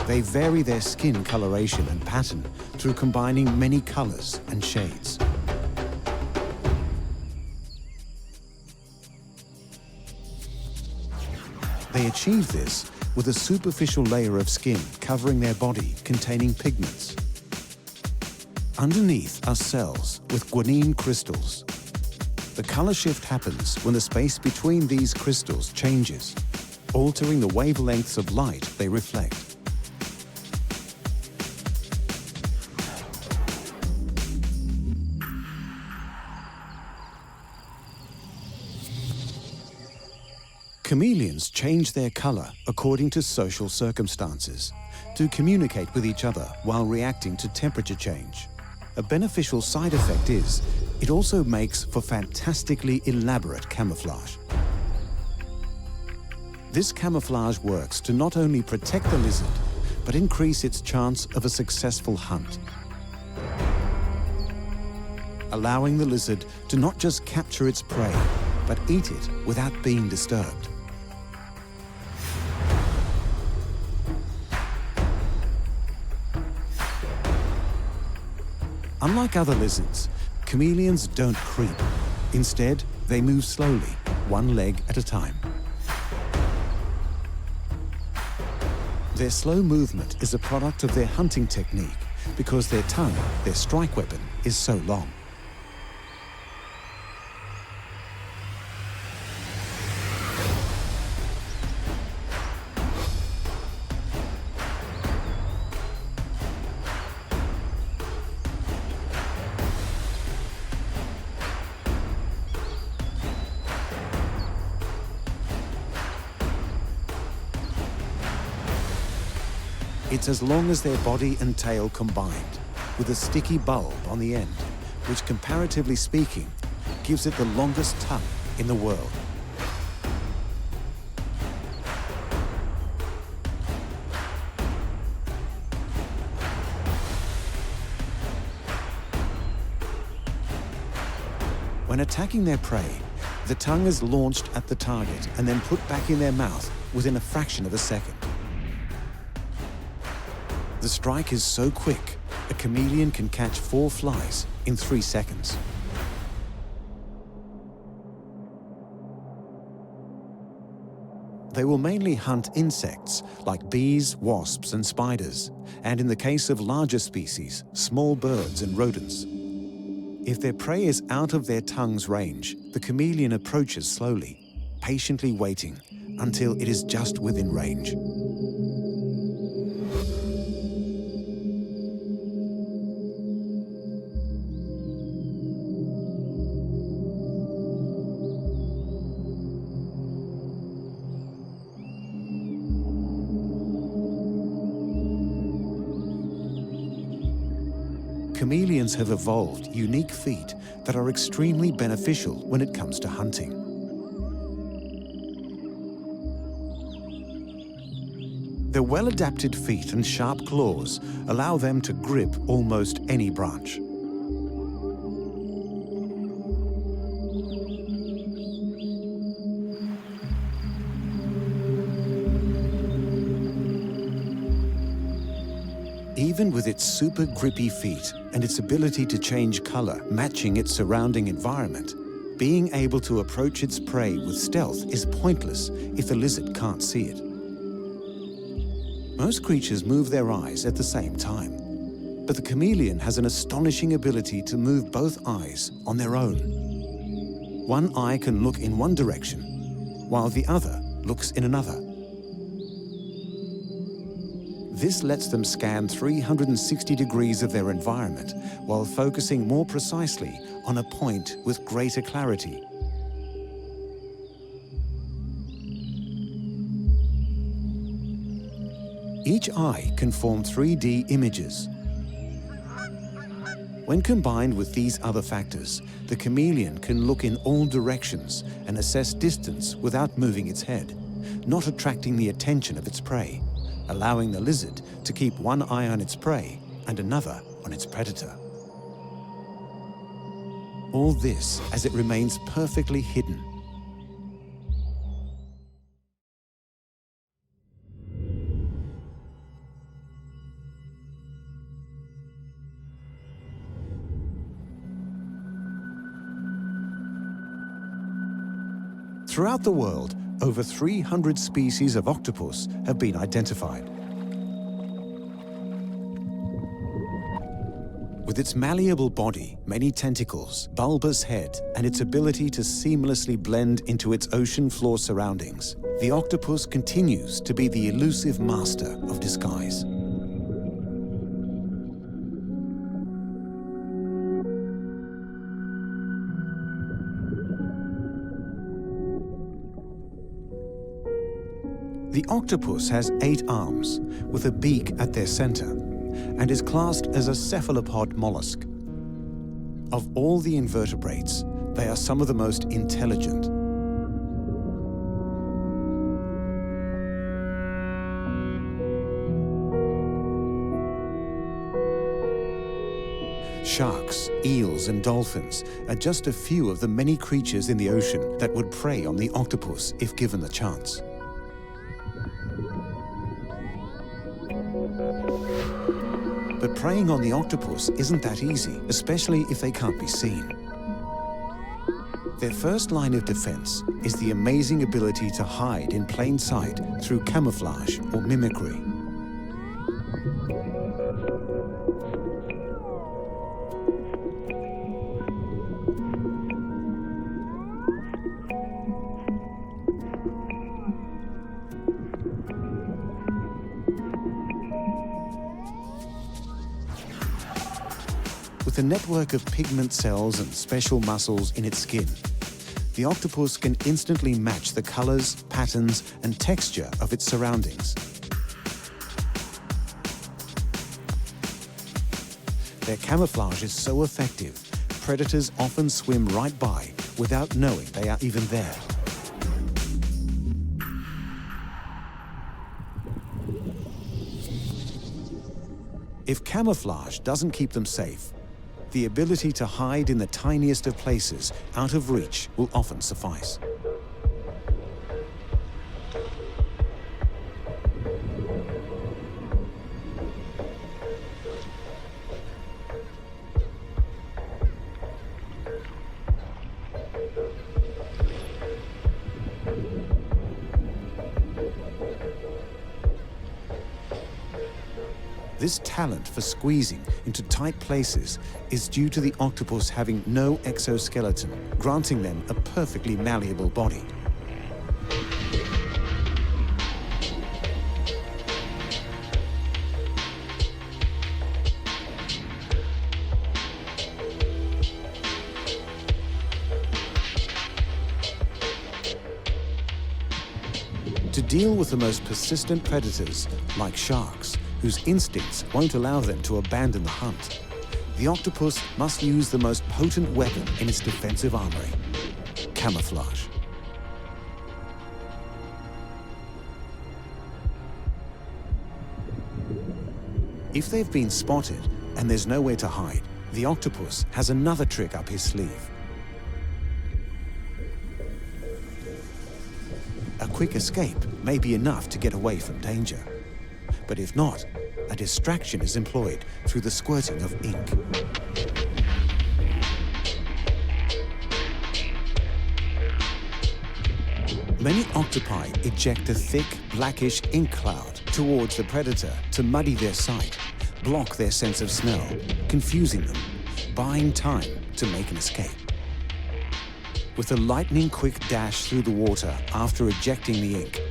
They vary their skin coloration and pattern through combining many colors and shades. They achieve this with a superficial layer of skin covering their body containing pigments. Underneath are cells with guanine crystals. The color shift happens when the space between these crystals changes, altering the wavelengths of light they reflect. Chameleons change their color according to social circumstances to communicate with each other while reacting to temperature change. A beneficial side effect is it also makes for fantastically elaborate camouflage. This camouflage works to not only protect the lizard, but increase its chance of a successful hunt, allowing the lizard to not just capture its prey, but eat it without being disturbed. Unlike other lizards, chameleons don't creep. Instead, they move slowly, one leg at a time. Their slow movement is a product of their hunting technique because their tongue, their strike weapon, is so long. It's as long as their body and tail combined, with a sticky bulb on the end, which comparatively speaking, gives it the longest tongue in the world. When attacking their prey, the tongue is launched at the target and then put back in their mouth within a fraction of a second. The strike is so quick, a chameleon can catch 4 flies in 3 seconds. They will mainly hunt insects like bees, wasps, and spiders, and in the case of larger species, small birds and rodents. If their prey is out of their tongue's range, the chameleon approaches slowly, patiently waiting until it is just within range. Chameleons have evolved unique feet that are extremely beneficial when it comes to hunting. Their well-adapted feet and sharp claws allow them to grip almost any branch. Even with its super grippy feet and its ability to change color, matching its surrounding environment, being able to approach its prey with stealth is pointless if the lizard can't see it. Most creatures move their eyes at the same time, but the chameleon has an astonishing ability to move both eyes on their own. One eye can look in one direction, while the other looks in another. This lets them scan 360 degrees of their environment while focusing more precisely on a point with greater clarity. Each eye can form 3D images. When combined with these other factors, the chameleon can look in all directions and assess distance without moving its head, not attracting the attention of its prey, allowing the lizard to keep one eye on its prey and another on its predator. All this as it remains perfectly hidden. Throughout the world, over 300 species of octopus have been identified. With its malleable body, many tentacles, bulbous head, and its ability to seamlessly blend into its ocean floor surroundings, the octopus continues to be the elusive master of disguise. The octopus has 8 arms, with a beak at their center, and is classed as a cephalopod mollusk. Of all the invertebrates, they are some of the most intelligent. Sharks, eels, and dolphins are just a few of the many creatures in the ocean that would prey on the octopus if given the chance. But preying on the octopus isn't that easy, especially if they can't be seen. Their first line of defense is the amazing ability to hide in plain sight through camouflage or mimicry. With a network of pigment cells and special muscles in its skin, the octopus can instantly match the colors, patterns, and texture of its surroundings. Their camouflage is so effective, predators often swim right by without knowing they are even there. If camouflage doesn't keep them safe, the ability to hide in the tiniest of places out of reach will often suffice. This talent for squeezing into tight places is due to the octopus having no exoskeleton, granting them a perfectly malleable body. To deal with the most persistent predators, like sharks, whose instincts won't allow them to abandon the hunt, the octopus must use the most potent weapon in its defensive armory: camouflage. If they've been spotted and there's nowhere to hide, the octopus has another trick up his sleeve. A quick escape may be enough to get away from danger. But if not, a distraction is employed through the squirting of ink. Many octopi eject a thick, blackish ink cloud towards the predator to muddy their sight, block their sense of smell, confusing them, buying time to make an escape. With a lightning-quick dash through the water after ejecting the ink,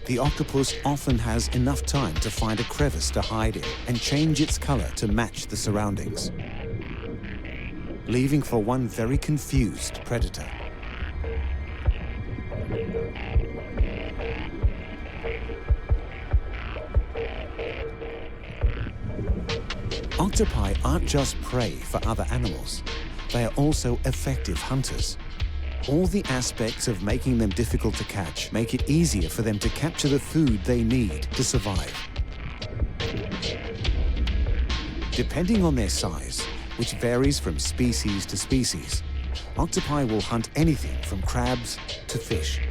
the octopus often has enough time to find a crevice to hide in and change its color to match the surroundings, leaving for one very confused predator. Octopi aren't just prey for other animals, they are also effective hunters. All the aspects of making them difficult to catch make it easier for them to capture the food they need to survive. Depending on their size, which varies from species to species, octopi will hunt anything from crabs to fish.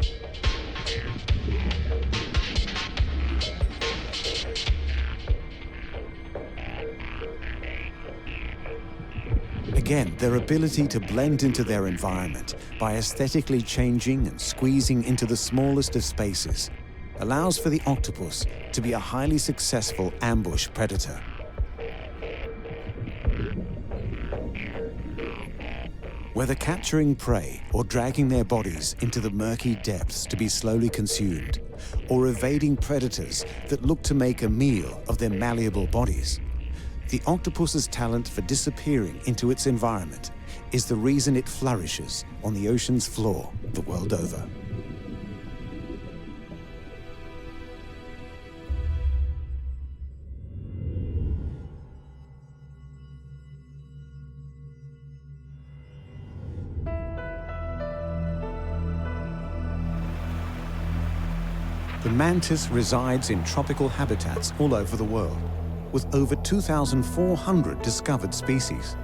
Again, their ability to blend into their environment by aesthetically changing and squeezing into the smallest of spaces allows for the octopus to be a highly successful ambush predator. Whether capturing prey or dragging their bodies into the murky depths to be slowly consumed, or evading predators that look to make a meal of their malleable bodies, the octopus's talent for disappearing into its environment is the reason it flourishes on the ocean's floor the world over. The mantis resides in tropical habitats all over the world, with over 2,400 discovered species.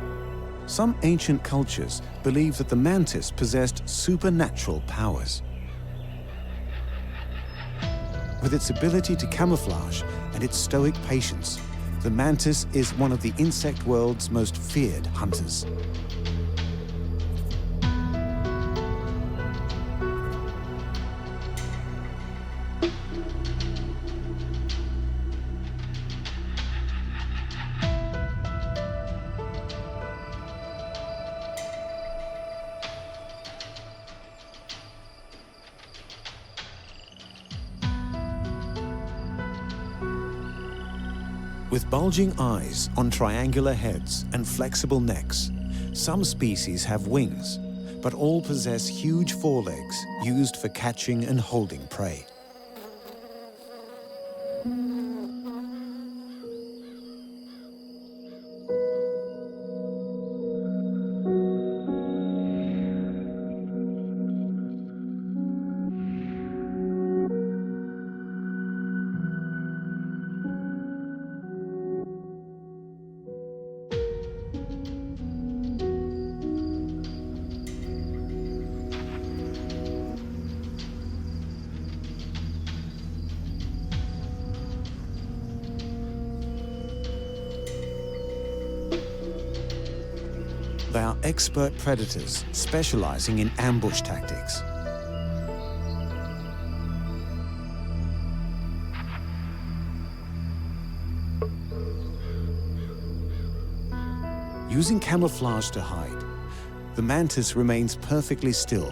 Some ancient cultures believed that the mantis possessed supernatural powers. With its ability to camouflage and its stoic patience, the mantis is one of the insect world's most feared hunters. With bulging eyes on triangular heads and flexible necks, some species have wings, but all possess huge forelegs used for catching and holding prey. They are expert predators specializing in ambush tactics. Using camouflage to hide, the mantis remains perfectly still,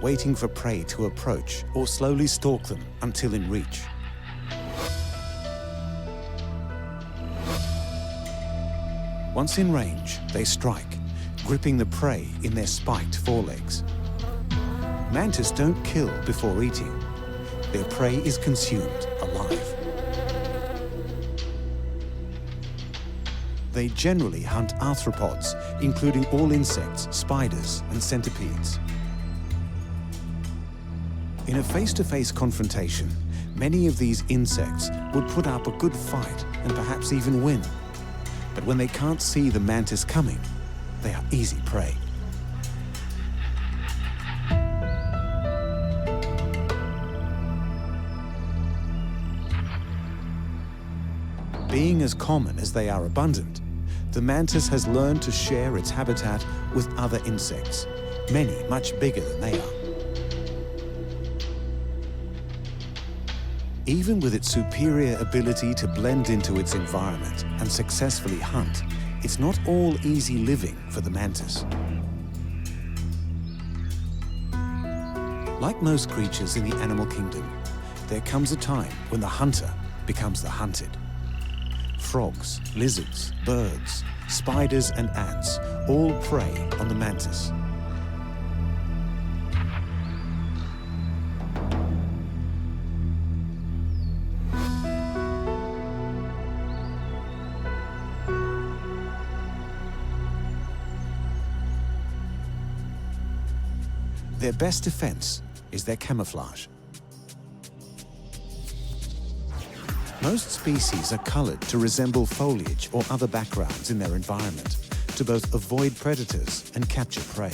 waiting for prey to approach or slowly stalk them until in reach. Once in range, they strike, gripping the prey in their spiked forelegs. Mantis don't kill before eating. Their prey is consumed alive. They generally hunt arthropods, including all insects, spiders, and centipedes. In a face-to-face confrontation, many of these insects would put up a good fight and perhaps even win. But when they can't see the mantis coming, they are easy prey. Being as common as they are abundant, the mantis has learned to share its habitat with other insects, many much bigger than they are. Even with its superior ability to blend into its environment and successfully hunt, it's not all easy living for the mantis. Like most creatures in the animal kingdom, there comes a time when the hunter becomes the hunted. Frogs, lizards, birds, spiders and ants all prey on the mantis. Their best defense is their camouflage. Most species are colored to resemble foliage or other backgrounds in their environment to both avoid predators and capture prey.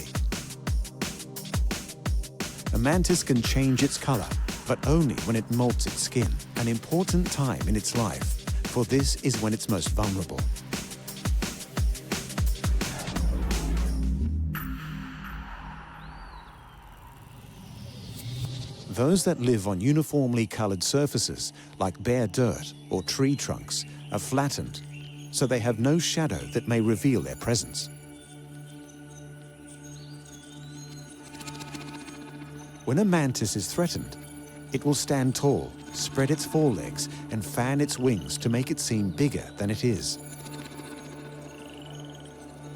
A mantis can change its color, but only when it molts its skin, an important time in its life, for this is when it's most vulnerable. Those that live on uniformly colored surfaces, like bare dirt or tree trunks, are flattened, so they have no shadow that may reveal their presence. When a mantis is threatened, it will stand tall, spread its forelegs, and fan its wings to make it seem bigger than it is.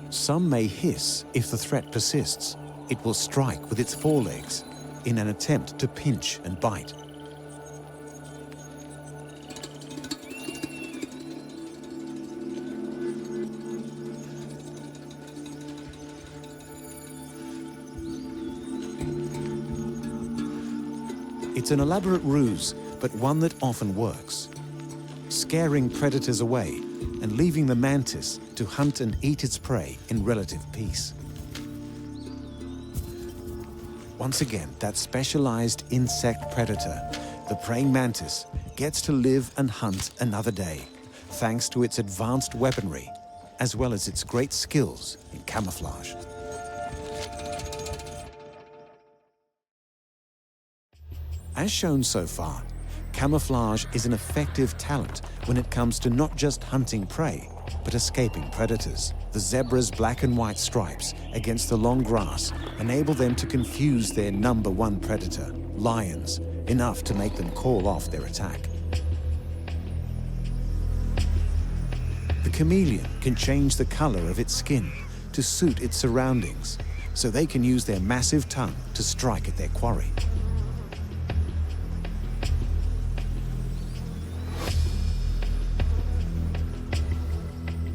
Some may hiss if the threat persists. It will strike with its forelegs in an attempt to pinch and bite. It's an elaborate ruse, but one that often works, scaring predators away and leaving the mantis to hunt and eat its prey in relative peace. Once again, that specialized insect predator, the praying mantis, gets to live and hunt another day, thanks to its advanced weaponry, as well as its great skills in camouflage. As shown so far, camouflage is an effective talent when it comes to not just hunting prey, but escaping predators. The zebra's black and white stripes against the long grass enable them to confuse their number one predator, lions, enough to make them call off their attack. The chameleon can change the color of its skin to suit its surroundings, so they can use their massive tongue to strike at their quarry.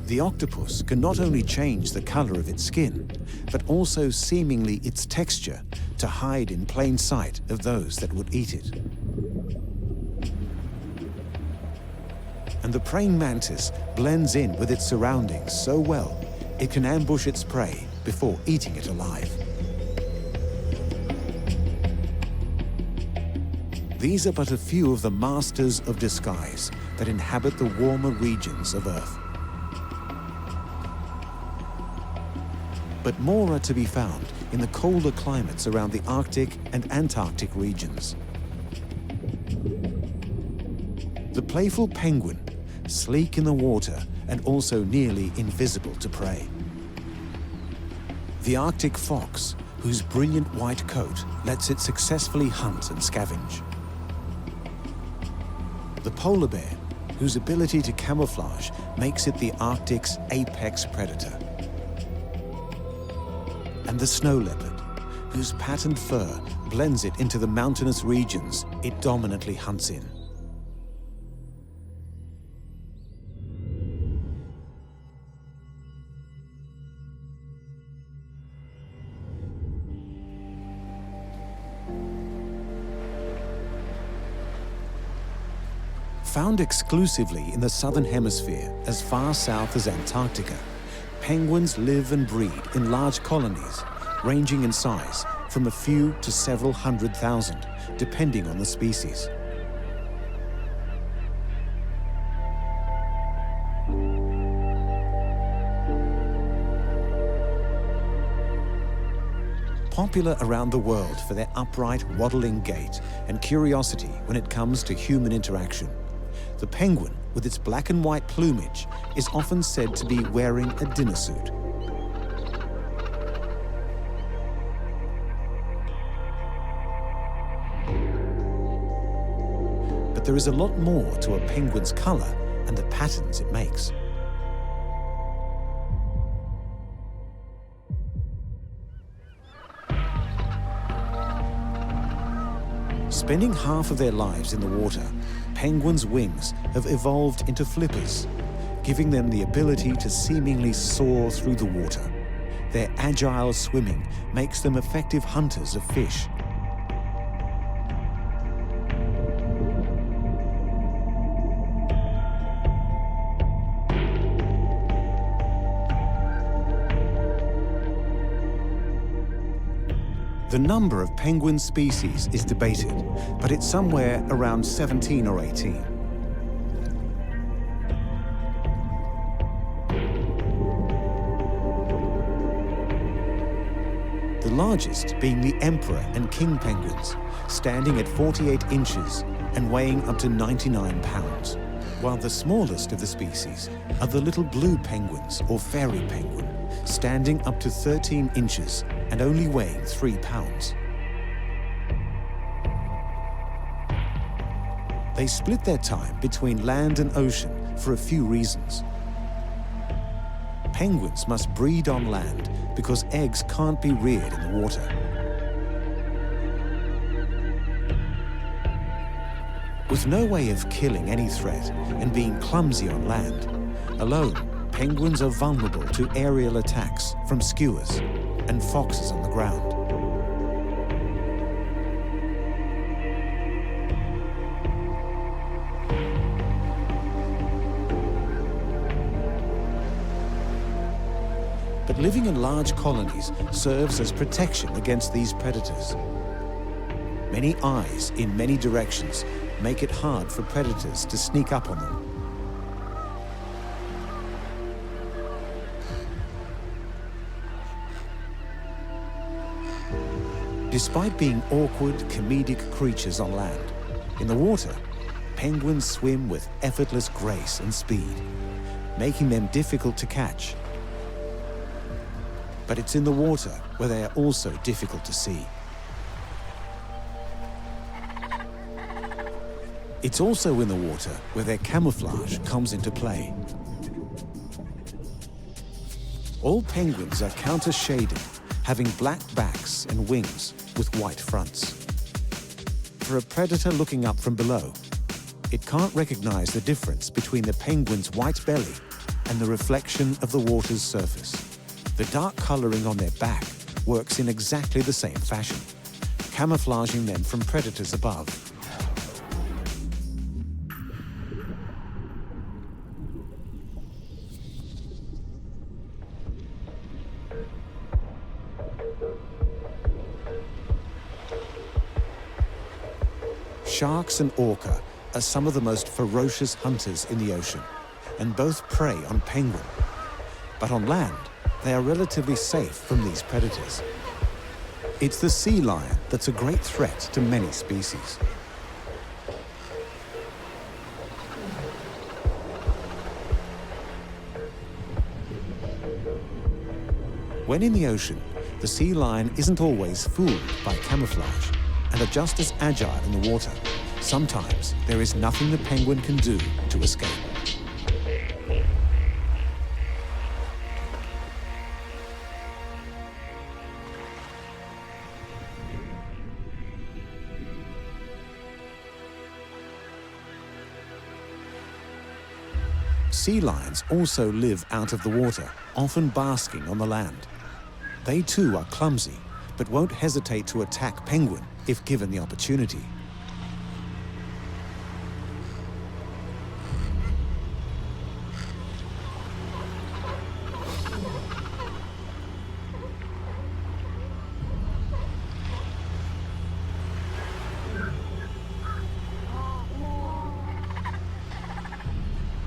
The octopus can not only change the color of its skin, but also seemingly its texture to hide in plain sight of those that would eat it. And the praying mantis blends in with its surroundings so well, it can ambush its prey before eating it alive. These are but a few of the masters of disguise that inhabit the warmer regions of Earth. But more are to be found in the colder climates around the Arctic and Antarctic regions. The playful penguin, sleek in the water and also nearly invisible to prey. The Arctic fox, whose brilliant white coat lets it successfully hunt and scavenge. The polar bear, whose ability to camouflage makes it the Arctic's apex predator. And the snow leopard, whose patterned fur blends it into the mountainous regions it dominantly hunts in. Found exclusively in the southern hemisphere as far south as Antarctica, penguins live and breed in large colonies, ranging in size from a few to several 100,000, depending on the species. popular around the world for their upright, waddling gait and curiosity when it comes to human interaction. The penguin, with its black and white plumage, is often said to be wearing a dinner suit. But there is a lot more to a penguin's color and the patterns it makes. Spending half of their lives in the water, penguins' wings have evolved into flippers, giving them the ability to seemingly soar through the water. Their agile swimming makes them effective hunters of fish. The number of penguin species is debated, but it's somewhere around 17 or 18. The largest being the emperor and king penguins, standing at 48 inches and weighing up to 99 pounds, while the smallest of the species are the little blue penguins or fairy penguin, standing up to 13 inches and only weighing 3 pounds. They split their time between land and ocean for a few reasons. Penguins must breed on land because eggs can't be reared in the water. With no way of killing any threat and being clumsy on land, alone, penguins are vulnerable to aerial attacks from skuas and foxes on the ground. But living in large colonies serves as protection against these predators. Many eyes in many directions make it hard for predators to sneak up on them. Despite being awkward, comedic creatures on land, in the water, penguins swim with effortless grace and speed, making them difficult to catch. But it's in the water where they are also difficult to see. It's also in the water where their camouflage comes into play. All penguins are counter-shaded, having black backs and wings with white fronts. For a predator looking up from below, it can't recognize the difference between the penguin's white belly and the reflection of the water's surface. The dark coloring on their back works in exactly the same fashion, camouflaging them from predators above. Sharks and orca are some of the most ferocious hunters in the ocean, and both prey on penguin. But on land, they are relatively safe from these predators. It's the sea lion that's a great threat to many species. When in the ocean, the sea lion isn't always fooled by camouflage and are just as agile in the water. Sometimes there is nothing the penguin can do to escape. Sea lions also live out of the water, often basking on the land. They too are clumsy, but won't hesitate to attack penguin if given the opportunity.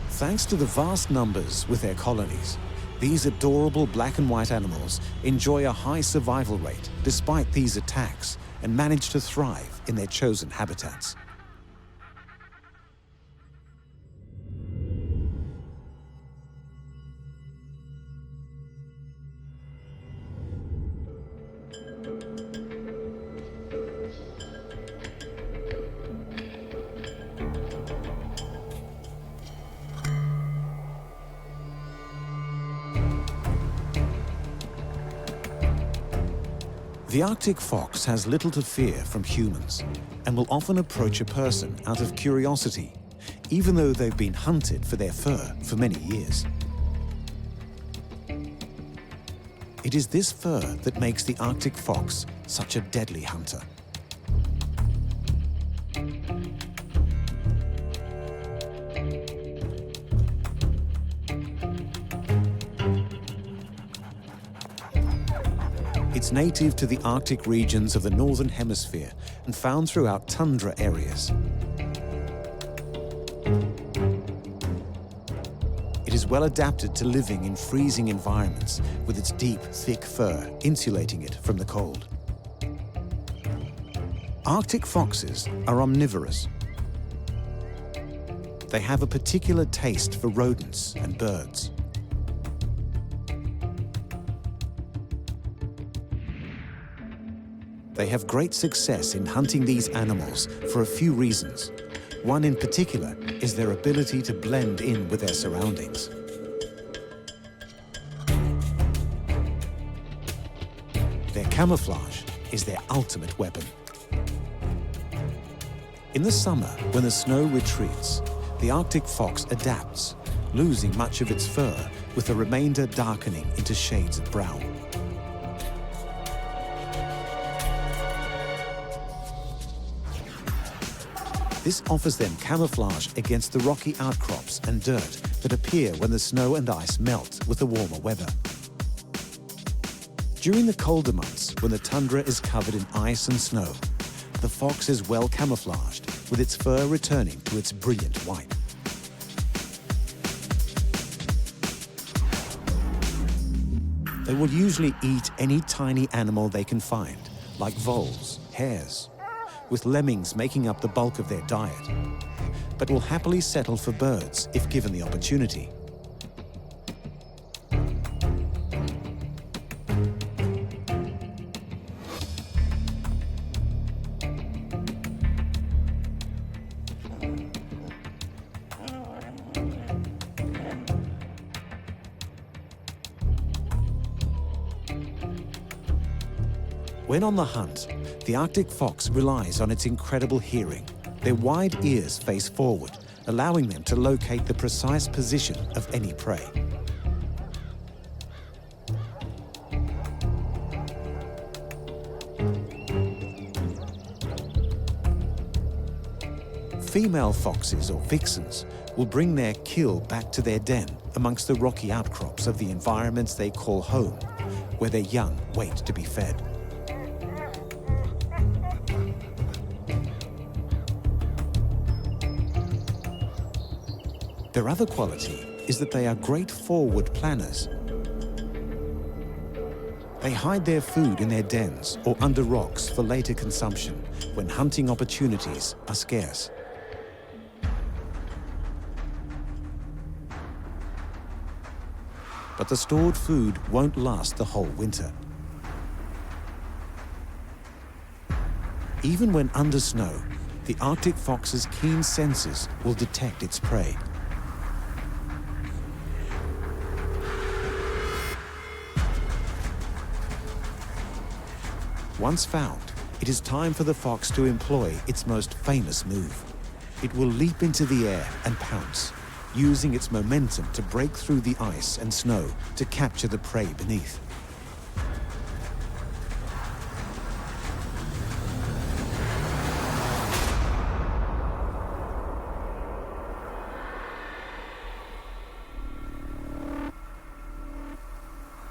Thanks to the vast numbers with their colonies, These adorable black and white animals enjoy a high survival rate despite these attacks and manage to thrive in their chosen habitats. The Arctic fox has little to fear from humans and will often approach a person out of curiosity, even though they've been hunted for their fur for many years. It is this fur that makes the Arctic fox such a deadly hunter. It's native to the Arctic regions of the Northern Hemisphere and found throughout tundra areas. It is well adapted to living in freezing environments with its deep, thick fur insulating it from the cold. Arctic foxes are omnivorous. They have a particular taste for rodents and birds. They have great success in hunting these animals for a few reasons. One in particular is their ability to blend in with their surroundings. Their camouflage is their ultimate weapon. In the summer, when the snow retreats, the Arctic fox adapts, losing much of its fur, with the remainder darkening into shades of brown. This offers them camouflage against the rocky outcrops and dirt that appear when the snow and ice melt with the warmer weather. During the colder months, when the tundra is covered in ice and snow, the fox is well camouflaged, with its fur returning to its brilliant white. They will usually eat any tiny animal they can find, like voles, hares, with lemmings making up the bulk of their diet, but will happily settle for birds if given the opportunity. When on the hunt, the Arctic fox relies on its incredible hearing. Their wide ears face forward, allowing them to locate the precise position of any prey. Female foxes, or vixens, will bring their kill back to their den amongst the rocky outcrops of the environments they call home, where their young wait to be fed. Their other quality is that they are great forward planners. They hide their food in their dens or under rocks for later consumption when hunting opportunities are scarce. But the stored food won't last the whole winter. Even when under snow, the Arctic fox's keen senses will detect its prey. Once found, it is time for the fox to employ its most famous move. It will leap into the air and pounce, using its momentum to break through the ice and snow to capture the prey beneath.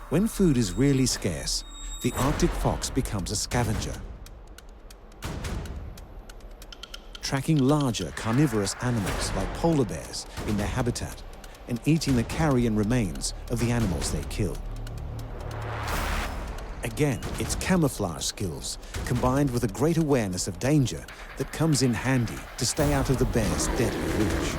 When food is really scarce, the Arctic fox becomes a scavenger, tracking larger carnivorous animals like polar bears in their habitat and eating the carrion remains of the animals they kill. Again, it's camouflage skills, combined with a great awareness of danger, that comes in handy to stay out of the bear's deadly reach.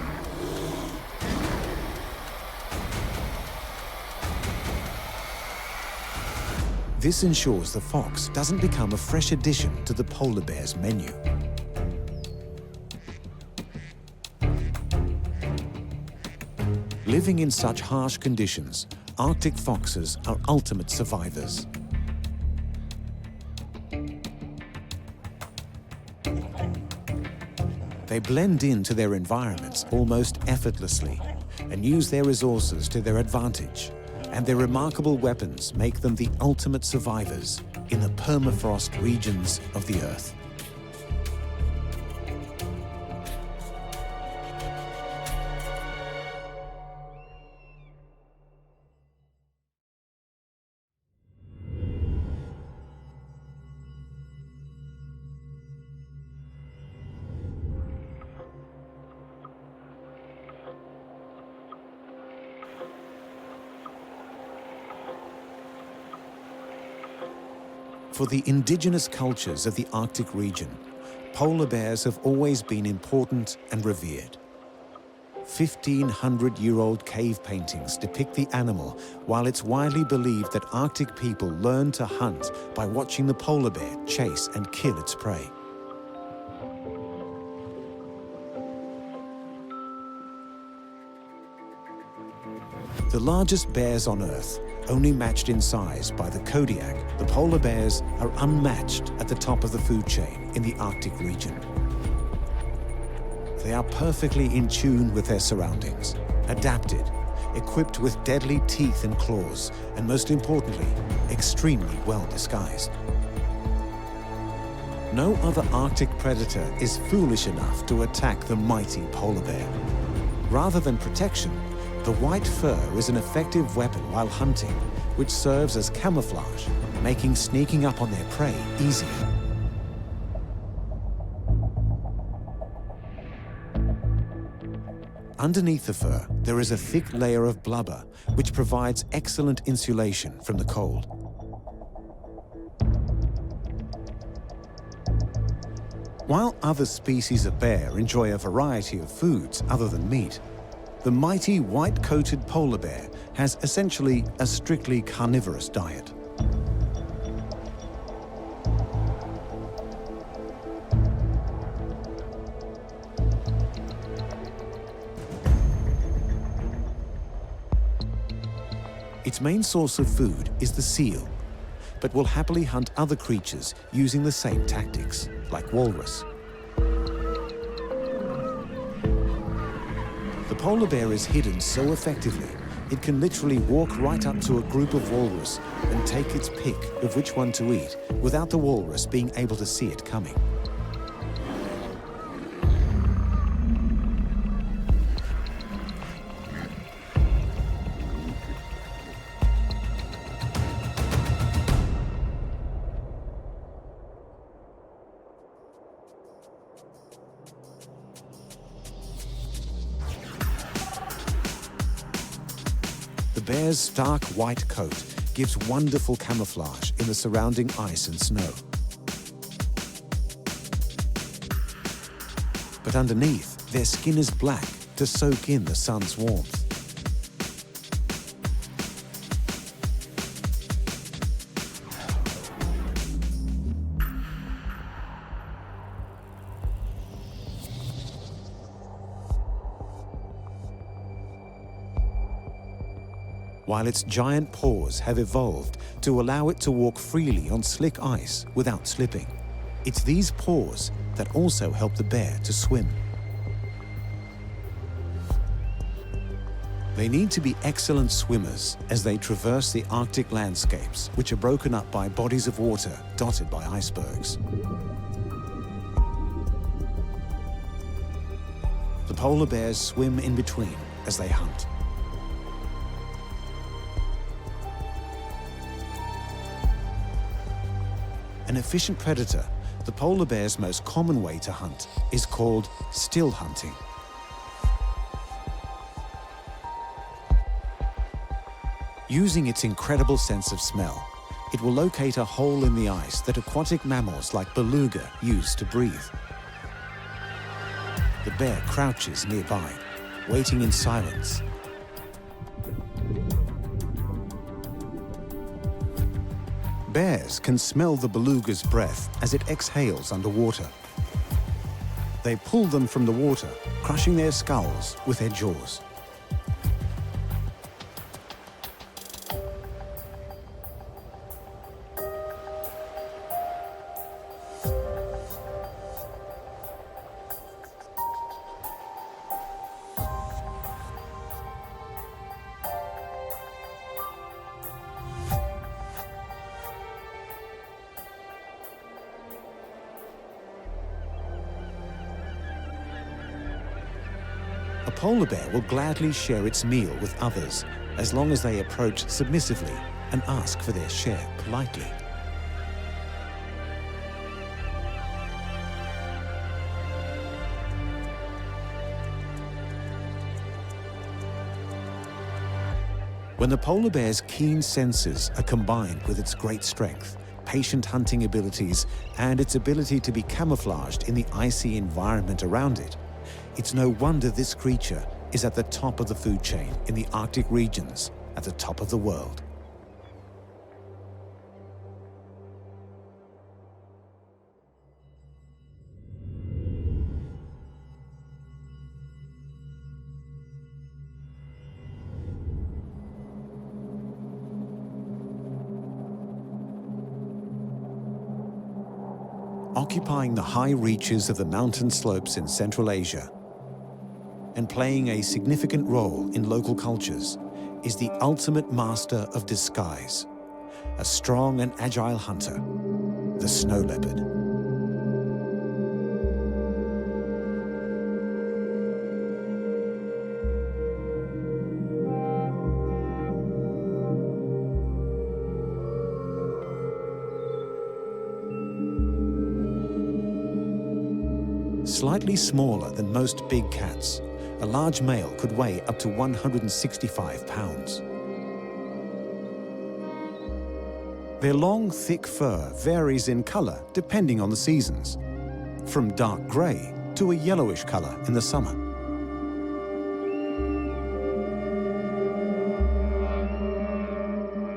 This ensures the fox doesn't become a fresh addition to the polar bear's menu. Living in such harsh conditions, Arctic foxes are ultimate survivors. They blend into their environments almost effortlessly and use their resources to their advantage. And their remarkable weapons make them the ultimate survivors in the permafrost regions of the Earth. For the indigenous cultures of the Arctic region, polar bears have always been important and revered. 1,500-year-old cave paintings depict the animal, while it's widely believed that Arctic people learned to hunt by watching the polar bear chase and kill its prey. The largest bears on Earth, only matched in size by the Kodiak, the polar bears are unmatched at the top of the food chain in the Arctic region. They are perfectly in tune with their surroundings, adapted, equipped with deadly teeth and claws, and most importantly, extremely well disguised. No other Arctic predator is foolish enough to attack the mighty polar bear. Rather than protection, the white fur is an effective weapon while hunting, which serves as camouflage, making sneaking up on their prey easy. Underneath the fur, there is a thick layer of blubber, which provides excellent insulation from the cold. While other species of bear enjoy a variety of foods other than meat, the mighty white-coated polar bear has essentially a strictly carnivorous diet. Its main source of food is the seal, but will happily hunt other creatures using the same tactics, like walrus. The polar bear is hidden so effectively, it can literally walk right up to a group of walrus and take its pick of which one to eat without the walrus being able to see it coming. The bear's stark white coat gives wonderful camouflage in the surrounding ice and snow. But underneath, their skin is black to soak in the sun's warmth. While its giant paws have evolved to allow it to walk freely on slick ice without slipping, it's these paws that also help the bear to swim. They need to be excellent swimmers as they traverse the Arctic landscapes, which are broken up by bodies of water dotted by icebergs. The polar bears swim in between as they hunt. An efficient predator, the polar bear's most common way to hunt is called still hunting. Using its incredible sense of smell, it will locate a hole in the ice that aquatic mammals like beluga use to breathe. The bear crouches nearby, waiting in silence. Bears can smell the beluga's breath as it exhales underwater. They pull them from the water, crushing their skulls with their jaws. A polar bear will gladly share its meal with others as long as they approach submissively and ask for their share politely. When the polar bear's keen senses are combined with its great strength, patient hunting abilities, and its ability to be camouflaged in the icy environment around it, it's no wonder this creature is at the top of the food chain in the Arctic regions, at the top of the world. Occupying the high reaches of the mountain slopes in Central Asia and playing a significant role in local cultures is the ultimate master of disguise, a strong and agile hunter, the snow leopard. Slightly smaller than most big cats, a large male could weigh up to 165 pounds. Their long, thick fur varies in color depending on the seasons, from dark gray to a yellowish color in the summer.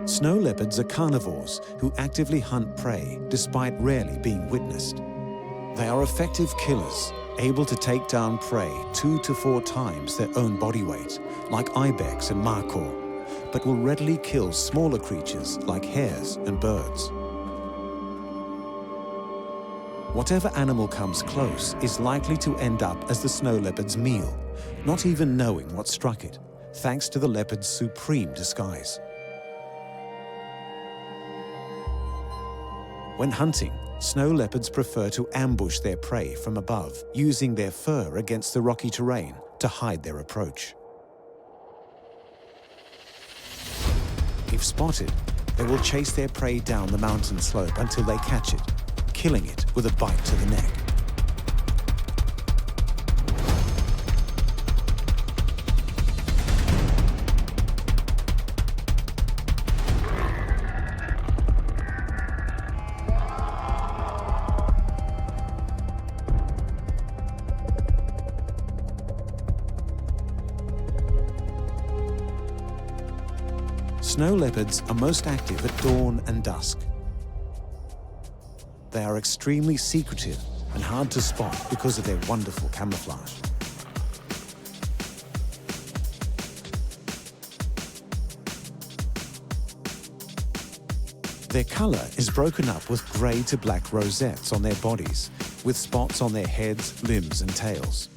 Snow leopards are carnivores who actively hunt prey despite rarely being witnessed. They are effective killers, able to take down prey 2 to 4 times their own body weight, like ibex and markhor, but will readily kill smaller creatures like hares and birds. Whatever animal comes close is likely to end up as the snow leopard's meal, not even knowing what struck it, thanks to the leopard's supreme disguise. When hunting, snow leopards prefer to ambush their prey from above, using their fur against the rocky terrain to hide their approach. If spotted, they will chase their prey down the mountain slope until they catch it, killing it with a bite to the neck. Snow leopards are most active at dawn and dusk. They are extremely secretive and hard to spot because of their wonderful camouflage. Their color is broken up with gray to black rosettes on their bodies, with spots on their heads, limbs, and tails.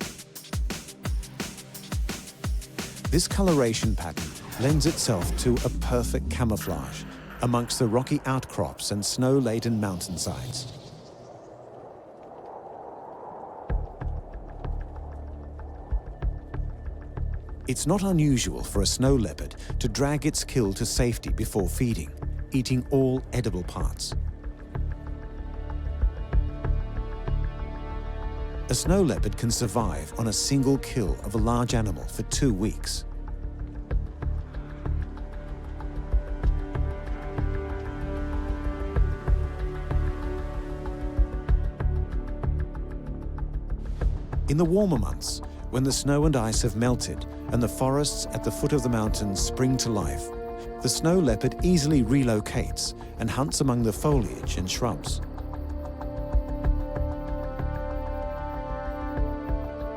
This coloration pattern lends itself to a perfect camouflage amongst the rocky outcrops and snow-laden mountainsides. It's not unusual for a snow leopard to drag its kill to safety before feeding, eating all edible parts. A snow leopard can survive on a single kill of a large animal for 2 weeks. In the warmer months, when the snow and ice have melted and the forests at the foot of the mountains spring to life, the snow leopard easily relocates and hunts among the foliage and shrubs.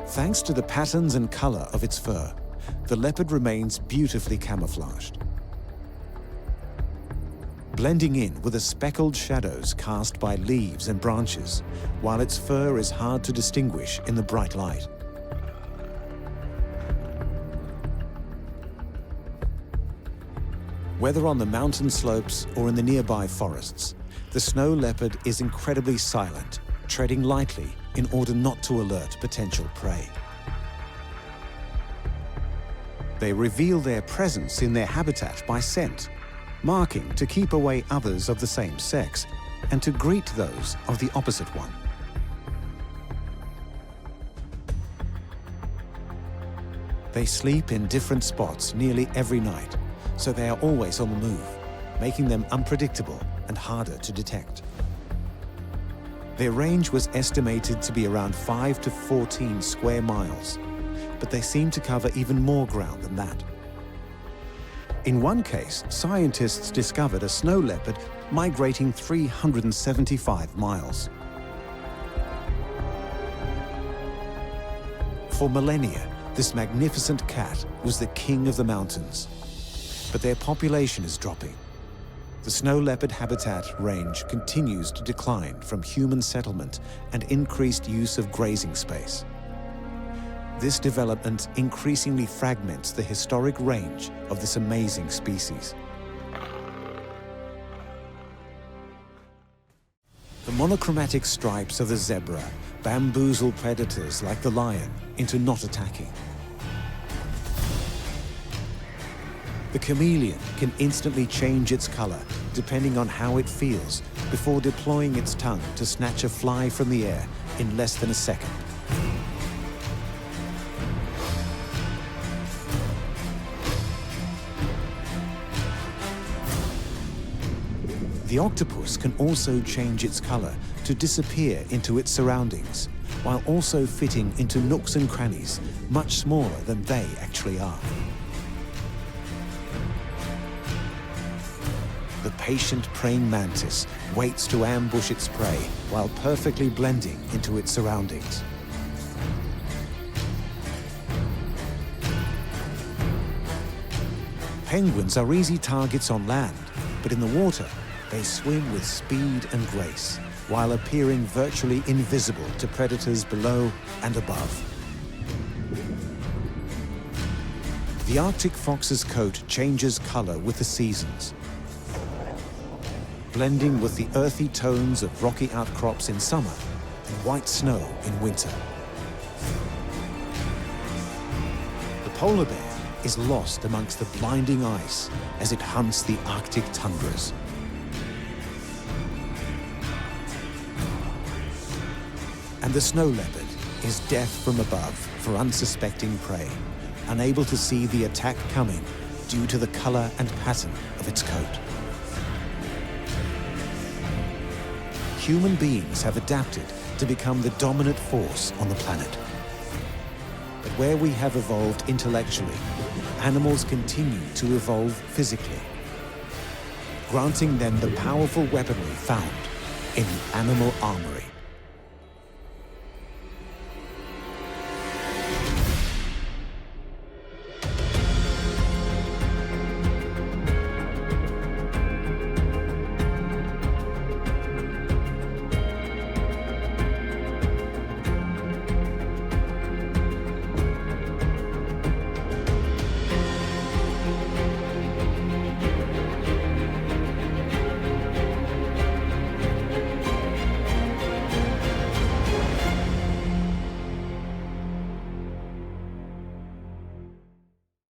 Thanks to the patterns and color of its fur, the leopard remains beautifully camouflaged, blending in with the speckled shadows cast by leaves and branches, while its fur is hard to distinguish in the bright light. Whether on the mountain slopes or in the nearby forests, the snow leopard is incredibly silent, treading lightly in order not to alert potential prey. They reveal their presence in their habitat by scent, marking to keep away others of the same sex and to greet those of the opposite one. They sleep in different spots nearly every night, so they are always on the move, making them unpredictable and harder to detect. Their range was estimated to be around 5 to 14 square miles, but they seem to cover even more ground than that. In one case, scientists discovered a snow leopard migrating 375 miles. For millennia, this magnificent cat was the king of the mountains, but their population is dropping. The snow leopard habitat range continues to decline from human settlement and increased use of grazing space. This development increasingly fragments the historic range of this amazing species. The monochromatic stripes of the zebra bamboozle predators like the lion into not attacking. The chameleon can instantly change its color depending on how it feels before deploying its tongue to snatch a fly from the air in less than a second. The octopus can also change its color to disappear into its surroundings, while also fitting into nooks and crannies much smaller than they actually are. The patient praying mantis waits to ambush its prey while perfectly blending into its surroundings. Penguins are easy targets on land, but in the water, they swim with speed and grace, while appearing virtually invisible to predators below and above. The Arctic fox's coat changes color with the seasons, blending with the earthy tones of rocky outcrops in summer and white snow in winter. The polar bear is lost amongst the blinding ice as it hunts the Arctic tundras. And the snow leopard is death from above for unsuspecting prey, unable to see the attack coming due to the color and pattern of its coat. Human beings have adapted to become the dominant force on the planet. But where we have evolved intellectually, animals continue to evolve physically, granting them the powerful weaponry found in the animal armory.